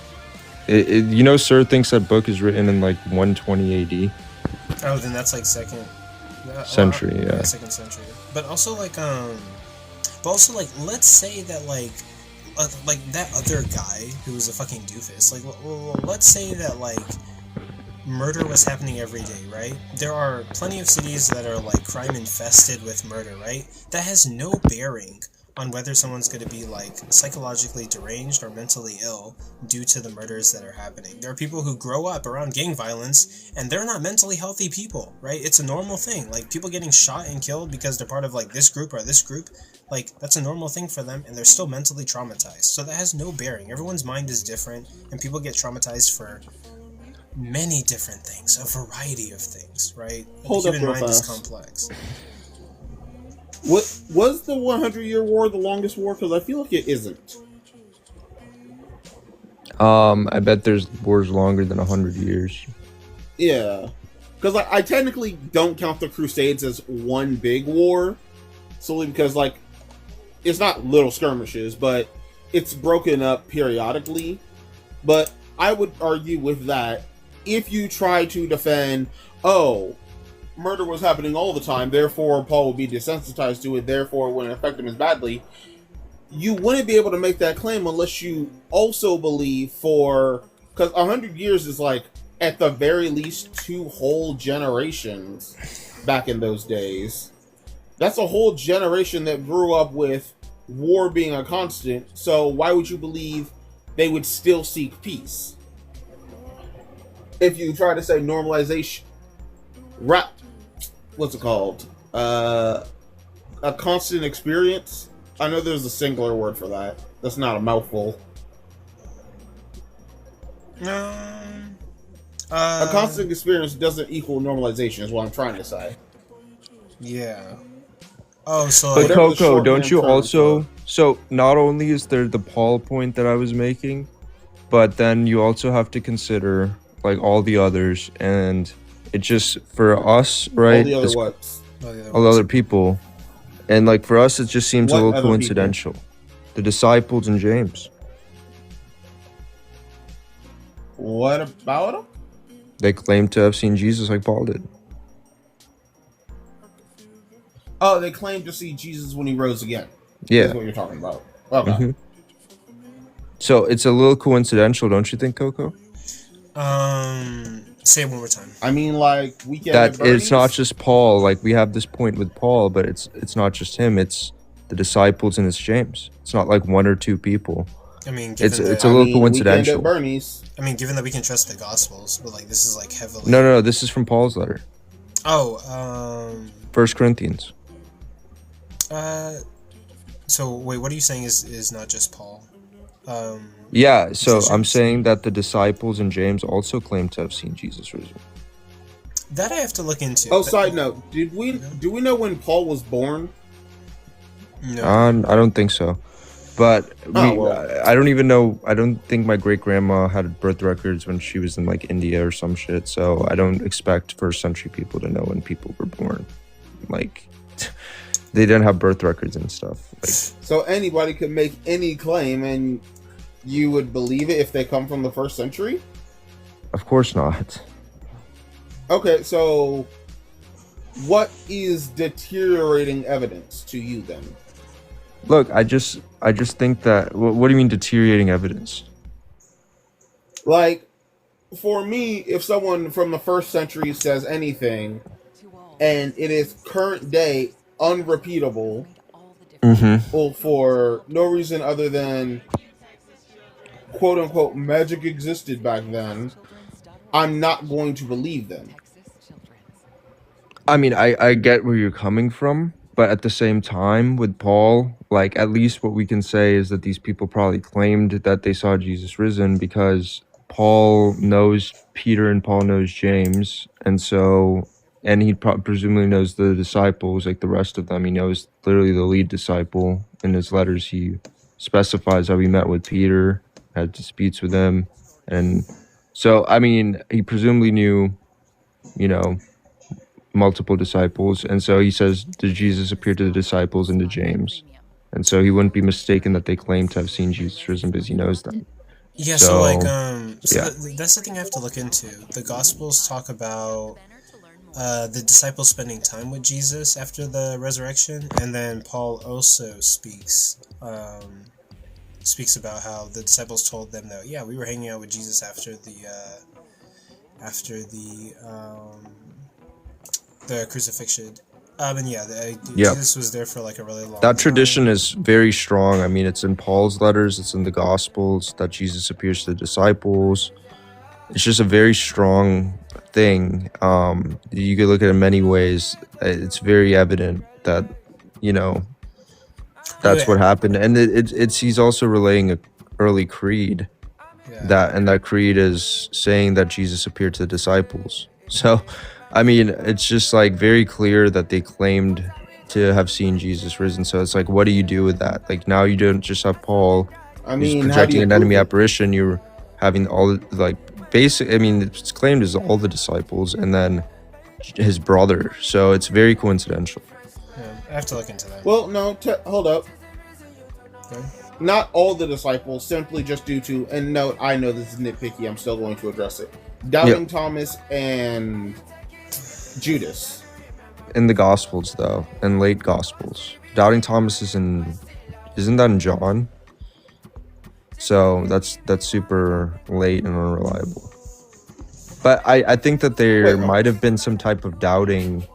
you know, Sir thinks that book is written in like 120 AD. Oh, then that's like second century, yeah. Second century. But also like, let's say that like that other guy who was a fucking doofus. Like, let's say that like murder was happening every day, right? There are plenty of cities that are like crime infested with murder, right? That has no bearing on whether someone's going to be like psychologically deranged or mentally ill due to the murders that are happening. There are people who grow up around gang violence and they're not mentally healthy people, right? It's a normal thing. Like, people getting shot and killed because they're part of like this group or this group, like, that's a normal thing for them, and they're still mentally traumatized. So that has no bearing. Everyone's mind is different, and people get traumatized for many different things, a variety of things, right? Hold the up, human mind is fast. complex. What was the 100-year war the longest war? Because I feel like it isn't. I bet there's wars longer than 100 years. Yeah, because I technically don't count the Crusades as one big war, solely because like it's not little skirmishes, but it's broken up periodically. But I would argue with that, if you try to defend, oh, murder was happening all the time, therefore Paul would be desensitized to it, therefore it wouldn't affect him as badly, you wouldn't be able to make that claim unless you also believe because 100 years is like, at the very least, 2 whole generations back in those days. That's a whole generation that grew up with war being a constant, so why would you believe they would still seek peace? If you try to say normalization, what's it called? A constant experience? I know there's a singular word for that. That's not a mouthful. A constant experience doesn't equal normalization, is what I'm trying to say. Yeah. Oh, so but Coco, don't you also? So not only is there the Paul point that I was making, but then you also have to consider like all the others, and it just for us, right? All the other what? All the other people, and like for us, it just seems a little coincidental. People? The disciples and James. What about them? They claim to have seen Jesus like Paul did. Oh, they claim to see Jesus when he rose again. Yeah. That's what you're talking about. Okay. Mm-hmm. So it's a little coincidental, don't you think, Coco? Say it one more time. I mean, like, Weekend that at Bernie's? it's not just Paul. Like, we have this point with Paul, but it's not just him. It's the disciples and it's James. It's not like one or two people. I mean, it's a little coincidental. Weekend at Bernie's. I mean, given that we can trust the Gospels, but like this is like heavily. No. This is from Paul's letter. Oh. 1 Corinthians. So wait, what are you saying is not just Paul? Yeah, so I'm saying that the disciples and James also claim to have seen Jesus risen. That I have to look into. Oh, side note, do we know when Paul was born? No. I don't think so. But I don't even know. I don't think my great grandma had birth records when she was in like India or some shit. So I don't expect first century people to know when people were born. Like, they didn't have birth records and stuff. Like, so anybody could make any claim and you would believe it if they come from the first century? Of course not. Okay, so what is deteriorating evidence to you then? Look, I just think that. What do you mean deteriorating evidence? Like, for me, if someone from the first century says anything, and it is current day unrepeatable, well, for no reason other than quote unquote magic existed back then, I'm not going to believe them. I mean, I get where you're coming from, but at the same time, with Paul, like, at least what we can say is that these people probably claimed that they saw Jesus risen because Paul knows Peter and Paul knows James, and he presumably knows the disciples, like the rest of them. He knows literally the lead disciple. In his letters, he specifies how he met with Peter, had disputes with him, and so, I mean, he presumably knew, multiple disciples, and so he says, did Jesus appear to the disciples and to James? And so he wouldn't be mistaken that they claim to have seen Jesus risen because he knows them. Yeah, so that's the thing I have to look into. The Gospels talk about the disciples spending time with Jesus after the resurrection, and then Paul also speaks about how the disciples told them that we were hanging out with Jesus after the crucifixion. Jesus was there for like a really long time. That tradition is very strong. I mean, it's in Paul's letters, it's in the Gospels that Jesus appears to the disciples. It's just a very strong thing. You could look at it in many ways. It's very evident that, that's what happened. And he's also relaying an early creed. That creed is saying that Jesus appeared to the disciples. So, I mean, it's just like very clear that they claimed to have seen Jesus risen. So it's like, what do you do with that? Like, now you don't just have Paul who's projecting an enemy apparition. You're having all it's claimed as all the disciples and then his brother. So it's very coincidental. Yeah, I have to look into that. Well, no, hold up. Okay. Not all the disciples, simply just due to, and no, I know this is nitpicky, I'm still going to address it. Doubting Thomas and Judas. In the Gospels, though, in late Gospels. Doubting Thomas isn't that in John? So that's super late and unreliable. But I think that there might have been some type of doubting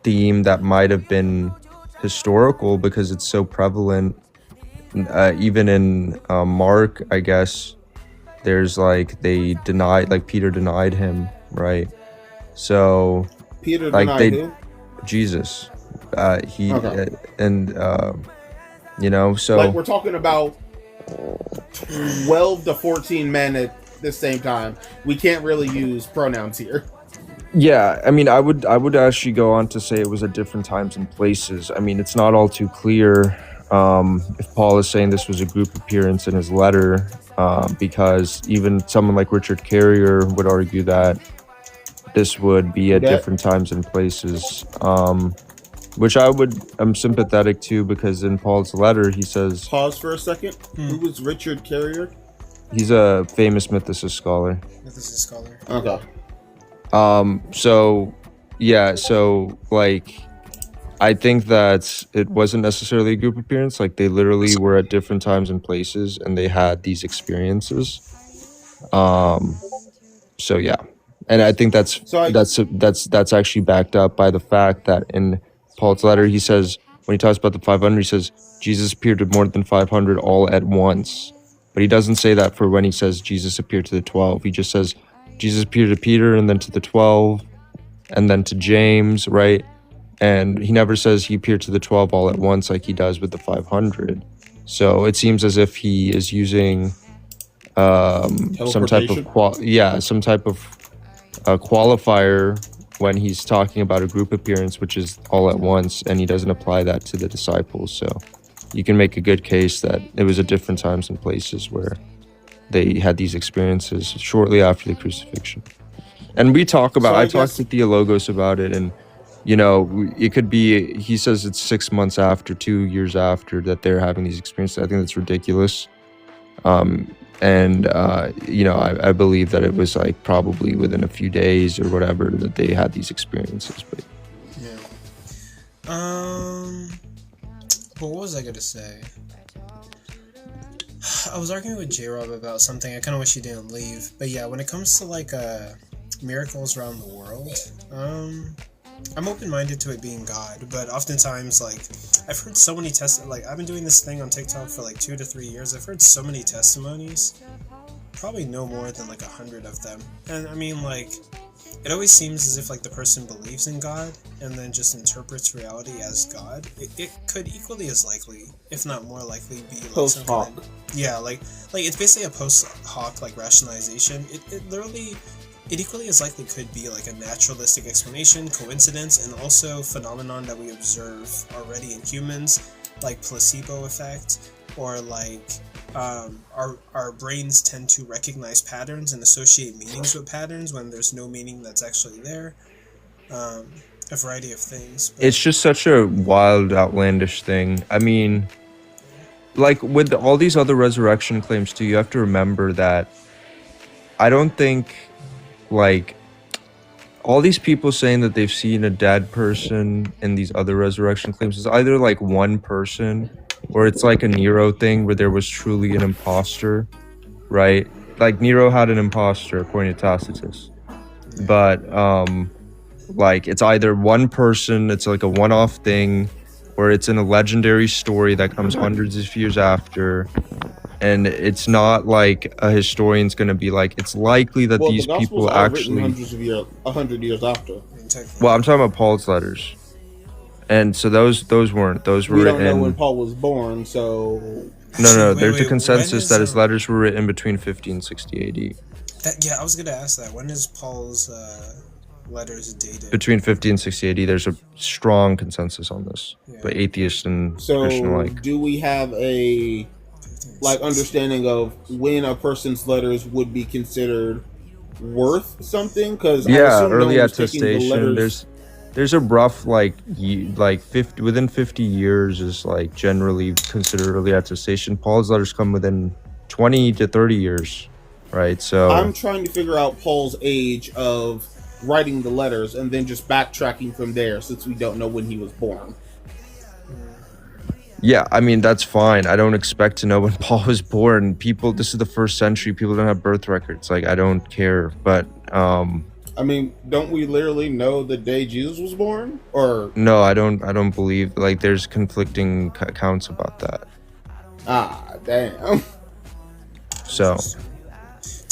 theme that might have been historical because it's so prevalent. Even in Mark, I guess, there's like Peter denied him, right? So Peter denied who? Jesus. So like we're talking about 12 to 14 men at the same time. We can't really use pronouns here. Yeah, I mean, I would actually go on to say it was at different times and places. I mean, it's not all too clear if Paul is saying this was a group appearance in his letter, because even someone like Richard Carrier would argue that this would be at different times and places, which I'm sympathetic to, because in Paul's letter he says... Pause for a second. Who was Richard Carrier? He's a famous mythicist scholar. Mythicist scholar. Okay. So yeah, so like I think that it wasn't necessarily a group appearance. Like they literally were at different times and places, and they had these experiences. So yeah, and I think that's actually backed up by the fact that in Paul's letter he says, when he talks about the 500, he says Jesus appeared to more than 500 all at once. But he doesn't say that for when he says Jesus appeared to the 12. He just says Jesus appeared to Peter and then to the 12 and then to James, right? And he never says he appeared to the 12 all at once like he does with the 500. So it seems as if he is using some type of qualifier when he's talking about a group appearance, which is all at once, and he doesn't apply that to the disciples. So you can make a good case that it was at different times and places where they had these experiences shortly after the crucifixion. And we talk about, I talked to Theologos about it, and you know, it could be, he says it's 6 months after, 2 years after that they're having these experiences. I think that's ridiculous. You know, I believe that it was like probably within a few days or whatever that they had these experiences. But what was I gonna say? I was arguing with J-Rob about something. I kind of wish he didn't leave. But yeah, when it comes to like miracles around the world, I'm open-minded to it being God, but oftentimes, like, I've heard so many like, I've been doing this thing on TikTok for like 2 to 3 years. I've heard so many testimonies, probably no more than like 100 of them. And I mean, like, it always seems as if like the person believes in God and then just interprets reality as God. It could equally as likely, if not more likely, be like post hoc. Yeah, like it's basically a post hoc like rationalization. It literally. It equally as likely could be like a naturalistic explanation, coincidence, and also phenomenon that we observe already in humans, like placebo effect, or like our brains tend to recognize patterns and associate meanings with patterns when there's no meaning that's actually there. A variety of things. It's just such a wild, outlandish thing. I mean, like with all these other resurrection claims too, you have to remember that I don't think like all these people saying that they've seen a dead person in these other resurrection claims is either like one person or it's like a Nero thing where there was truly an imposter, right? Like Nero had an imposter according to Tacitus, but like it's either one person, it's like a one-off thing, or it's in a legendary story that comes hundreds of years after. And it's not like a historian's going to be like, it's likely that these people actually... hundreds of years, 100 years after. Well, I'm talking about Paul's letters. And so those weren't. Those were we don't written... know when Paul was born, so... No, there's a consensus that his letters were written between 50 and 60 AD. Yeah, I was going to ask that. When is Paul's letters dated? Between 50 and 60 AD, there's a strong consensus on this. Yeah. But atheists and Christian alike. So, do we have a... like understanding of when a person's letters would be considered worth something? Because early attestation. There's a rough like 50 within 50 years is like generally considered early attestation. Paul's letters come within 20 to 30 years, right? So I'm trying to figure out Paul's age of writing the letters and then just backtracking from there, since we don't know when he was born. Yeah, I mean, that's fine. I don't expect to know when Paul was born. This is the 1st century. People don't have birth records. Like, I don't care. But, I mean, don't we literally know the day Jesus was born? Or no, I don't believe, like, there's conflicting accounts about that. Ah, damn. So,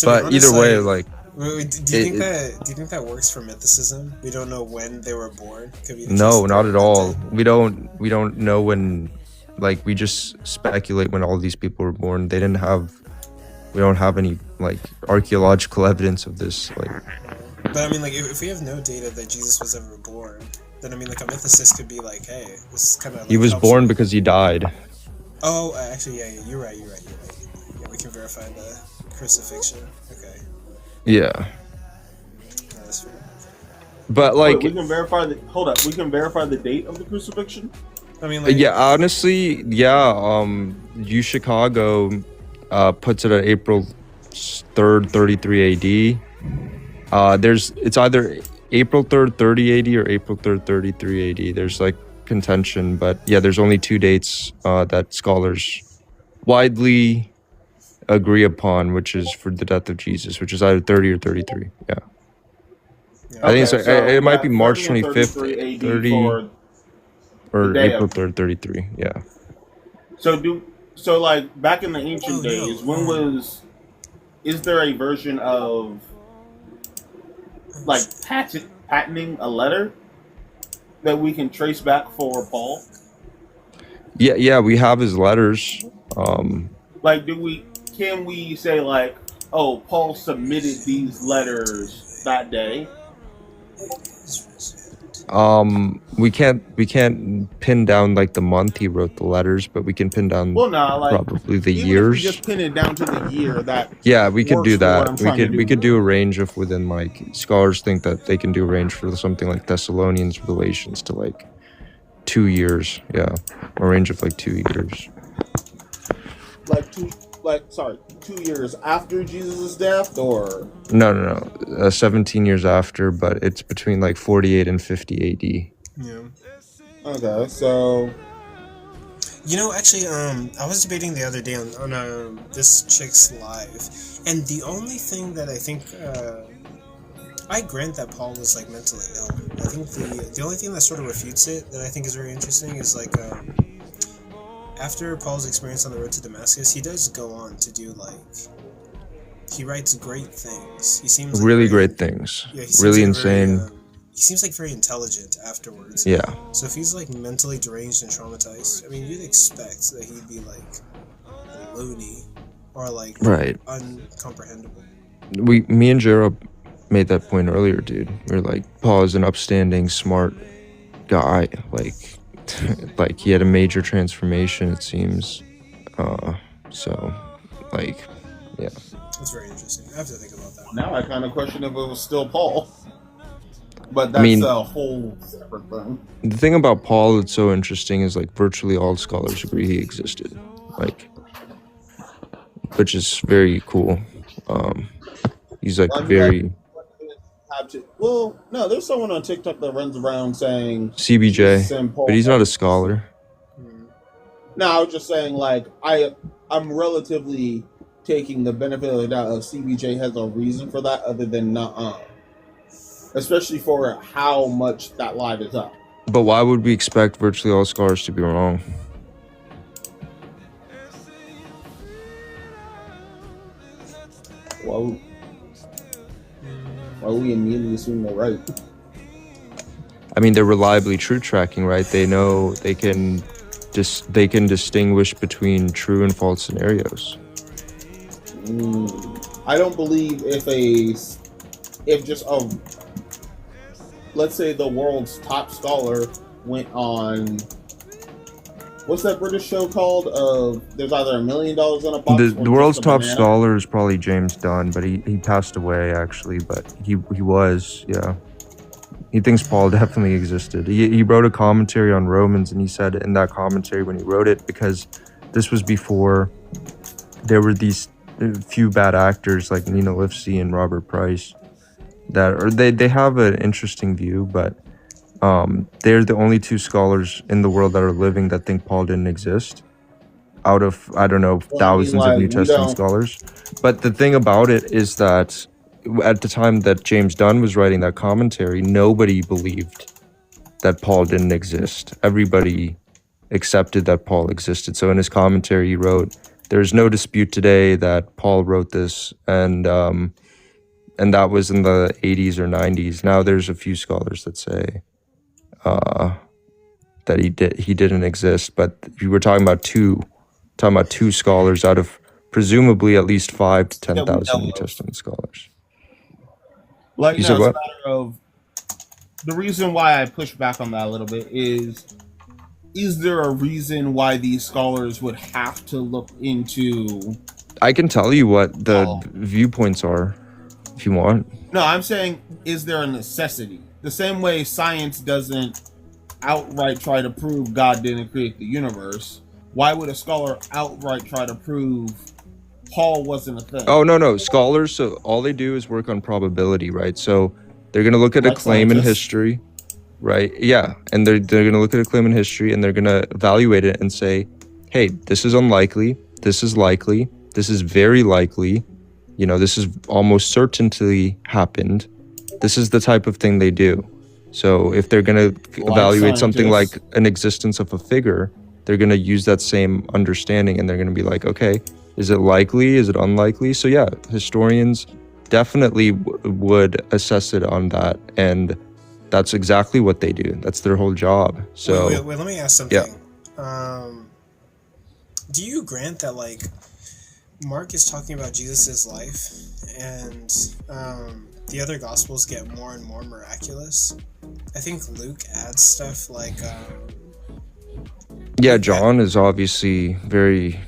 but honest, either way, like... Do you think that works for mythicism? We don't know when they were born? No, not at all. We don't know when... Like, we just speculate when all these people were born. We don't have any, like, archaeological evidence of this, like... But, I mean, like, if we have no data that Jesus was ever born, then, I mean, like, a mythicist could be like, hey, this is kind of, like... He was born because he died. Oh, actually, yeah, you're right. Yeah, we can verify the crucifixion. Okay. Yeah. That's fair. But, like... Wait, we can verify the date of the crucifixion? I mean, like, yeah, honestly, yeah. UChicago puts it at April 3rd, 33 AD. It's either April 3rd, 30 AD or April 3rd, 33 AD. There's like contention, but yeah, there's only two dates that scholars widely agree upon, which is for the death of Jesus, which is either 30 or 33. Yeah. I think it's it might be March 25th, 30 or April 3rd, 33. Yeah. So like back in the ancient days, is there a version of like patenting a letter that we can trace back for Paul? Yeah, we have his letters. Like, can we say like, oh, Paul submitted these letters that day? We can't pin down like the month he wrote the letters, but we can pin down probably the years. If we just pin it down to the year that. Yeah, we could do that. We could do a range of within like scholars think that they can do a range for something like Thessalonians relations to like 2 years. Yeah, a range of like 2 years. 2 years after Jesus' death, or no, 17 years after, but it's between like 48 and 50 AD. Yeah. Okay, so actually, I was debating the other day on this chick's live, and the only thing that I think I grant that Paul was like mentally ill. I think the only thing that sort of refutes it that I think is very interesting is like after Paul's experience on the road to Damascus, he does go on to do he writes great things. He seems really great things. Yeah, really insane. He seems like very intelligent afterwards. Yeah. So if he's like mentally deranged and traumatized, I mean, you'd expect that he'd be like loony or like uncomprehendable. Me and Gerald made that point earlier, dude. We were like, Paul is an upstanding, smart guy. Like he had a major transformation, it seems. So, like, yeah. That's very interesting. I have to think about that. Now I kind of question if it was still Paul. But that's a whole separate thing. The thing about Paul that's so interesting is like virtually all scholars agree he existed. Like, which is very cool. He's like very... no, there's someone on TikTok that runs around saying CBJ, but he's not a scholar. No, I was just saying, like, I'm relatively taking the benefit of the doubt of CBJ has a reason for that other than not, especially for how much that live is up. But why would we expect virtually all scholars to be wrong? Why we immediately assume they're right? I mean, they're reliably truth tracking, right? They know they can distinguish between true and false scenarios. I don't believe let's say the world's top scholar went on, what's that British show called? There's either $1 million in a box. The world's top scholar is probably James Dunn, but he passed away actually. But he was, yeah. He thinks Paul definitely existed. He wrote a commentary on Romans, and he said in that commentary when he wrote it, because this was before there were these few bad actors like Nina Livesey and Robert Price they have an interesting view, but they're the only two scholars in the world that are living that think Paul didn't exist out of, I don't know, thousands of New Testament scholars. But the thing about it is that at the time that James Dunn was writing that commentary, nobody believed that Paul didn't exist. Everybody accepted that Paul existed. So in his commentary, he wrote, "There's no dispute today that Paul wrote this," and that was in the 80s or 90s. Now there's a few scholars that say that he didn't exist, but you were talking about two scholars out of presumably at least 5,000 to 10,000 New Testament scholars. Like, it's a matter of the reason why I push back on that a little bit is there a reason why these scholars would have to look into? I can tell you what the viewpoints are if you want. No, I'm saying, is there a necessity? The same way science doesn't outright try to prove God didn't create the universe, why would a scholar outright try to prove Paul wasn't a thing. Oh no, scholars. So all they do is work on probability, right? So they're gonna look at a claim in history, right? Yeah, and they're gonna look at a claim in history, and they're gonna evaluate it and say, hey, this is unlikely. This is likely. This is very likely. You know, this is almost certainly happened. This is the type of thing they do. So if they're going to evaluate something like an existence of a figure, they're going to use that same understanding, and they're going to be like, okay, is it likely? Is it unlikely? So yeah, historians definitely would assess it on that, and that's exactly what they do. That's their whole job. So wait, let me ask something. Yeah. Do you grant that, like, Mark is talking about Jesus's life, and the other gospels get more and more miraculous? I think Luke adds stuff like yeah, John is obviously very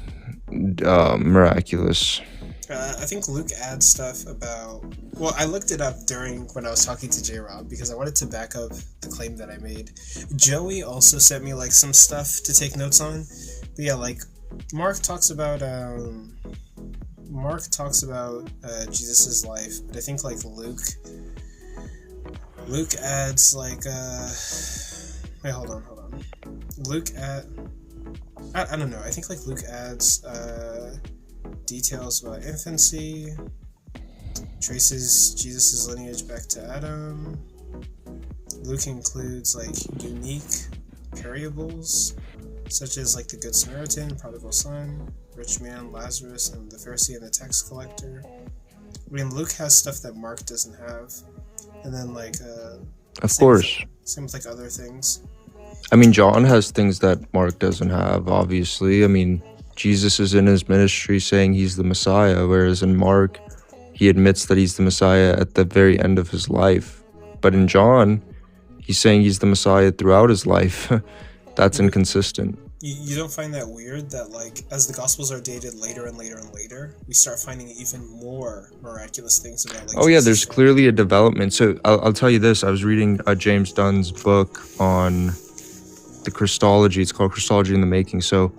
miraculous. I think Luke adds stuff about, well, I looked it up when I was talking to J-Rob because I wanted to back up the claim that I made. Joey also sent me like some stuff to take notes on. But yeah, like Mark talks about Jesus's life, but I think like Luke adds like wait, hold on. I don't know. I think like Luke adds details about infancy, traces Jesus's lineage back to Adam. Luke includes like unique variables such as like the Good Samaritan, prodigal son, rich man, Lazarus, and the Pharisee and the tax collector. I mean, Luke has stuff that Mark doesn't have, and then like of course, same with like other things. I mean, John has things that Mark doesn't have, obviously. I mean, Jesus is in his ministry saying he's the Messiah, whereas in Mark, he admits that he's the Messiah at the very end of his life. But in John, he's saying he's the Messiah throughout his life. That's inconsistent. You don't find that weird that, like, as the Gospels are dated later and later and later, we start finding even more miraculous things about, like, oh yeah, there's clearly a development. So I'll tell you this. I was reading James Dunn's book on the Christology. It's called Christology in the Making. So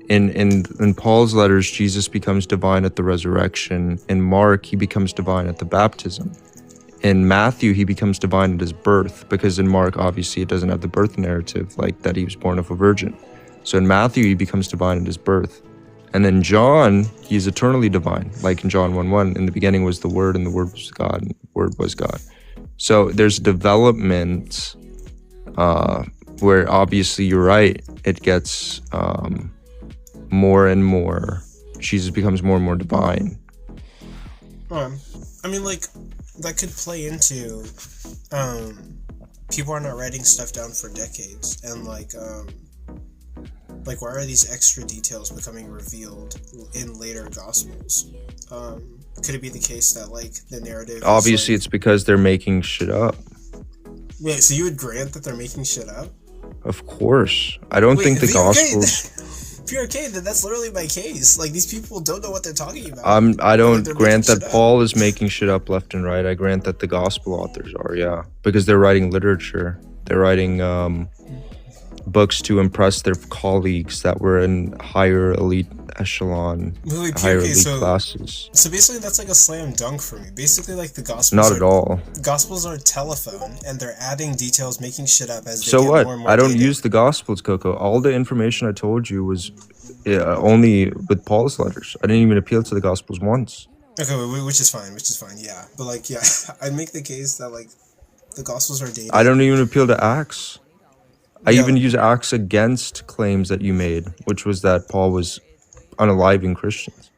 in Paul's letters, Jesus becomes divine at the resurrection. In Mark, he becomes divine at the baptism. In Matthew, he becomes divine at his birth, because in Mark, obviously, it doesn't have the birth narrative, like that he was born of a virgin. So in Matthew, he becomes divine at his birth. And in John, he's eternally divine, like in John 1:1, in the beginning was the Word, and the Word was God, and the Word was God. So there's development where obviously you're right, it gets more and more, Jesus becomes more and more divine. I mean, like, that could play into people are not writing stuff down for decades, and like why are these extra details becoming revealed in later gospels? Could it be the case that like the narrative obviously it's because they're making shit up? Wait, so you would grant that they're making shit up? Of course. I don't think the gospels PRK, then that's literally my case. Like, these people don't know what they're talking about. I don't grant that Paul is making shit up left and right. I grant that the gospel authors are, yeah. Because they're writing literature. They're writing books to impress their colleagues that were in higher elite echelon, higher elite classes. So basically that's like a slam dunk for me. Basically, like, the gospels not at all. Gospels are telephone, and they're adding details, making shit up as they so get what? more and more I don't dated. use the gospels, Coco. All the information I told you was only with Paul's letters. I didn't even appeal to the gospels once. Okay, which is fine, yeah. But like, yeah, I'd make the case that like the gospels are dated. I don't even appeal to Acts. I even use Acts against claims that you made, which was that Paul was unaliving Christians.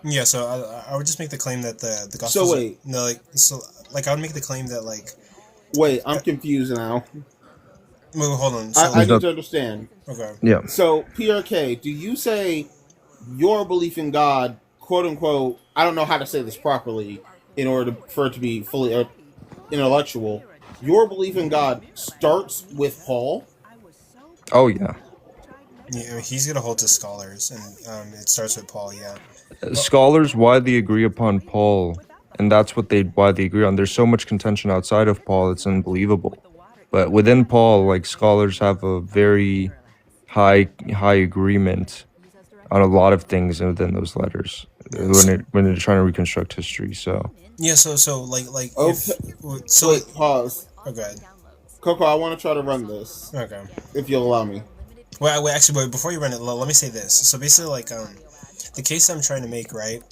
Yeah, so I would just make the claim that the gospels. So wait, I would make the claim that like. Wait, I'm confused now. Wait, hold on. I need to understand. Okay. Yeah. So PRK, do you say your belief in God, quote unquote? I don't know how to say this properly in order for it to be fully intellectual. Your belief in God starts with Paul. Oh yeah. Yeah, he's gonna hold to scholars, and it starts with Paul. Yeah. Scholars widely agree upon Paul, and that's what they widely agree on. There's so much contention outside of Paul, it's unbelievable. But within Paul, like, scholars have a very high agreement on a lot of things within those letters when they're trying to reconstruct history. So yeah, so like okay. Wait, pause. Oh, go ahead. Coco, I want to try to run this. Okay. If you'll allow me. Well, actually, before you run it, let me say this. So basically, like, the case I'm trying to make, right,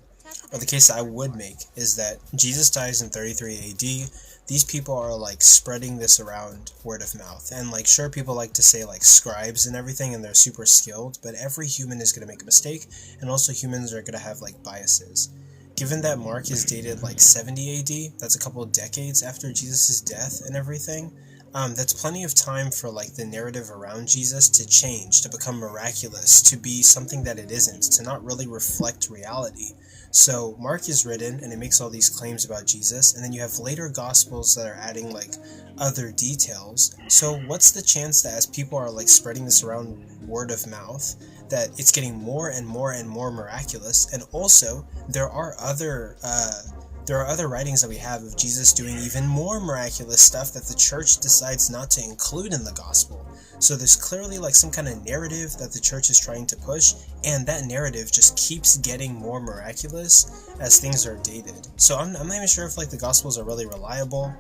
or the case I would make, is that Jesus dies in 33 AD. These people are, like, spreading this around word of mouth. And, like, sure, people like to say, like, scribes and everything, and they're super skilled, but every human is going to make a mistake, and also humans are going to have, like, biases. Given that Mark is dated, like, 70 AD, that's a couple of decades after Jesus' death and everything, that's plenty of time for, like, the narrative around Jesus to change, to become miraculous, to be something that it isn't, to not really reflect reality. So Mark is written, and it makes all these claims about Jesus, and then you have later Gospels that are adding, like, other details. So what's the chance that as people are, like, spreading this around word of mouth, that it's getting more and more and more miraculous? And also, there are other writings that we have of Jesus doing even more miraculous stuff that the church decides not to include in the gospel. So there's clearly, like, some kind of narrative that the church is trying to push, and that narrative just keeps getting more miraculous as things are dated. So I'm not even sure if, like, the gospels are really reliable.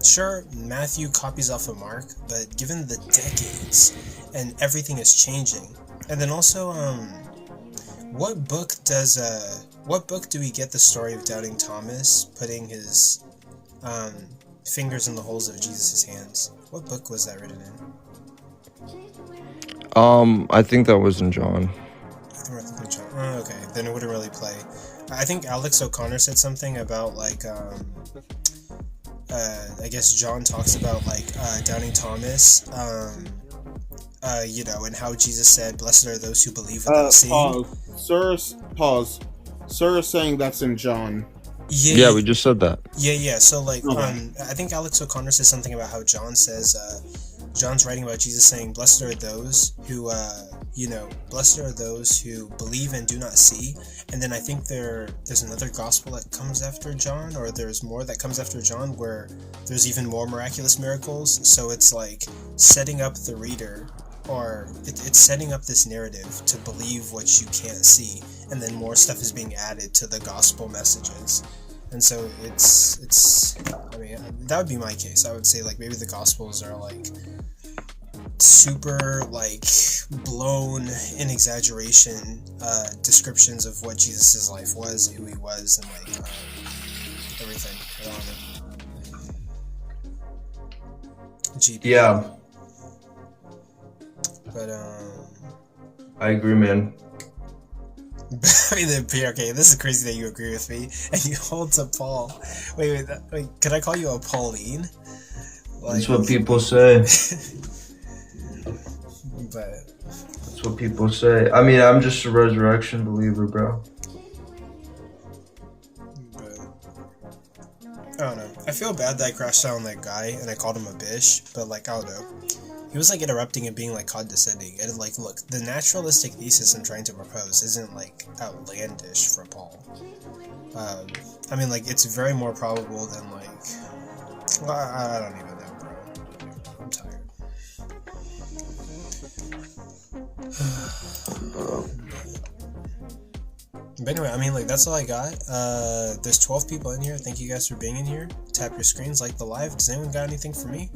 Sure, Matthew copies off of Mark, but given the decades and everything is changing, and then also, what book do we get the story of doubting Thomas putting his fingers in the holes of Jesus' hands? What book was that written in? I think that was in John. Okay, then it wouldn't really play. I think Alex O'Connor said something about, like, I guess John talks about, like, doubting Thomas, you know, and how Jesus said, "Blessed are those who believe without seeing." Pause. Sir is saying that's in John. Yeah, we just said that. Yeah. So, like, I think Alex O'Connor says something about how John says, John's writing about Jesus saying, "Blessed are those who, blessed are those who believe and do not see." And then I think there's another gospel that comes after John, or there's more that comes after John, where there's even more miraculous miracles. So it's like setting up the reader, or it's setting up this narrative to believe what you can't see, and then more stuff is being added to the gospel messages. And so it's I mean, that would be my case. I would say, like, maybe the gospels are, like, super, like, blown in exaggeration descriptions of what Jesus' life was, who he was, and, like, everything. I don't know. GP. Yeah. But I agree, man. I mean, okay, this is crazy that you agree with me and you hold to Paul. Wait, can I call you a Pauline? Like, that's what people say. But that's what people say. I mean, I'm just a resurrection believer, bro. But I don't know. I feel bad that I crashed out on that guy and I called him a bitch, but, like, I don't know. He was, like, interrupting and being, like, condescending. And, like, look, the naturalistic thesis I'm trying to propose isn't, like, outlandish for Paul. I mean, like, it's very more probable than, like... Well, I don't even know, bro. I'm tired. But anyway, I mean, like, that's all I got. There's 12 people in here. Thank you guys for being in here. Tap your screens, like the live. Does anyone got anything for me?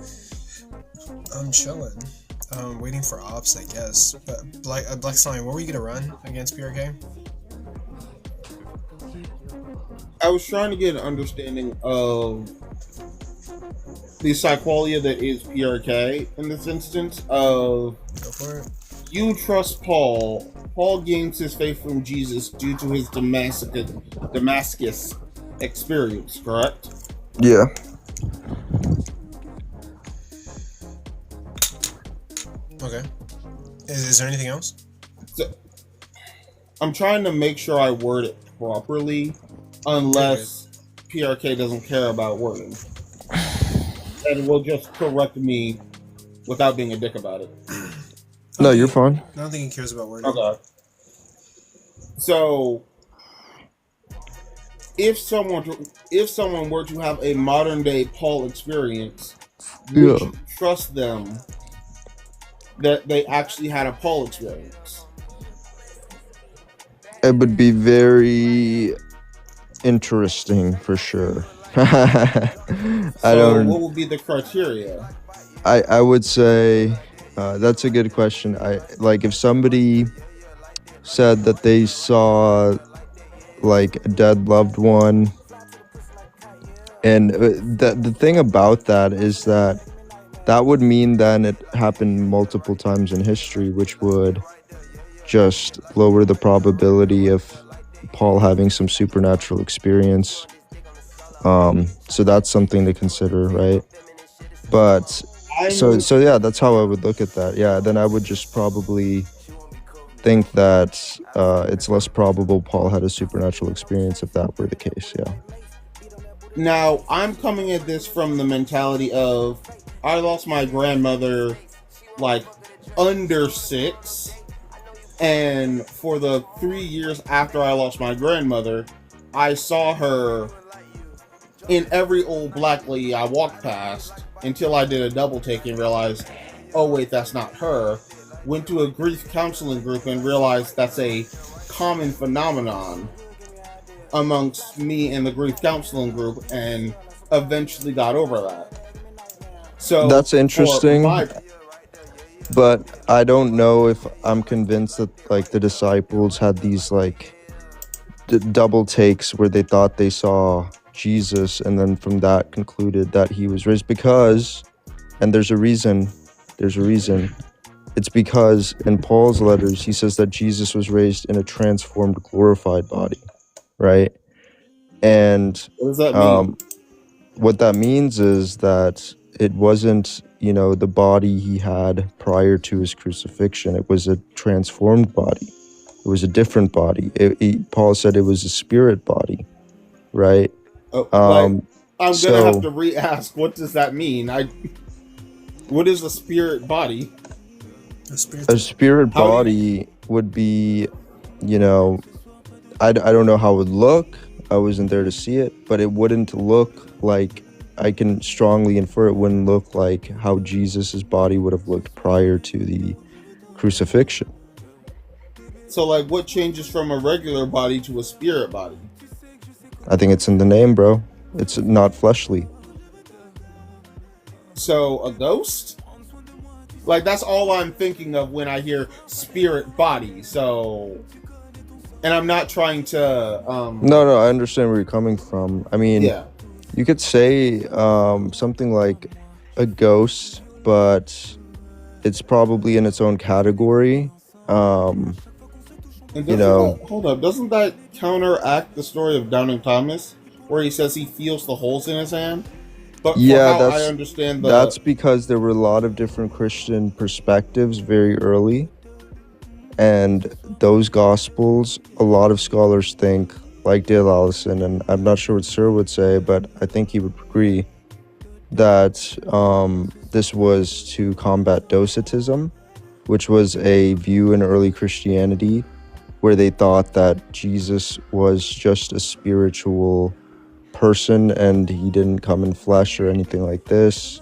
I'm chilling. Waiting for ops, I guess. But Black Slime, what were you gonna run against PRK? I was trying to get an understanding of the psycholia that is PRK in this instance. Of go for it. You trust Paul. Paul gains his faith from Jesus due to his Damascus experience, correct? Yeah. Okay. Is there anything else? So, I'm trying to make sure I word it properly, unless PRK doesn't care about wording. And will just correct me without being a dick about it. No, you're fine. I don't think he cares about wording. Okay. So, if someone were to have a modern day Paul experience, would you trust them that they actually had a Paul experience? It would be very interesting for sure. So what would be the criteria? I would say that's a good question. I like if somebody said that they saw like a dead loved one, and the thing about that is that would mean then it happened multiple times in history, which would just lower the probability of Paul having some supernatural experience. So that's something to consider, right? But so yeah, that's how I would look at that. Yeah, then I would just probably think that it's less probable Paul had a supernatural experience if that were the case. Yeah. Now, I'm coming at this from the mentality of I lost my grandmother like under 6, and for the 3 years after I lost my grandmother, I saw her in every old black lady I walked past until I did a double take and realized, oh wait, that's not her. Went to a grief counseling group and realized that's a common phenomenon amongst me and the grief counseling group, and eventually got over that. So that's interesting. But I don't know if I'm convinced that like the disciples had these like double takes where they thought they saw Jesus and then from that concluded that he was raised, because, and there's a reason, it's because in Paul's letters he says that Jesus was raised in a transformed, glorified body, right? And what does that mean? What that means is that it wasn't, the body he had prior to his crucifixion. It was a transformed body. It was a different body. Paul said it was a spirit body, right? I'm gonna have to re-ask. What does that mean? What is a spirit body? A spirit body would be, I don't know how it would look. I wasn't there to see it, but it wouldn't look like, I can strongly infer it wouldn't look like how Jesus's body would have looked prior to the crucifixion. So, like, what changes from a regular body to a spirit body? I think it's in the name, bro. It's not fleshly. So, a ghost? Like, that's all I'm thinking of when I hear spirit body. So, and I'm not trying to... No, I understand where you're coming from. I mean, yeah. You could say something like a ghost, but it's probably in its own category. And hold up, doesn't that counteract the story of Doubting Thomas, where he says he feels the holes in his hand? But yeah, I understand that's because there were a lot of different Christian perspectives very early, and those gospels, a lot of scholars think, like Dale Allison, and I'm not sure what Sir would say, but I think he would agree that this was to combat Docetism, which was a view in early Christianity where they thought that Jesus was just a spiritual person and he didn't come in flesh or anything like this.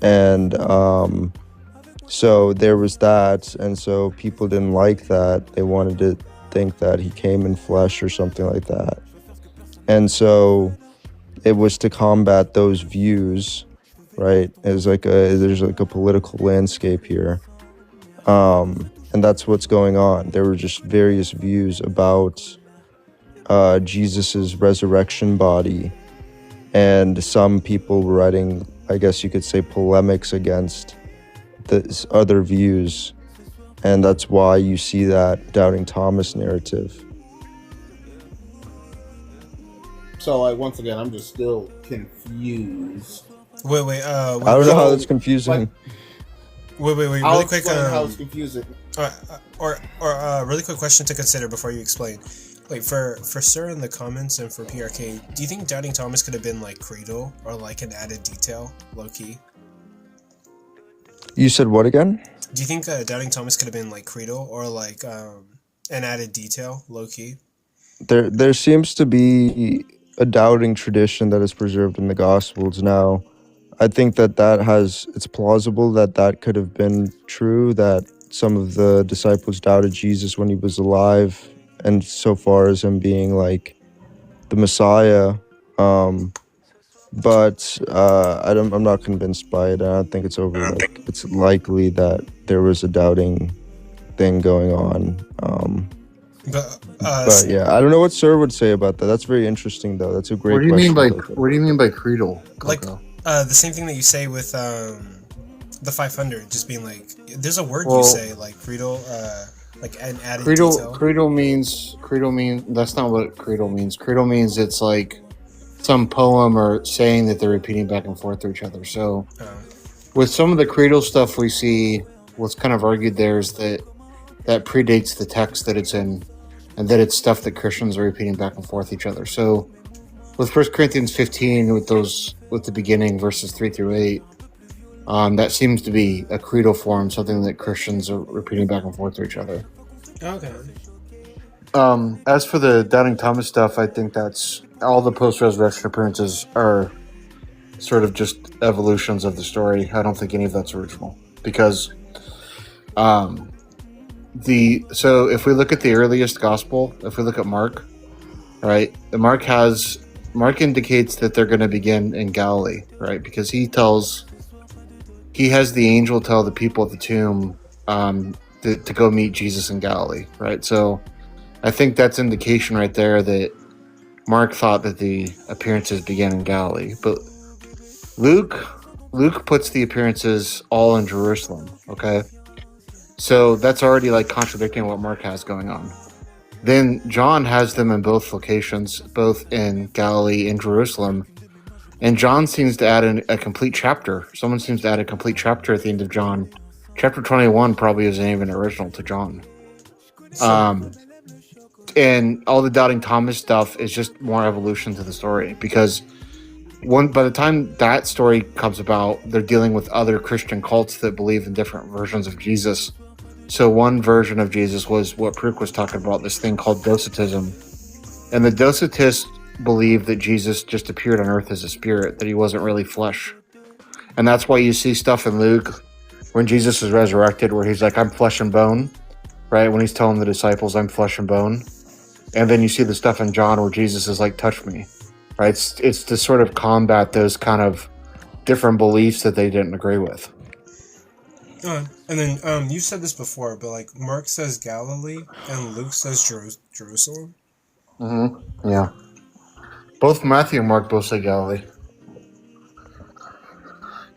And so there was that, and so people didn't like that. They wanted to think that he came in flesh or something like that. And so it was to combat those views, right? There's like a political landscape here. And that's what's going on. There were just various views about Jesus's resurrection body, and some people were writing, I guess you could say, polemics against the other views, and that's why you see that Doubting Thomas narrative. So, like, once again, I'm just still confused. Wait. I don't know how that's confusing. Wait. Really quick. How it's confusing. Or really quick question to consider before you explain. Like for Sir in the comments and for PRK, do you think Doubting Thomas could have been like creedal or like an added detail, low key? You said what again? Do you think Doubting Thomas could have been like creedal or like an added detail, low key? There seems to be a doubting tradition that is preserved in the Gospels now. I think that it's plausible that could have been true, that some of the disciples doubted Jesus when he was alive and so far as him being like the Messiah. But I'm not convinced by it. I don't think it's it's likely that there was a doubting thing going on. But yeah, I don't know what Sir would say about that. That's very interesting, though. That's a great What do you question. What do you mean by creedal, Coco? Like the same thing that you say with the 500, just being like, there's a word you say like creedal, like an added detail. Creedal means that's not what creedal means. Creedal means it's like some poem or saying that they're repeating back and forth to each other. So with some of the creedal stuff we see, what's kind of argued there is that predates the text that it's in, and that it's stuff that Christians are repeating back and forth each other. So with 1 Corinthians 15, with the beginning verses 3 through 8, that seems to be a creedal form, something that Christians are repeating back and forth to each other. Okay. As for the Doubting Thomas stuff, I think that's all the post-resurrection appearances are sort of just evolutions of the story. I don't think any of that's original because so if we look at the earliest gospel, if we look at Mark, right, Mark indicates that they're going to begin in Galilee, right, because he has the angel tell the people at the tomb to go meet Jesus in Galilee, right? So I think that's indication right there that Mark thought that the appearances began in Galilee, but Luke puts the appearances all in Jerusalem, okay? So that's already like contradicting what Mark has going on. Then John has them in both locations, both in Galilee and Jerusalem. And John seems to add a complete chapter. Someone seems to add a complete chapter at the end of John. Chapter 21 probably isn't even original to John. And all the Doubting Thomas stuff is just more evolution to the story, because by the time that story comes about, they're dealing with other Christian cults that believe in different versions of Jesus. So one version of Jesus was what Pruk was talking about, this thing called Docetism. And the Docetists believed that Jesus just appeared on earth as a spirit, that he wasn't really flesh. And that's why you see stuff in Luke when Jesus is resurrected where he's like, I'm flesh and bone, right? When he's telling the disciples, I'm flesh and bone. And then you see the stuff in John where Jesus is like, touch me, right? It's to sort of combat those kind of different beliefs that they didn't agree with. And then you said this before, but like Mark says Galilee and Luke says Jerusalem. Mm-hmm. Yeah. Both Matthew and Mark both say Galilee.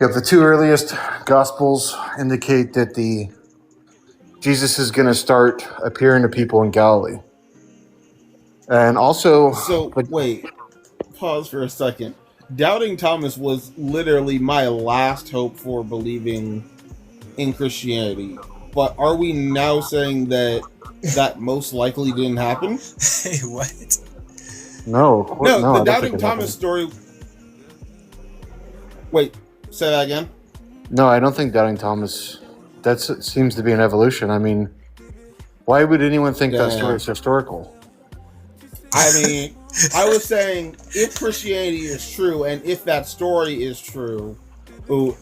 Yep, the two earliest Gospels indicate that Jesus is going to start appearing to people in Galilee. And also... So, wait. Pause for a second. Doubting Thomas was literally my last hope for believing in Christianity. But are we now saying that most likely didn't happen? Hey, what? No, the Doubting Thomas story... Wait, say that again? No, I don't think Doubting Thomas... That seems to be an evolution. I mean, why would anyone think that story is historical? I mean, I was saying, if Christianity is true, and if that story is true,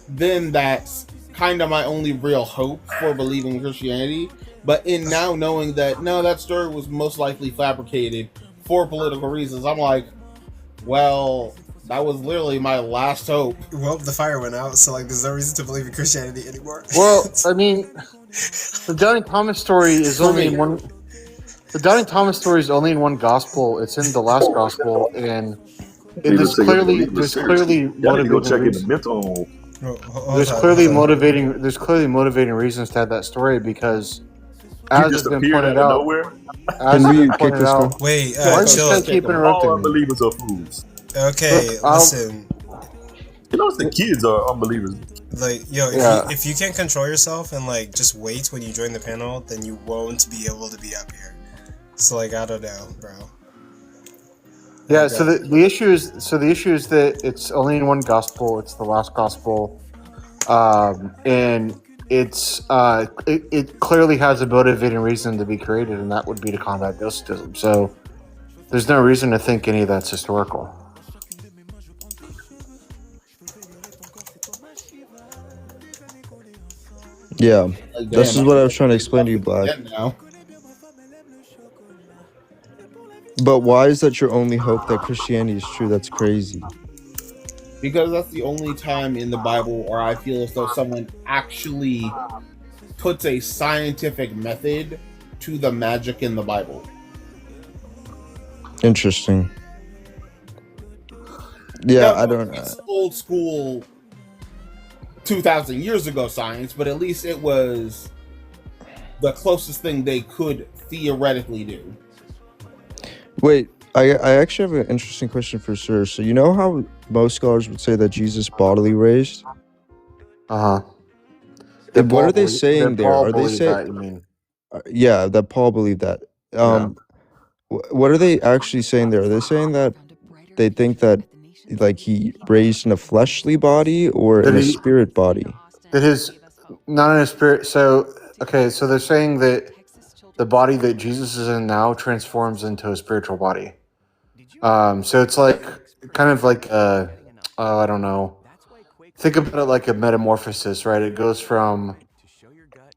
then that's kind of my only real hope for believing in Christianity. But in now knowing that, no, that story was most likely fabricated for political reasons, I'm like, well, that was literally my last hope. Well, the fire went out, so like, there's no reason to believe in Christianity anymore. Well, I mean, the Doubting Thomas story is only in one... The Doubting Thomas story is only in one gospel. It's in the last gospel, and there's clearly motivating reasons to have that story, because as has been pointed out, wait, chill. Keep interrupting all unbelievers are fools. Okay, listen. You know, the kids are unbelievers. Like, yo, if you can't control yourself and like just wait when you join the panel, then you won't be able to be up here. So like, I don't know, bro. Yeah. So the issue is that it's only in one gospel. It's the last gospel, and it clearly has a motivating reason to be created, and that would be to combat Docetism. So there's no reason to think any of that's historical. Yeah, this is what I was trying to explain to you, Black. But why is that your only hope that Christianity is true? That's crazy. Because that's the only time in the Bible where I feel as though someone actually puts a scientific method to the magic in the Bible. Interesting. Yeah, I don't know. It's old school 2,000 years ago science, but at least it was the closest thing they could theoretically do. Wait, I actually have an interesting question for Sir. So you know how most scholars would say that Jesus bodily raised? Uh-huh. What are they saying there? Are they saying that, you mean? Yeah, that Paul believed that. What are they actually saying there? Are they saying that they think that like he raised in a fleshly body or in a spirit body? Not in a spirit. So so they're saying that the body that Jesus is in now transforms into a spiritual body. So it's like kind of like I don't know. Think about it like a metamorphosis, right? It goes from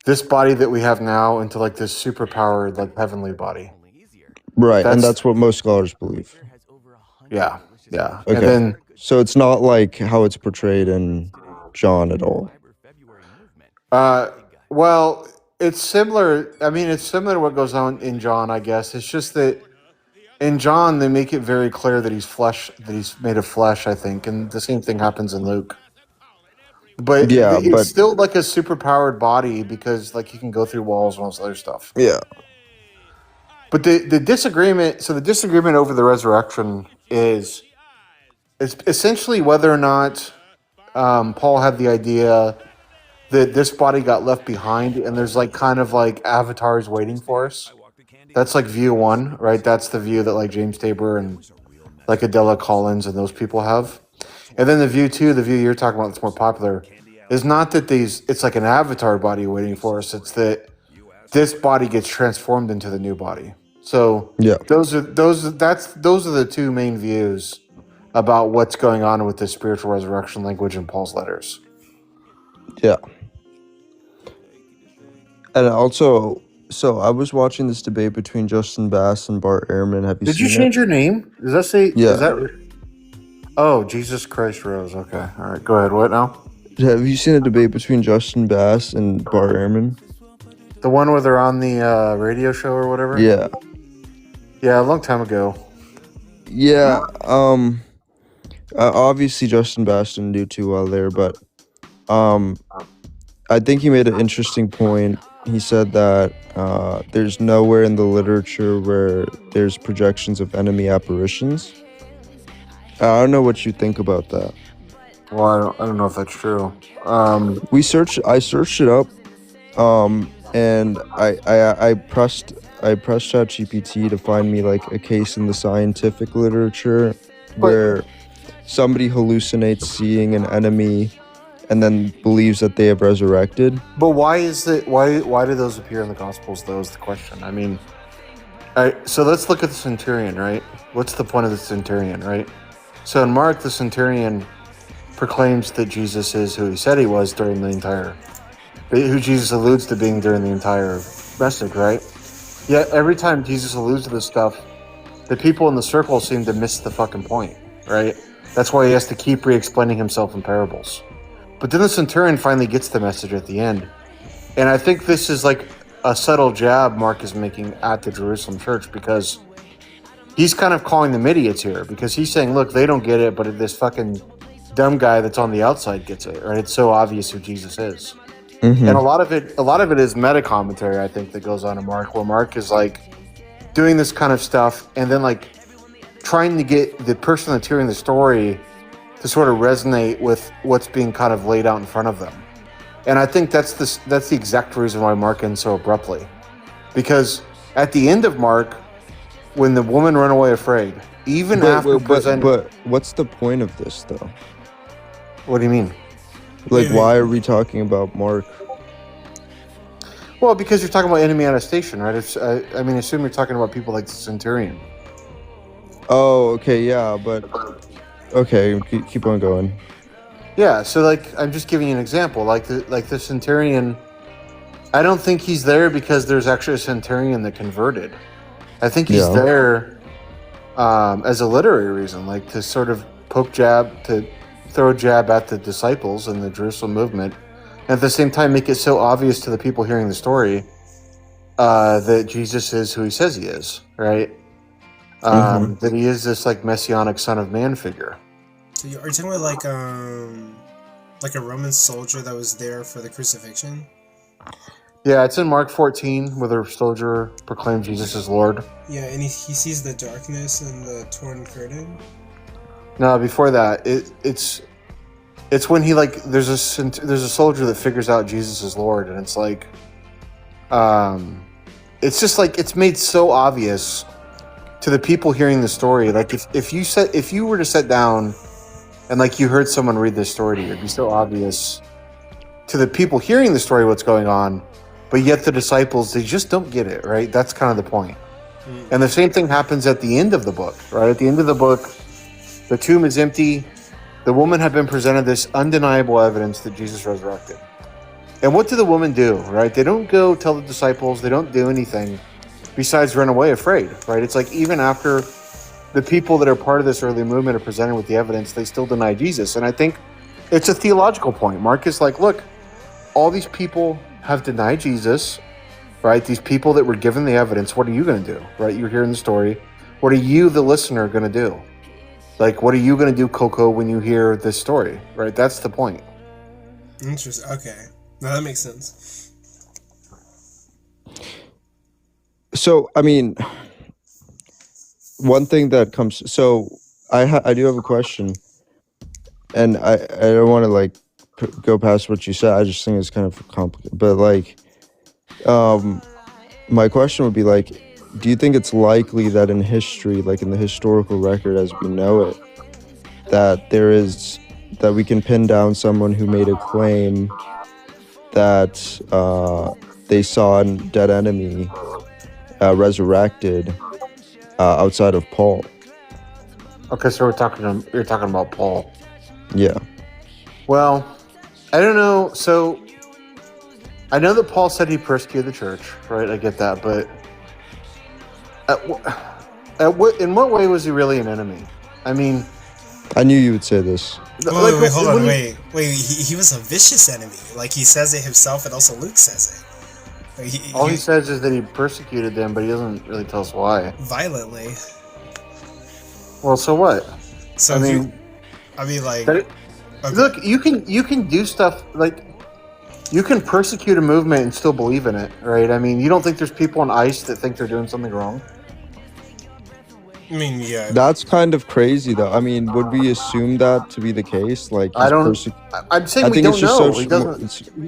this body that we have now into like this superpowered, like heavenly body. Right, and that's what most scholars believe. Yeah. Okay. And then, so it's not like how it's portrayed in John at all. Well, it's similar. I mean, it's similar to what goes on in John, I guess. It's just that in John, they make it very clear that he's flesh, that he's made of flesh, I think. And the same thing happens in Luke. But it's still like a superpowered body because like he can go through walls and all this other stuff. Yeah. But the disagreement over the resurrection is essentially whether or not Paul had the idea that this body got left behind and there's like kind of like avatars waiting for us. That's like view one, right? That's the view that like James Tabor and like Adela Collins and those people have. And then the view two, the view you're talking about that's more popular, is not that it's like an avatar body waiting for us. It's that this body gets transformed into the new body. So yeah, those are the two main views about what's going on with the spiritual resurrection language in Paul's letters. Yeah. And also, so I was watching this debate between Justin B.A.S.H and Bart Ehrman. Have you seen it? Did you change your name? Does that say? Yeah. Is that? Oh, Jesus Christ Rose. Okay. All right. Go ahead. What now? Have you seen a debate between Justin B.A.S.H and Bart Ehrman? The one where they're on the radio show or whatever? Yeah. Yeah, a long time ago. Yeah. Obviously Justin B.A.S.H didn't do too well there, but I think he made an interesting point. He said that there's nowhere in the literature where there's projections of enemy apparitions. I don't know what you think about that. Well, I don't know if that's true. I searched it up, and I pressed ChatGPT to find me like a case in the scientific literature where somebody hallucinates seeing an enemy and then believes that they have resurrected. But why is it? Why do those appear in the Gospels? Though is the question. I mean, so let's look at the centurion, right? What's the point of the centurion, right? So in Mark, the centurion proclaims that Jesus is who he said he was during the entire, who Jesus alludes to being during the entire message, right? Yet every time Jesus alludes to this stuff, the people in the circle seem to miss the fucking point, right? That's why he has to keep re-explaining himself in parables. But then the centurion finally gets the message at the end. And I think this is like a subtle jab Mark is making at the Jerusalem church because he's kind of calling them idiots here because he's saying, look, they don't get it, but this fucking dumb guy that's on the outside gets it, right? It's so obvious who Jesus is. Mm-hmm. And a lot of it is meta commentary, I think, that goes on in Mark, where Mark is like doing this kind of stuff and then like trying to get the person that's hearing the story to sort of resonate with what's being kind of laid out in front of them. And I think that's the exact reason why Mark ends so abruptly. Because at the end of Mark, when the woman ran away afraid, but what's the point of this though? What do you mean? Like, why are we talking about Mark? Well, because you're talking about enemy attestation, right? Assume you're talking about people like the centurion. Oh, okay, yeah, but okay, keep on going. Yeah, so like I'm just giving you an example. Like the centurion, I don't think he's there because there's actually a centurion that converted. I think he's there as a literary reason, like to sort of throw a jab at the disciples and the Jerusalem movement, and at the same time make it so obvious to the people hearing the story that Jesus is who he says he is, right? That he is this like messianic Son of Man figure. So are you talking about like a Roman soldier that was there for the crucifixion? Yeah, it's in Mark 14 where the soldier proclaims Jesus as Lord. Yeah, and he sees the darkness and the torn curtain. No, before that, it's when he like there's a soldier that figures out Jesus is Lord, and it's like, it's just like it's made so obvious to the people hearing the story. Like if you were to sit down and like you heard someone read this story to you, it'd be so obvious to the people hearing the story what's going on, but yet the disciples, they just don't get it, right? That's kind of the point. And the same thing happens at the end of the book, right? At the end of the book, the tomb is empty. The woman had been presented this undeniable evidence that Jesus resurrected. And what do the women do, right? They don't go tell the disciples. They don't do anything besides run away afraid, right? It's like even after the people that are part of this early movement are presented with the evidence, they still deny Jesus. And I think it's a theological point. Mark is like, look, all these people have denied Jesus, right? These people that were given the evidence, what are you going to do, right? You're hearing the story. What are you, the listener, going to do? Like, what are you going to do, Coco, when you hear this story, right? That's the point. Interesting. Okay. No, that makes sense. So, I mean, one thing that comes... So, I do have a question. And I don't want to, like, go past what you said. I just think it's kind of complicated. But, like, my question would be, like, do you think it's likely that in history, like in the historical record as we know it, that we can pin down someone who made a claim that they saw a dead enemy resurrected outside of Paul? Okay, so you're talking about Paul. Yeah. Well, I don't know. So I know that Paul said he persecuted the church, right? I get that, but in what way was he really an enemy? I mean, I knew you would say this. Wait, hold on, wait. He was a vicious enemy. Like he says it himself, and also Luke says it. Like, he says is that he persecuted them, but he doesn't really tell us why. Violently. Well, so what? So I mean, like, okay. Look, you can do stuff like you can persecute a movement and still believe in it, right? I mean, you don't think there's people on ICE that think they're doing something wrong? I mean, yeah. That's kind of crazy, though. I mean, would we assume that to be the case? Like, I'm saying we don't know.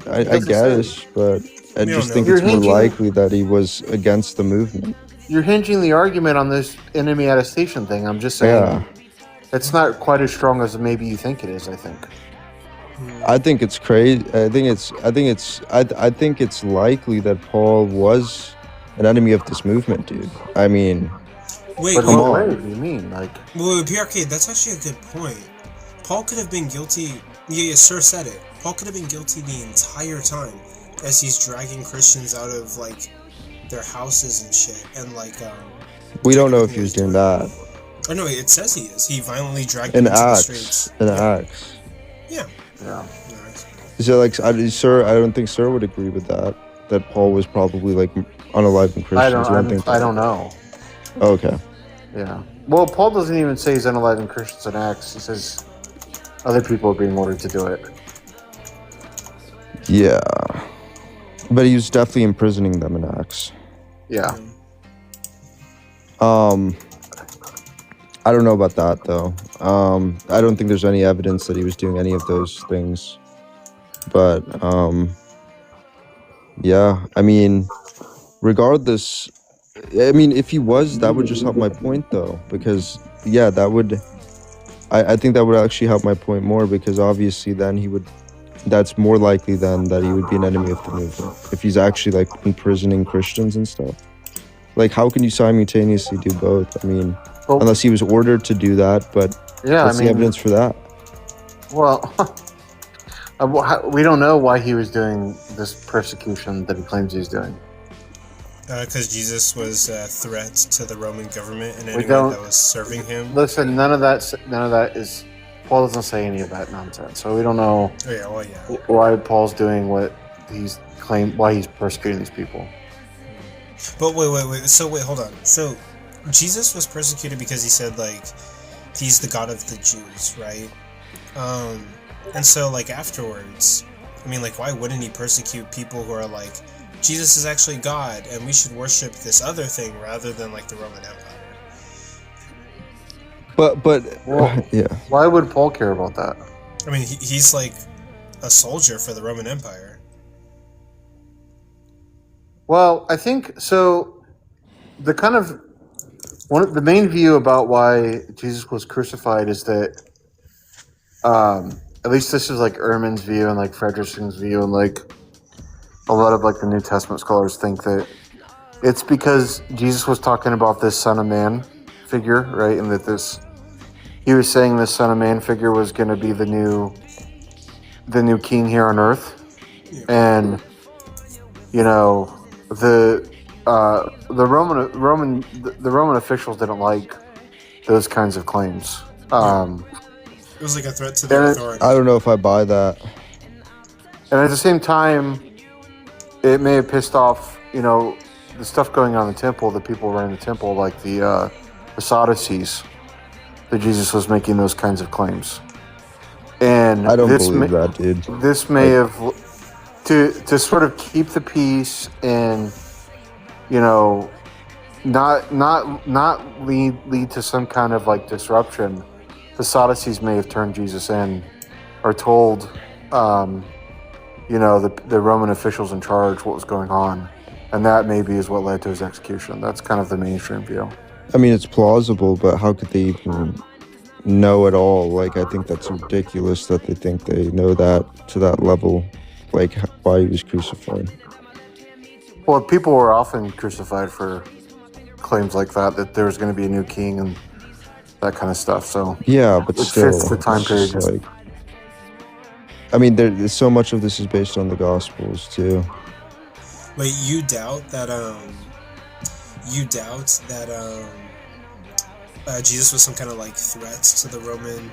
I guess, but I just think it's more likely that he was against the movement. You're hinging the argument on this enemy attestation thing. I'm just saying it's not quite as strong as maybe you think it is. I think. I think it's crazy. I think it's likely that Paul was an enemy of this movement, dude. I mean, wait, come on. What do you mean? Like, well, PRK, that's actually a good point. Paul could have been guilty. Yeah, sir said it. Paul could have been guilty the entire time as he's dragging Christians out of like their houses and shit, and like we don't know if he was doing that. Oh no, it says he is. He violently dragged them into the streets. In Acts. Yeah. Yeah. So like, sir, I don't think sir would agree with that. That Paul was probably like unaliving Christians. I don't know. Okay. Yeah. Well, Paul doesn't even say he's unaliving Christians in Acts. He says other people are being ordered to do it. Yeah. But he was definitely imprisoning them in Acts. Yeah. I don't know about that though. I don't think there's any evidence that he was doing any of those things. But yeah, I mean, regardless, I mean, if he was, that would just help my point though, because yeah, that would, I think that would actually help my point more, because obviously then that's more likely then that he would be an enemy of the movement if he's actually like imprisoning Christians and stuff. Like, how can you simultaneously do both? I mean, unless he was ordered to do that, but what's the evidence for that? Well, we don't know why he was doing this persecution that he claims he's doing. Because Jesus was a threat to the Roman government and anyone that was serving him. Listen, none of that is. Paul doesn't say any of that nonsense, so we don't know. Why Paul's doing what he's why he's persecuting these people. But wait. So hold on. So Jesus was persecuted because he said like he's the God of the Jews, right? And so like afterwards, I mean, like, why wouldn't he persecute people who are like, Jesus is actually God and we should worship this other thing rather than like the Roman Empire? Yeah. Why would Paul care about that? I mean, he's like a soldier for the Roman Empire. Well, I think so. The kind of the main view about why Jesus was crucified is that, at least this is like Ehrman's view and like Frederickson's view, and like a lot of like the New Testament scholars think that it's because Jesus was talking about this Son of Man figure, right? And that he was saying this Son of Man figure was going to be the new king here on earth. And, you know, the Roman officials didn't like those kinds of claims. It was like a threat to their authority. I don't know if I buy that. And at the same time, it may have pissed off, you know, the stuff going on in the temple, the people running the temple, like the Sadducees, that Jesus was making those kinds of claims. And I don't believe that, dude. This may have, to sort of keep the peace and, you know, not lead to some kind of like disruption. The Sadducees may have turned Jesus in, or told, you know, the Roman officials in charge what was going on, and that maybe is what led to his execution. That's kind of the mainstream view. I mean, it's plausible, but how could they even know it all? Like, I think that's ridiculous that they think they know that to that level, like why he was crucified. Well, people were often crucified for claims like that there was going to be a new king and that kind of stuff. So yeah, but it still, fits the time period. Like, I mean, there's so much of this is based on the Gospels too. Wait, you doubt that Jesus was some kind of like threat to the Roman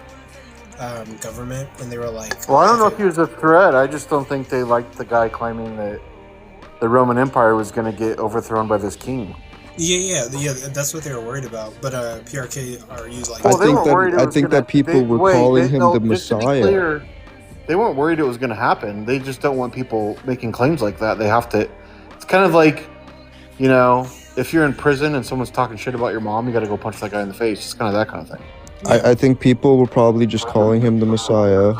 government, and they were like, well, I don't know if he was a threat. I just don't think they liked the guy claiming that the Roman Empire was going to get overthrown by this king. Yeah, that's what they were worried about. But PRK argues like, I think that people were calling him the Messiah. Clear, they weren't worried it was going to happen. They just don't want people making claims like that. They have to. It's kind of like, you know, if you're in prison and someone's talking shit about your mom, you got to go punch that guy in the face. It's kind of that kind of thing. Yeah. I think people were probably just calling him the Messiah,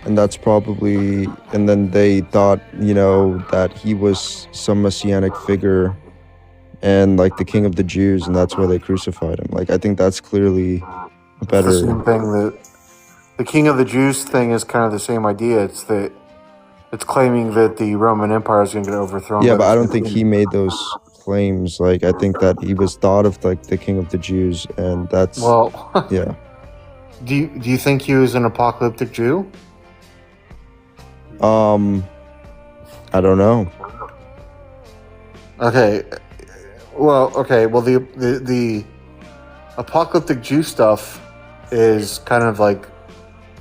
and that's probably, and then they thought, you know, that he was some messianic figure and like the king of the Jews, and that's why they crucified him. Like, I think that's clearly better. It's the same thing. That the king of the Jews thing is kind of the same idea. It's that it's claiming that the Roman Empire is going to get overthrown. Yeah, but I don't think he made those claims. Like, I think that he was thought of like the king of the Jews, and that's yeah. Do you think he was an apocalyptic Jew? I don't know. Okay. Well, the apocalyptic Jew stuff is kind of like,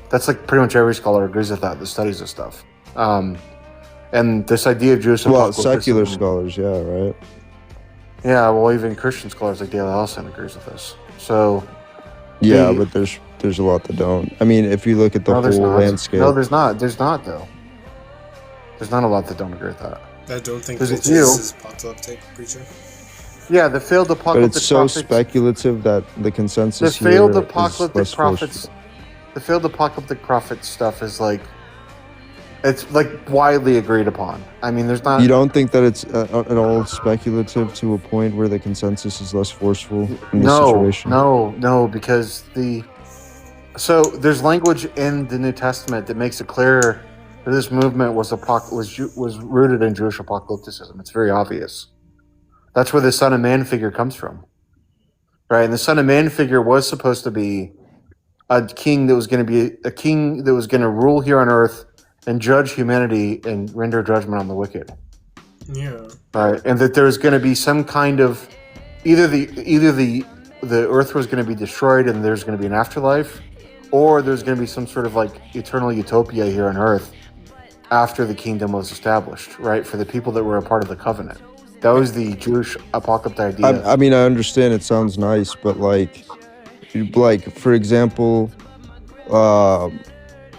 that's like pretty much every scholar agrees with that studies this stuff. And this idea of Jewish apocalypse. Well, secular scholars, yeah, right? Yeah, well, even Christian scholars like Dale Allison agrees with this. So, yeah, but there's a lot that don't. I mean, if you look at the whole landscape. No, there's not. There's not, though. There's not a lot that don't agree with that. I don't think Jesus is apocalyptic preacher. Yeah, the failed apocalyptic prophets. But it's so speculative that the consensus the failed apocalyptic prophets. The failed apocalyptic prophet stuff is like, it's like widely agreed upon. I mean, there's not. You don't think that it's at all speculative to a point where the consensus is less forceful in this situation? No, because there's language in the New Testament that makes it clear that this movement was rooted in Jewish apocalypticism. It's very obvious. That's where the Son of Man figure comes from, right? And the Son of Man figure was supposed to be a king that was going to rule here on earth and judge humanity and render judgment on the wicked. Yeah. Right, and that there's going to be some kind of either the Earth was going to be destroyed and there's going to be an afterlife, or there's going to be some sort of like eternal utopia here on Earth after the kingdom was established, right? For the people that were a part of the covenant. That was the Jewish apocalyptic idea. I mean, I understand it sounds nice, but like for example,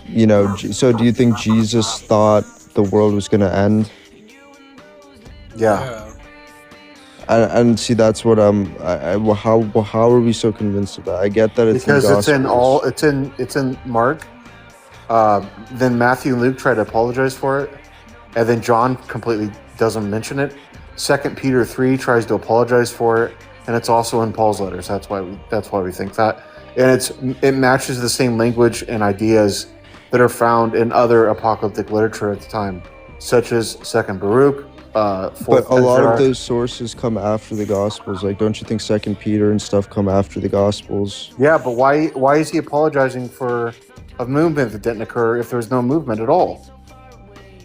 you know, so do you think Jesus thought the world was going to end? Yeah. And see, that's what how are we so convinced of that? I get that it's because in the it's in Mark. Then Matthew and Luke try to apologize for it, and then John completely doesn't mention it. 2 Peter 3 tries to apologize for it, and it's also in Paul's letters. That's why we think that, and it matches the same language and ideas that are found in other apocalyptic literature at the time, such as 2nd Baruch. But a lot of those sources come after the Gospels. Like, don't you think 2nd Peter and stuff come after the Gospels? Yeah, but why is he apologizing for a movement that didn't occur if there was no movement at all?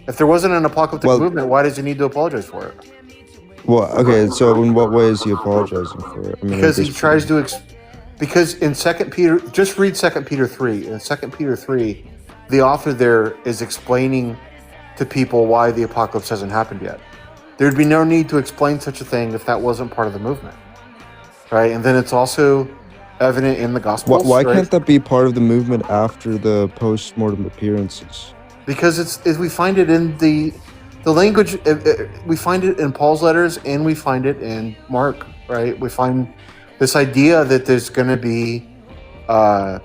If there wasn't an apocalyptic movement, why does he need to apologize for it? Well, okay, so in what way is he apologizing for it? I mean, because he tries to because in 2nd Peter, just read 2nd Peter 3. In 2nd Peter 3, the author there is explaining to people why the apocalypse hasn't happened yet. There'd be no need to explain such a thing if that wasn't part of the movement, right? And then it's also evident in the Gospels. Why can't that be part of the movement after the post-mortem appearances? Because we find it in the language. We find it in Paul's letters, and we find it in Mark, right? We find this idea that there's going to be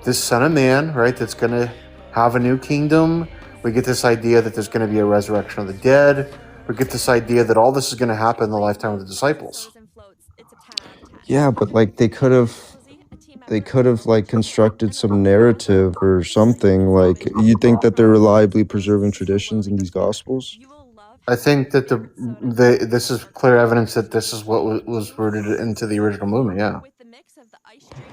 this Son of Man, right? That's going to have a new kingdom. We get this idea that there's going to be a resurrection of the dead. We get this idea that all this is going to happen in the lifetime of the disciples. Yeah, but like they could have like constructed some narrative or something. Like, you think that they're reliably preserving traditions in these Gospels? I think that this is clear evidence that this is what was rooted into the original movement. Yeah.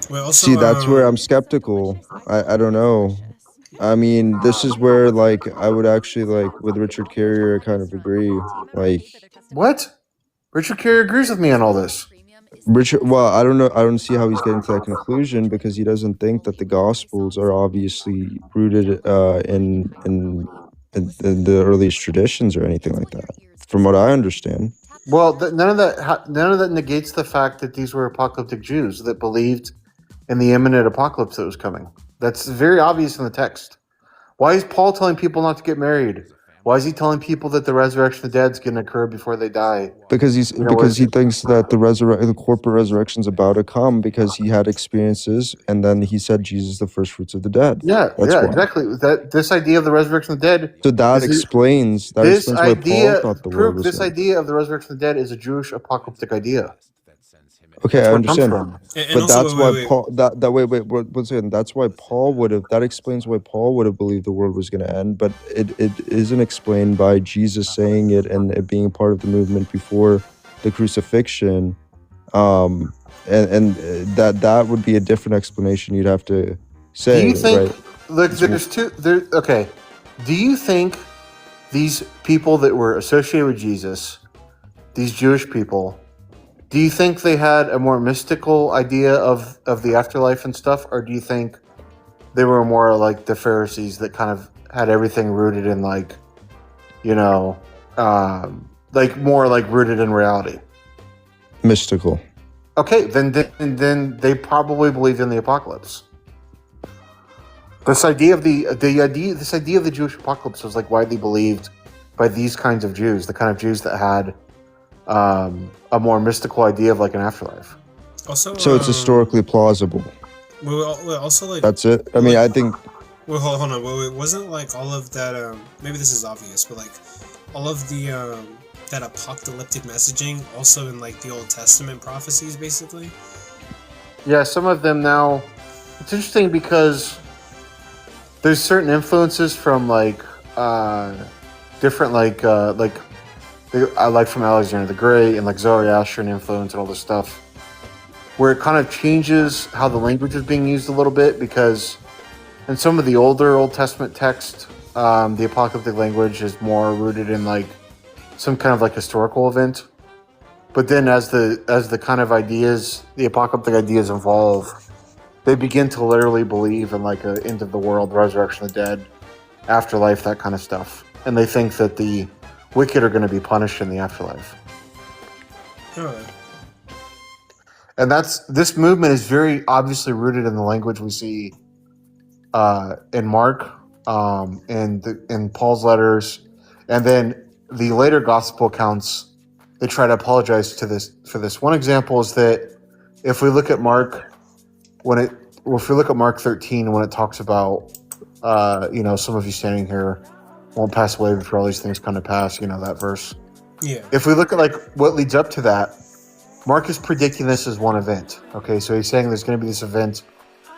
Well, also, see, that's where I'm skeptical. I don't know. I mean, this is where, like, I would actually, like, with Richard Carrier, I kind of agree. Like, what? Richard Carrier agrees with me on all this. Well, I don't know. I don't see how he's getting to that conclusion, because he doesn't think that the Gospels are obviously rooted in the earliest traditions or anything like that, from what I understand. Well, none of that negates the fact that these were apocalyptic Jews that believed in the imminent apocalypse that was coming. That's very obvious in the text. Why is Paul telling people not to get married? Why is he telling people that the resurrection of the dead is going to occur before they die? Because he thinks that the corporate resurrection is about to come, because he had experiences, and then he said Jesus is the first fruits of the dead. Yeah, exactly. This idea of the resurrection of the dead. So that explains why Paul thought the world was. This idea of the resurrection of the dead is a Jewish apocalyptic idea. Okay, I understand, but that's why Paul. One second. That's why Paul would have. That explains why Paul would have believed the world was going to end, but it isn't explained by Jesus saying it and it being part of the movement before the crucifixion. And that would be a different explanation. You'd have to say. Do you think? Right? Look, there's two. Okay. Do you think these people that were associated with Jesus, these Jewish people? Do you think they had a more mystical idea of the afterlife and stuff, or do you think they were more like the Pharisees that kind of had everything rooted in, like, you know, like more like rooted in reality? Mystical. Okay, then they probably believed in the apocalypse. This idea of the Jewish apocalypse was like widely believed by these kinds of Jews, the kind of Jews that had a more mystical idea of like an afterlife. Also, so it's historically plausible. Also, like, that's it. I mean, I think. Well, hold on. Wait, wasn't like all of that? Maybe this is obvious, but like all of the that apocalyptic messaging also in like the Old Testament prophecies, basically. Yeah, some of them now. It's interesting because there's certain influences from like different I like from Alexander the Great and like Zoroastrian influence and all this stuff, where it kind of changes how the language is being used a little bit, because in some of the older Old Testament text, the apocalyptic language is more rooted in like some kind of like historical event. But then as the kind of ideas, the apocalyptic ideas evolve, they begin to literally believe in like a end of the world, resurrection of the dead, afterlife, that kind of stuff. And they think that the wicked are going to be punished in the afterlife. Oh. And this movement is very obviously rooted in the language we see in Mark, in Paul's letters, and then the later gospel accounts. They try to apologize for this. One example is that if we look at Mark, if we look at Mark 13, when it talks about, some of you standing here won't pass away before all these things come to pass, that verse. Yeah. If we look at like what leads up to that, Mark is predicting this as one event. Okay, so he's saying there's going to be this event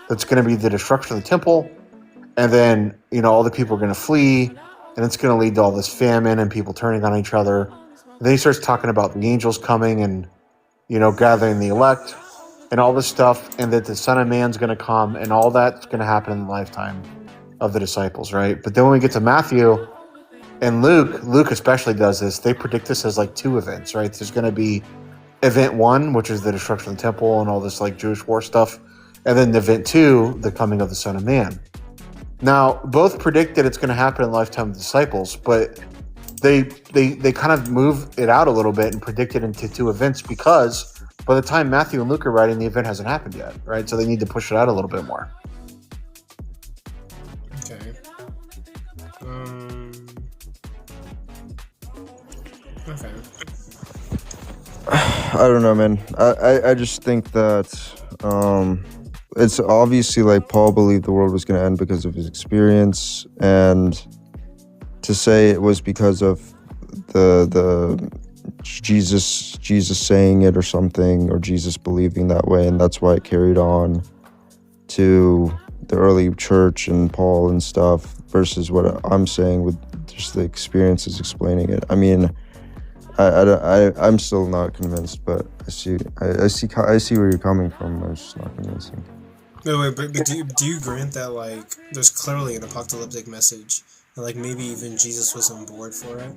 that's going to be the destruction of the temple, and then all the people are going to flee, and it's going to lead to all this famine and people turning on each other. And then he starts talking about the angels coming and gathering the elect and all this stuff, and that the Son of Man's going to come, and all that's going to happen in the lifetime of the disciples, right? But then when we get to Matthew and Luke especially does this. They predict this as like two events, right? There's going to be event 1, which is the destruction of the temple and all this like Jewish war stuff, and then event 2, the coming of the Son of Man. Now, both predict that it's going to happen in the lifetime of the disciples, but they kind of move it out a little bit and predict it into 2 events, because by the time Matthew and Luke are writing, the event hasn't happened yet, right? So they need to push it out a little bit more. Okay. Okay. I don't know, man. I just think that it's obviously like Paul believed the world was going to end because of his experience, and to say it was because of the Jesus saying it or something, or Jesus believing that way, and that's why it carried on to the early church and Paul and stuff, versus what I'm saying with just the experiences explaining it. I mean, I'm still not convinced, but I see where you're coming from. I'm just not convincing. Wait, but do you grant that like there's clearly an apocalyptic message, and like maybe even Jesus was on board for it?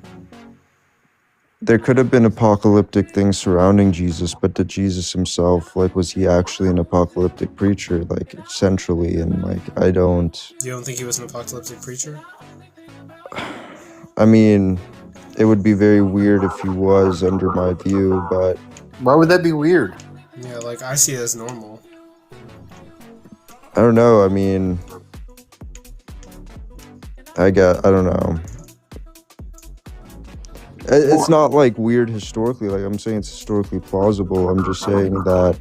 There could have been apocalyptic things surrounding Jesus, but to Jesus himself, like, was he actually an apocalyptic preacher, like, centrally? And like, I don't. You don't think he was an apocalyptic preacher? I mean, it would be very weird if he was, under my view, but why would that be weird? Yeah, like I see it as normal. I don't know. I mean, I don't know. It's not like weird historically. Like, I'm saying it's historically plausible. I'm just saying that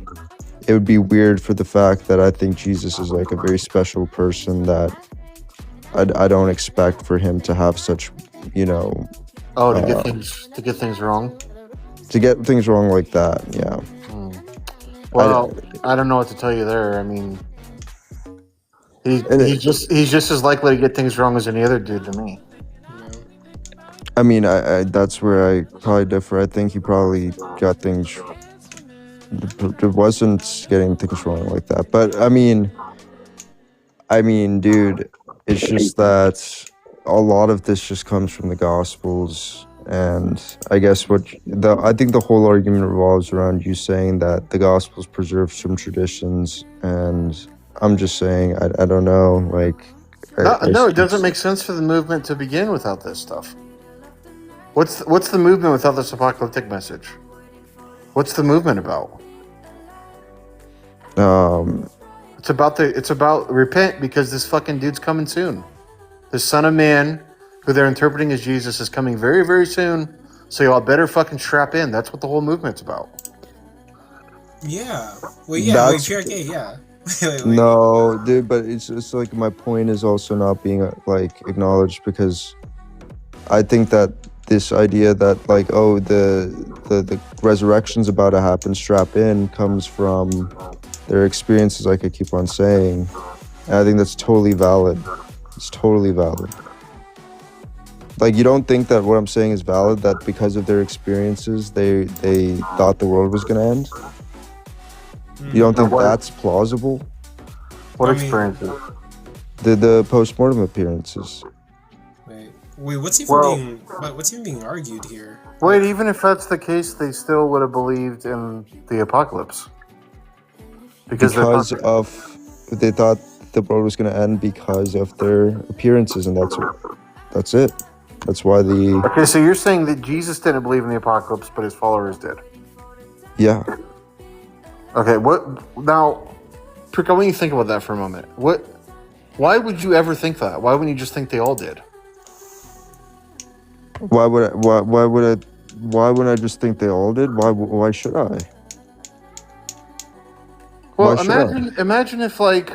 it would be weird for the fact that I think Jesus is like a very special person that I don't expect for him to have such, to get things wrong. To get things wrong like that, yeah. Well, I don't know what to tell you there. I mean, he's just as likely to get things wrong as any other dude to me. I mean, I that's where I probably differ. I think he probably got things. It wasn't getting things wrong like that, but I mean, dude, it's just that a lot of this just comes from the Gospels, and I guess I think the whole argument revolves around you saying that the Gospels preserve some traditions, and I'm just saying I don't know, like. No, it doesn't make sense for the movement to begin without this stuff. What's the movement without this apocalyptic message? What's the movement about? It's about repent because this fucking dude's coming soon. The Son of Man, who they're interpreting as Jesus, is coming very, very soon. So y'all better fucking strap in. That's what the whole movement's about. Yeah. Well, yeah. PRK, yeah. Wait. No, dude, but it's like my point is also not being like acknowledged, because I think that this idea that like, oh, the resurrection's about to happen, strap in, comes from their experiences, like I keep on saying. And I think that's totally valid. It's totally valid. Like, you don't think that what I'm saying is valid, that because of their experiences, they thought the world was going to end? You don't think that's plausible? What experiences? The post-mortem appearances. Wait. Wait, what's even being argued here? Wait, even if that's the case, they still would have believed in the apocalypse. Because they thought the world was going to end because of their appearances, and that's it. That's why the... Okay, so you're saying that Jesus didn't believe in the apocalypse, but his followers did? Yeah. Okay, now, Prick, I want you to think about that for a moment. Why would you ever think that? Why wouldn't you just think they all did? Why wouldn't I just think they all did? Why should I? Well, imagine if, like,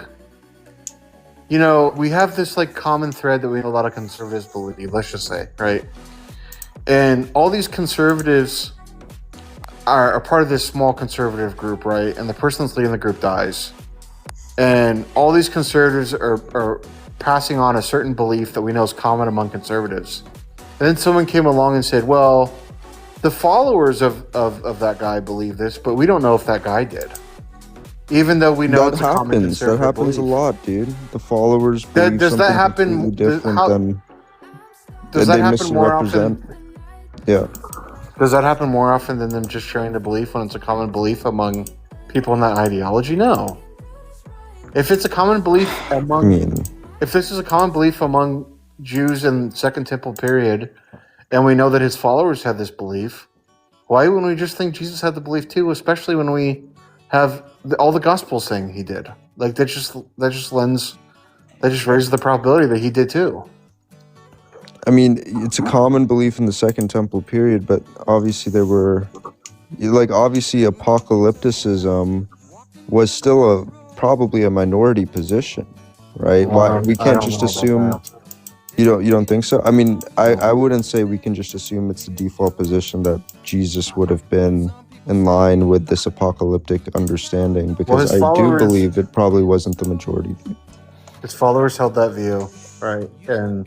you know, we have this, like, common thread that a lot of conservatives believe, let's just say, right? And all these conservatives are a part of this small conservative group, right? And the person that's leading the group dies. And all these conservatives are passing on a certain belief that we know is common among conservatives. And then someone came along and said, well, the followers of that guy believe this, but we don't know if that guy did. Even though we know it's a common conservative That happens a lot, dude. The followers believe does that happen completely different than does that they happen more often? Yeah. Does that happen more often than them just sharing the belief when it's a common belief among people in that ideology? No. If it's a common belief if this is a common belief among Jews in Second Temple period, and we know that his followers had this belief, why wouldn't we just think Jesus had the belief too? Especially when we have all the Gospels saying he did. Like that just raises the probability that he did too. I mean, it's a common belief in the Second Temple period, but obviously obviously apocalypticism was still probably a minority position, right? We can't just assume. You don't think so? I mean, I wouldn't say we can just assume it's the default position that Jesus would have been in line with this apocalyptic understanding, because I do believe it probably wasn't the majority view. His followers held that view, right? And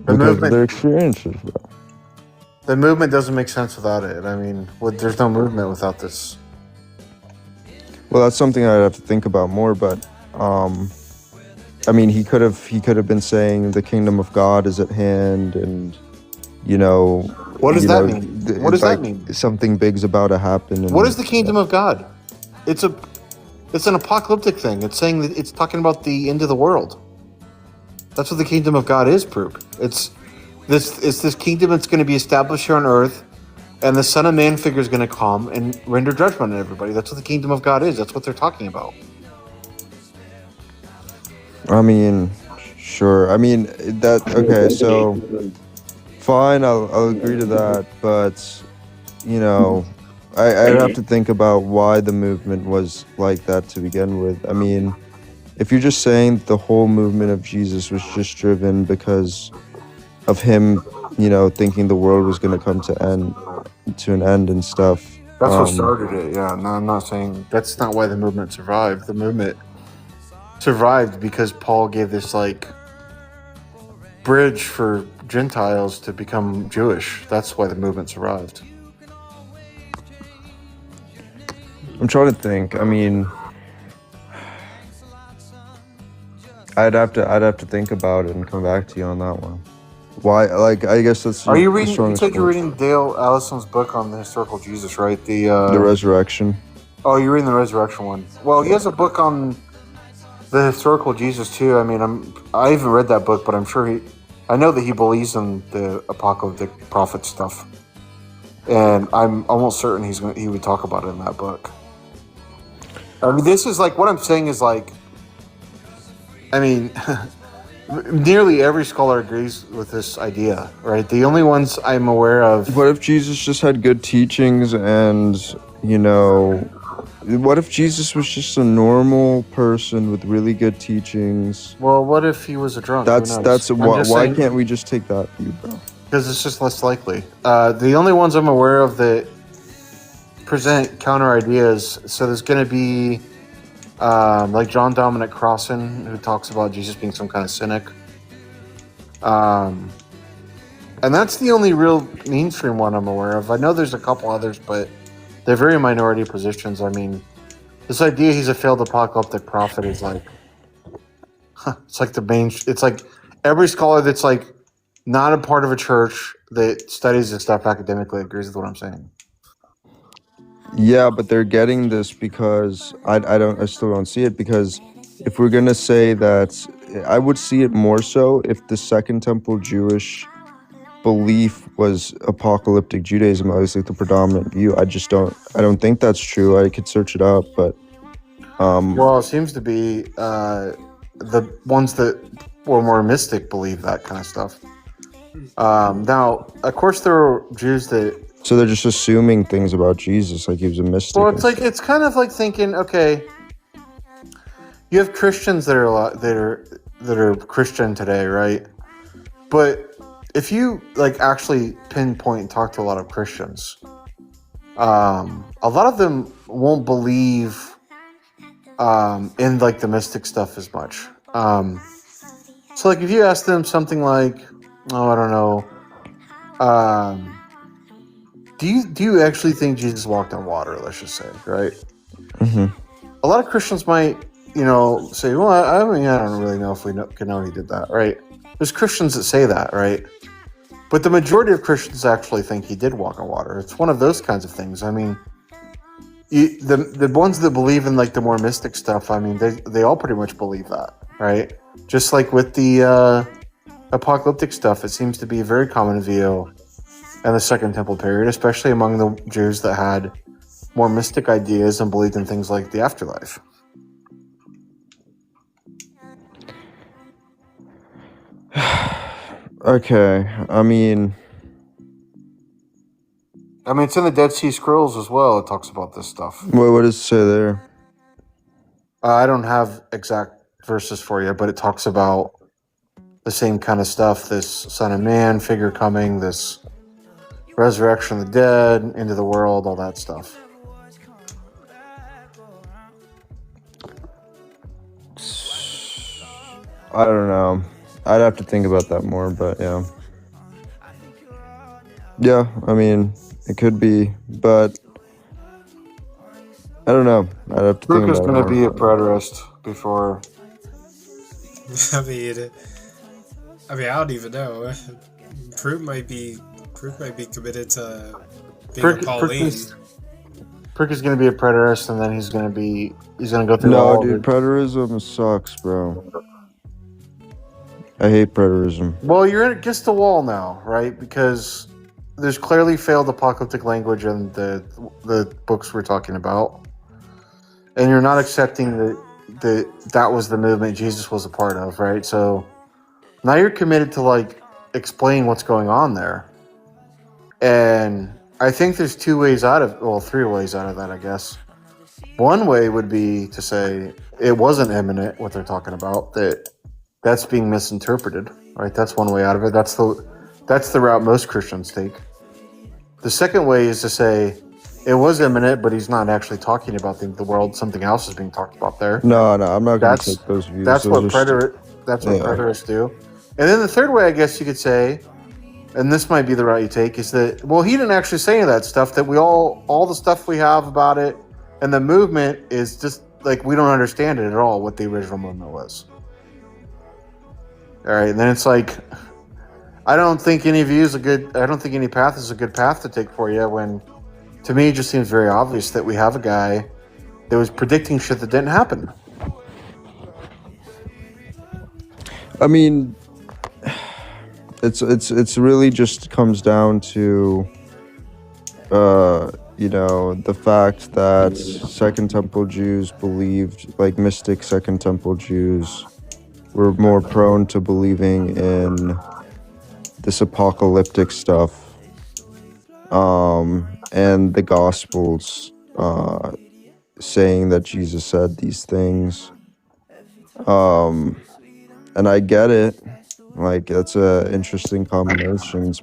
because of their experiences, bro. The movement doesn't make sense without it. I mean, there's no movement without this. Well, that's something I'd have to think about more, but I mean, he could have been saying the kingdom of God is at hand, and what does that mean? What does that mean? Something big's about to happen. What is the kingdom of God? It's an apocalyptic thing. It's saying that it's talking about the end of the world. That's what the kingdom of God is, Proop. It's this kingdom that's going to be established here on earth, and the Son of Man figure is going to come and render judgment on everybody. That's what the kingdom of God is. That's what they're talking about. I mean, sure. I mean, okay, so fine, I'll agree to that, but I'd have to think about why the movement was like that to begin with. I mean, if you're just saying the whole movement of Jesus was just driven because of him, thinking the world was going to come to an end and stuff. That's what started it, yeah. No, I'm not saying that's not why the movement survived. The movement survived because Paul gave this bridge for Gentiles to become Jewish. That's why the movement survived. I'm trying to think. I mean, I'd have to think about it and come back to you on that one. Why? I guess that's. Are you reading? You said you're reading Dale Allison's book on the historical Jesus, right? The Resurrection. Oh, you're reading the Resurrection one. Well, he has a book on the historical Jesus too. I mean, I haven't read that book, but I'm sure I know that he believes in the apocalyptic prophet stuff, and I'm almost certain he would talk about it in that book. I mean, this is what I'm saying is I mean, nearly every scholar agrees with this idea, right? The only ones I'm aware of. What if Jesus just had good teachings and, what if Jesus was just a normal person with really good teachings? Well, what if he was a drunk? Why can't we just take that view, bro? Because it's just less likely. The only ones I'm aware of that present counter ideas, so there's going to be John Dominic Crossan, who talks about Jesus being some kind of cynic. And that's the only real mainstream one I'm aware of. I know there's a couple others, but they're very minority positions. I mean, this idea he's a failed apocalyptic prophet is it's like the main. It's like every scholar that's not a part of a church that studies this stuff academically agrees with what I'm saying. Yeah, but they're getting this because I still don't see it, because if we're gonna say that, I would see it more so if the Second Temple Jewish belief was apocalyptic Judaism, obviously the predominant view. I don't think that's true. I could search it up, but well, it seems to be the ones that were more mystic believe that kind of stuff. Now, of course, there are Jews that. So they're just assuming things about Jesus, like he was a mystic. Well, it's kind of like thinking, okay, you have Christians that are Christian today, right? But if you like actually pinpoint and talk to a lot of Christians, a lot of them won't believe in like the mystic stuff as much. So like if you ask them something like, oh, I don't know, do you actually think Jesus walked on water? Let's just say, right? Mm-hmm. A lot of Christians might, say, well, I don't really know if we can know he did that, right? There's Christians that say that, right? But the majority of Christians actually think he did walk on water. It's one of those kinds of things. I mean, the ones that believe in like the more mystic stuff, I mean, they all pretty much believe that, right? Just like with the apocalyptic stuff, it seems to be a very common view in the Second Temple period, especially among the Jews that had more mystic ideas and believed in things like the afterlife. Okay, I mean, it's in the Dead Sea Scrolls as well. It talks about this stuff. What does it say there? I don't have exact verses for you, but it talks about the same kind of stuff. This Son of Man figure coming, this resurrection of the dead, into the world, all that stuff. I don't know. I'd have to think about that more, but yeah. Yeah, I mean, it could be, but I don't know. I'd have to think about it. Luke is going to be a preterist before. I mean, I don't even know. Prue might be committed to being a Pauline. Prick is going to be a preterist, and then he's going to go through all dude, preterism sucks, bro. I hate preterism. Well, you're against the wall now, right? Because there's clearly failed apocalyptic language in the books we're talking about, and you're not accepting that was the movement Jesus was a part of, right? So now you're committed to like explain what's going on there, and I think there's three ways out of that, I guess. One way would be to say it wasn't imminent, what they're talking about, that's being misinterpreted, right? That's one way out of it. That's the route most Christians take. The second way is to say it was imminent, but he's not actually talking about the world. Something else is being talked about there. No, I'm not going to take those views. That's what preterists do. And then the third way, I guess you could say, and this might be the route you take, is that, well, he didn't actually say any of that stuff, that all the stuff we have about it and the movement is just like, we don't understand it at all, what the original movement was. All right, and then it's like, I don't think any path is a good path to take for you, when to me it just seems very obvious that we have a guy that was predicting shit that didn't happen. I mean, it's really just comes down to the fact that Second Temple Jews believed, like mystic Second Temple Jews were more prone to believing in this apocalyptic stuff, and the Gospels saying that Jesus said these things, and I get it. Like, that's a interesting combination.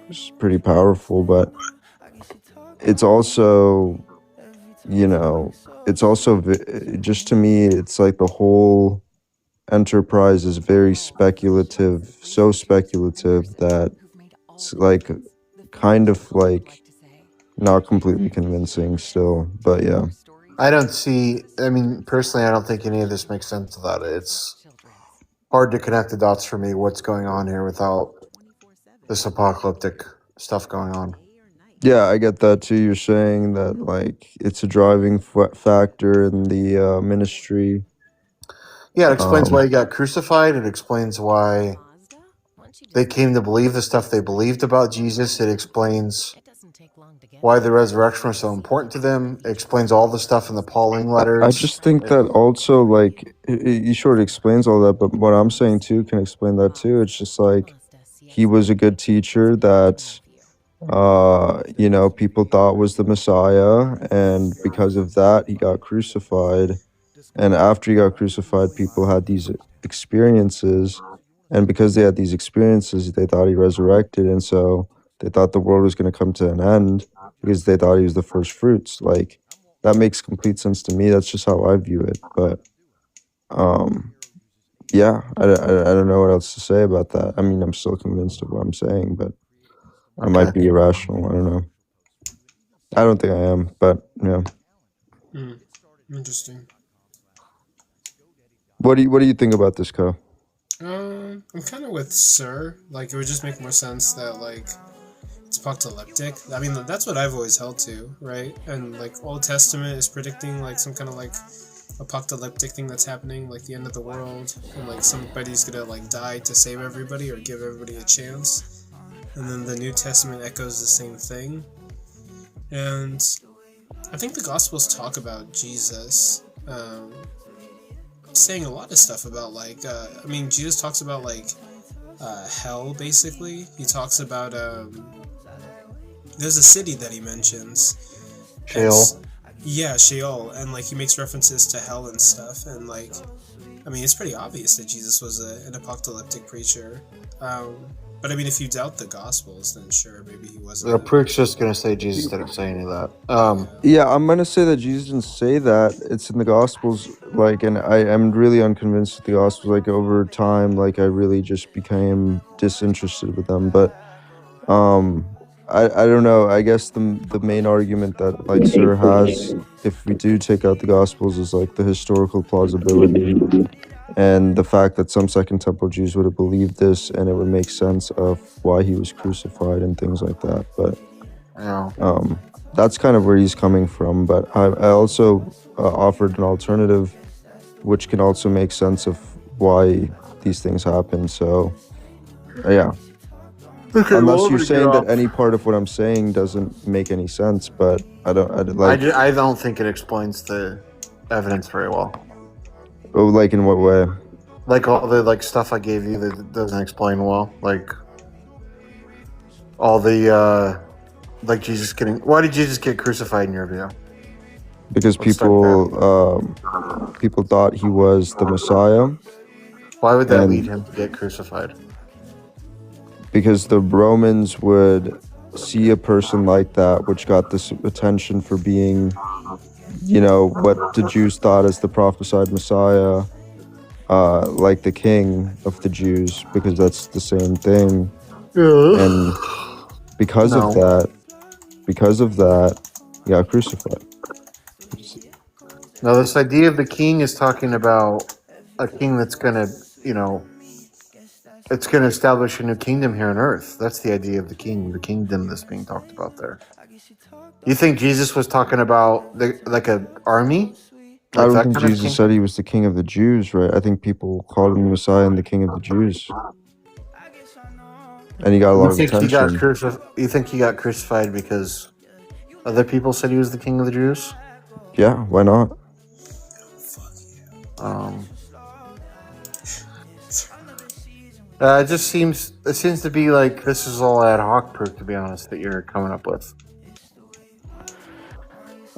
It's pretty powerful, but it's also, just to me, it's like the whole enterprise is very speculative, so speculative that it's like kind of like not completely convincing still, but yeah. Personally, I don't think any of this makes sense without it. It's hard to connect the dots for me, what's going on here, without this apocalyptic stuff going on. Yeah, I get that too. You're saying that like it's a driving factor in the ministry. Yeah, it explains why he got crucified. It explains why they came to believe the stuff they believed about Jesus. It explains why the resurrection was so important to them. It explains all the stuff in the Pauline letters. I just think that also, like, you sort of explains all that, but what I'm saying too can explain that too. It's just like he was a good teacher that, people thought was the Messiah, and because of that, he got crucified. And after he got crucified, people had these experiences, and because they had these experiences, they thought he resurrected, and so they thought the world was going to come to an end because they thought he was the first fruits. Like, that makes complete sense to me. That's just how I view it. But yeah, I don't know what else to say about that. I mean, I'm still convinced of what I'm saying, but I might be irrational. I don't know. I don't think I am, but yeah. Interesting. What do you think about this, Kyle? I'm kind of with Sir. Like, it would just make more sense that, like, it's apocalyptic. I mean, that's what I've always held to, right? And, like, Old Testament is predicting, like, some kind of, like, apocalyptic thing that's happening, like the end of the world, and, like, somebody's gonna, like, die to save everybody or give everybody a chance. And then the New Testament echoes the same thing. And I think the Gospels talk about Jesus, saying a lot of stuff about, like, Jesus talks about, like, hell, basically. He talks about, there's a city that he mentions. Sheol. Yeah, Sheol, and, like, he makes references to hell and stuff, and, like, I mean, it's pretty obvious that Jesus was an apocalyptic preacher. But I mean, if you doubt the Gospels, then sure, maybe he wasn't. The preacher's just going to say Jesus didn't say any of that. Yeah, I'm going to say that Jesus didn't say that. It's in the Gospels, like, and I'm really unconvinced with the Gospels. Like, over time, like, I really just became disinterested with them. But I don't know. I guess the main argument that, like, Sir has, if we do take out the Gospels, is, like, the historical plausibility and the fact that some Second Temple Jews would have believed this, and it would make sense of why he was crucified and things like that. But that's kind of where he's coming from. But I also offered an alternative, which can also make sense of why these things happen. So, yeah. Okay, unless you're saying that any part of what I'm saying doesn't make any sense, but I don't think it explains the evidence very well. Oh, like in what way? Like all the stuff I gave you that doesn't explain well. Like all the like Jesus getting. Why did Jesus get crucified in your view? Because people thought he was the Messiah. Why would that lead him to get crucified? Because the Romans would see a person like that, which got this attention for being, what the Jews thought as the prophesied Messiah, like the king of the Jews, because that's the same thing. Yeah. And because of that, he got crucified. Now, this idea of the king is talking about a king that's going to, it's going to establish a new kingdom here on earth. That's the idea of the king, the kingdom that's being talked about there. You think Jesus was talking about like an army? I don't think Jesus said he was the king of the Jews, right? I think people called him the Messiah and the king of the Jews. And he got a lot of attention. You think he got crucified because other people said he was the king of the Jews? Yeah, why not? It seems to be like this is all ad hoc proof, to be honest, that you're coming up with.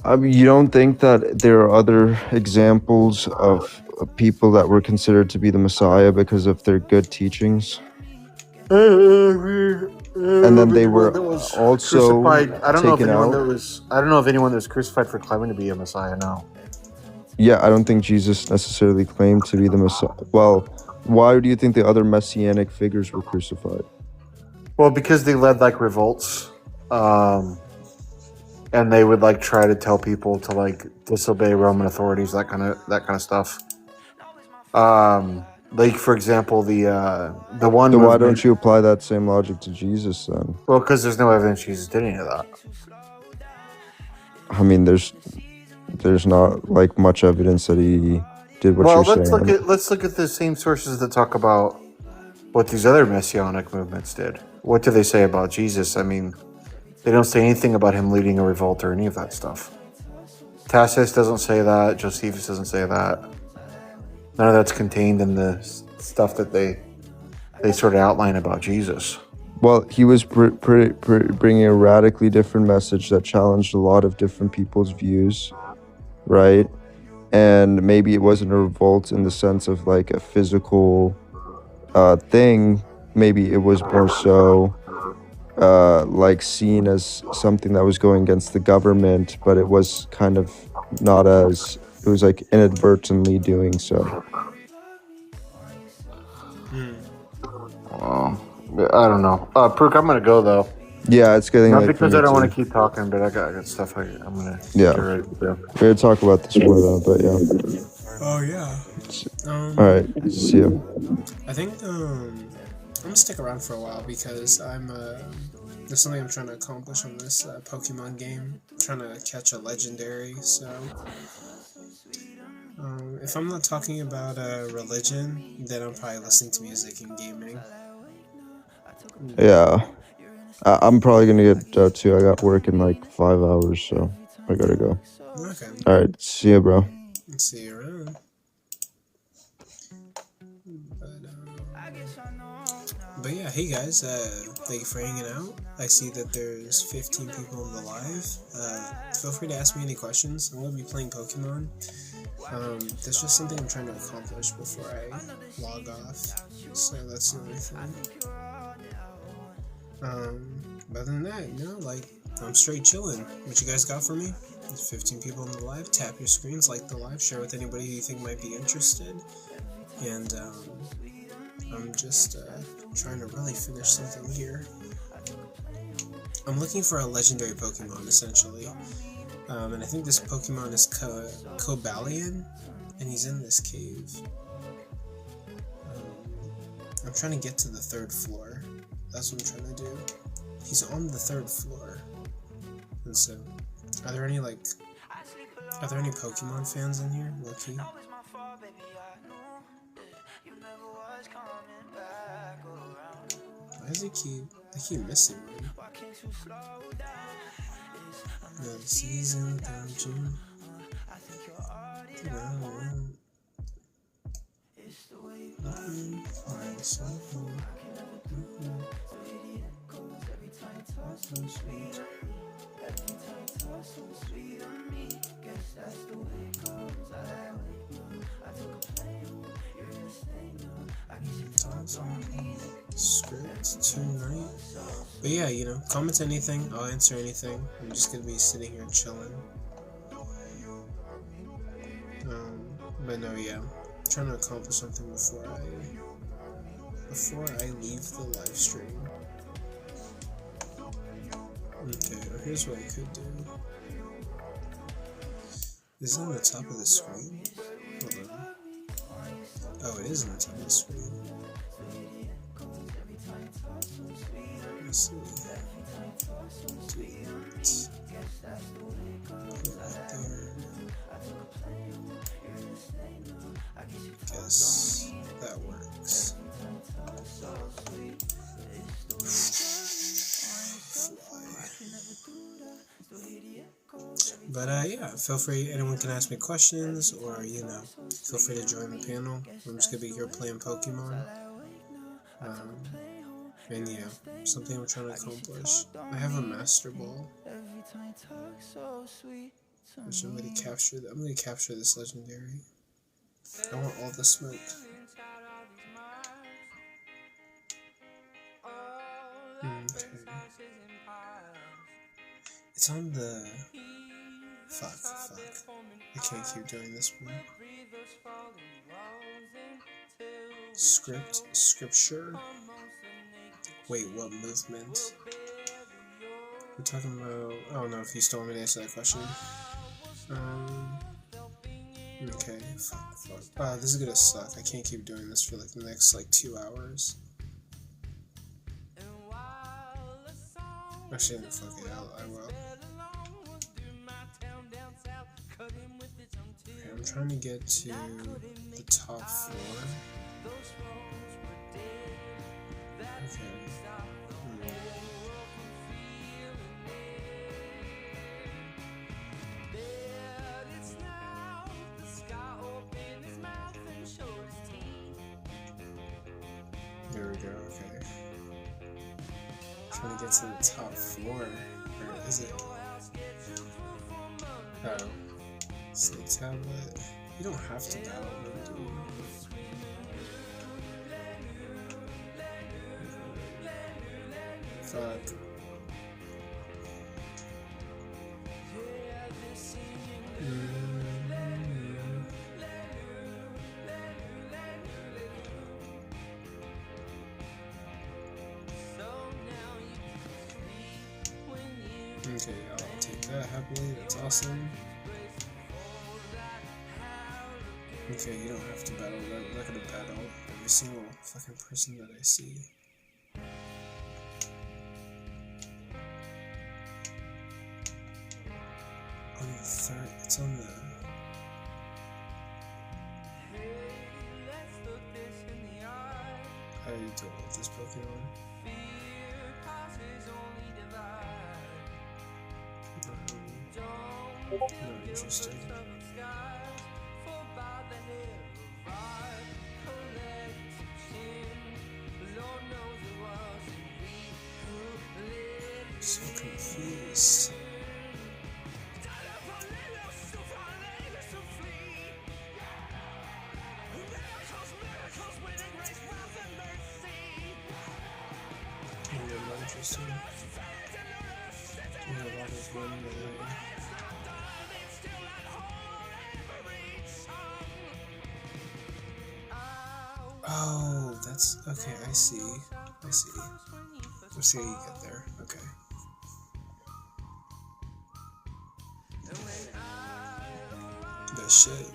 I mean, you don't think that there are other examples of people that were considered to be the Messiah because of their good teachings? And then they were also crucified. I don't know if anyone out. that was. I don't know if anyone that was crucified for claiming to be a Messiah. No. Yeah, I don't think Jesus necessarily claimed to be the Messiah. Well, why do you think the other messianic figures were crucified? Well, because they led like revolts, and they would like try to tell people to like disobey Roman authorities, that kind of stuff. Like, for example, the one So why movement. don't you apply that same logic to Jesus then? Well, because there's no evidence Jesus did any of that. I mean, there's not like much evidence that he did what you're saying. Let's look at the same sources that talk about what these other messianic movements did. What do they say about Jesus? I mean, they don't say anything about him leading a revolt or any of that stuff. Tacitus doesn't say that. Josephus doesn't say that. None of that's contained in the stuff that they sort of outline about Jesus. Well, he was bringing a radically different message that challenged a lot of different people's views, right? And maybe it wasn't a revolt in the sense of like a physical thing. Maybe it was more so like seen as something that was going against the government, but it was kind of not as, it was like inadvertently doing so. I don't know. Perk, I'm gonna go though. Yeah, it's getting not late because for me I don't too. want to keep talking, but I got stuff I'm gonna. Yeah, get ready to do. we're gonna talk about this more though, but yeah. Oh yeah. All right, see you. I think I'm gonna stick around for a while because there's something I'm trying to accomplish on this Pokemon game. I'm trying to catch a legendary, so if I'm not talking about religion, then I'm probably listening to music and gaming. Yeah, I'm probably gonna get out too. I got work in like 5 hours, so I gotta go. Okay. All right, see you, bro. See you around. But yeah, hey guys, thank you for hanging out. I see that there's 15 people in the live. Feel free to ask me any questions. I'm going to be playing Pokemon. That's just something I'm trying to accomplish before I log off. So that's the only thing. But other than that, you know, like, I'm straight chilling. What you guys got for me? There's 15 people in the live. Tap your screens, like the live, share with anybody who you think might be interested. And, I'm just trying to really finish something here. I'm looking for a legendary Pokemon, essentially. And I think this Pokemon is Cobalion, and he's in this cave. I'm trying to get to the 3rd floor. That's what I'm trying to do. He's on the 3rd floor. And so, are there any Pokemon fans in here? Low-key? Why does I keep missing one? No, season without you. Script tonight. But yeah, you know, comment anything, I'll answer anything. I'm just gonna be sitting here chilling. But no, yeah, I'm trying to accomplish something before I leave the live stream. Okay, well, here's what I could do. Is it on the top of the screen? Hold on. Oh, it is on the top of the screen. Let's see. Do that. Put it right there. Guess that works. But yeah, feel free, anyone can ask me questions, or, you know, feel free to join the panel. I'm just gonna be here playing Pokemon. And yeah, something I'm trying to accomplish. I have a Master Ball. I'm gonna capture this legendary. I want all the smoke. Okay. It's on the... Fuck. I can't keep doing this one. Scripture? Wait, what movement? We're talking about... I don't know if you still want me to answer that question. Okay, fuck. Wow, this is gonna suck. I can't keep doing this for like the next like 2 hours. Actually, no, fuck it, I will. Okay, I'm trying to get to the top floor. Okay. There we go, okay. Trying to get to the top floor. Where is it? Oh. Snake tablet. You don't have to battle them, do you? Fuck. Okay, I'll take that happily, that's awesome. Okay, you don't have to battle, I'm not gonna battle every single fucking person that I see. On the third, it's on the... I already told you this Pokemon. Not interested. So confused. I'm not interested. Yeah, that is one way. Oh, that's okay. I see. Let's see how you get there. Okay. That shit.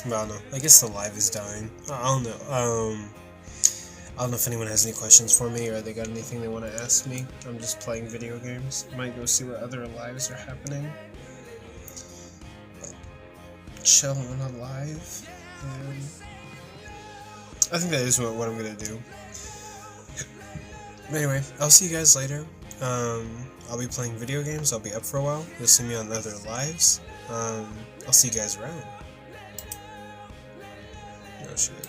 I don't know. I guess the live is dying. I don't know. I don't know if anyone has any questions for me or they got anything they want to ask me. I'm just playing video games. Might go see what other lives are happening. Chilling on live. I think that is what I'm gonna do. But anyway, I'll see you guys later. I'll be playing video games. I'll be up for a while. You'll see me on other lives. I'll see you guys around. Oh shit.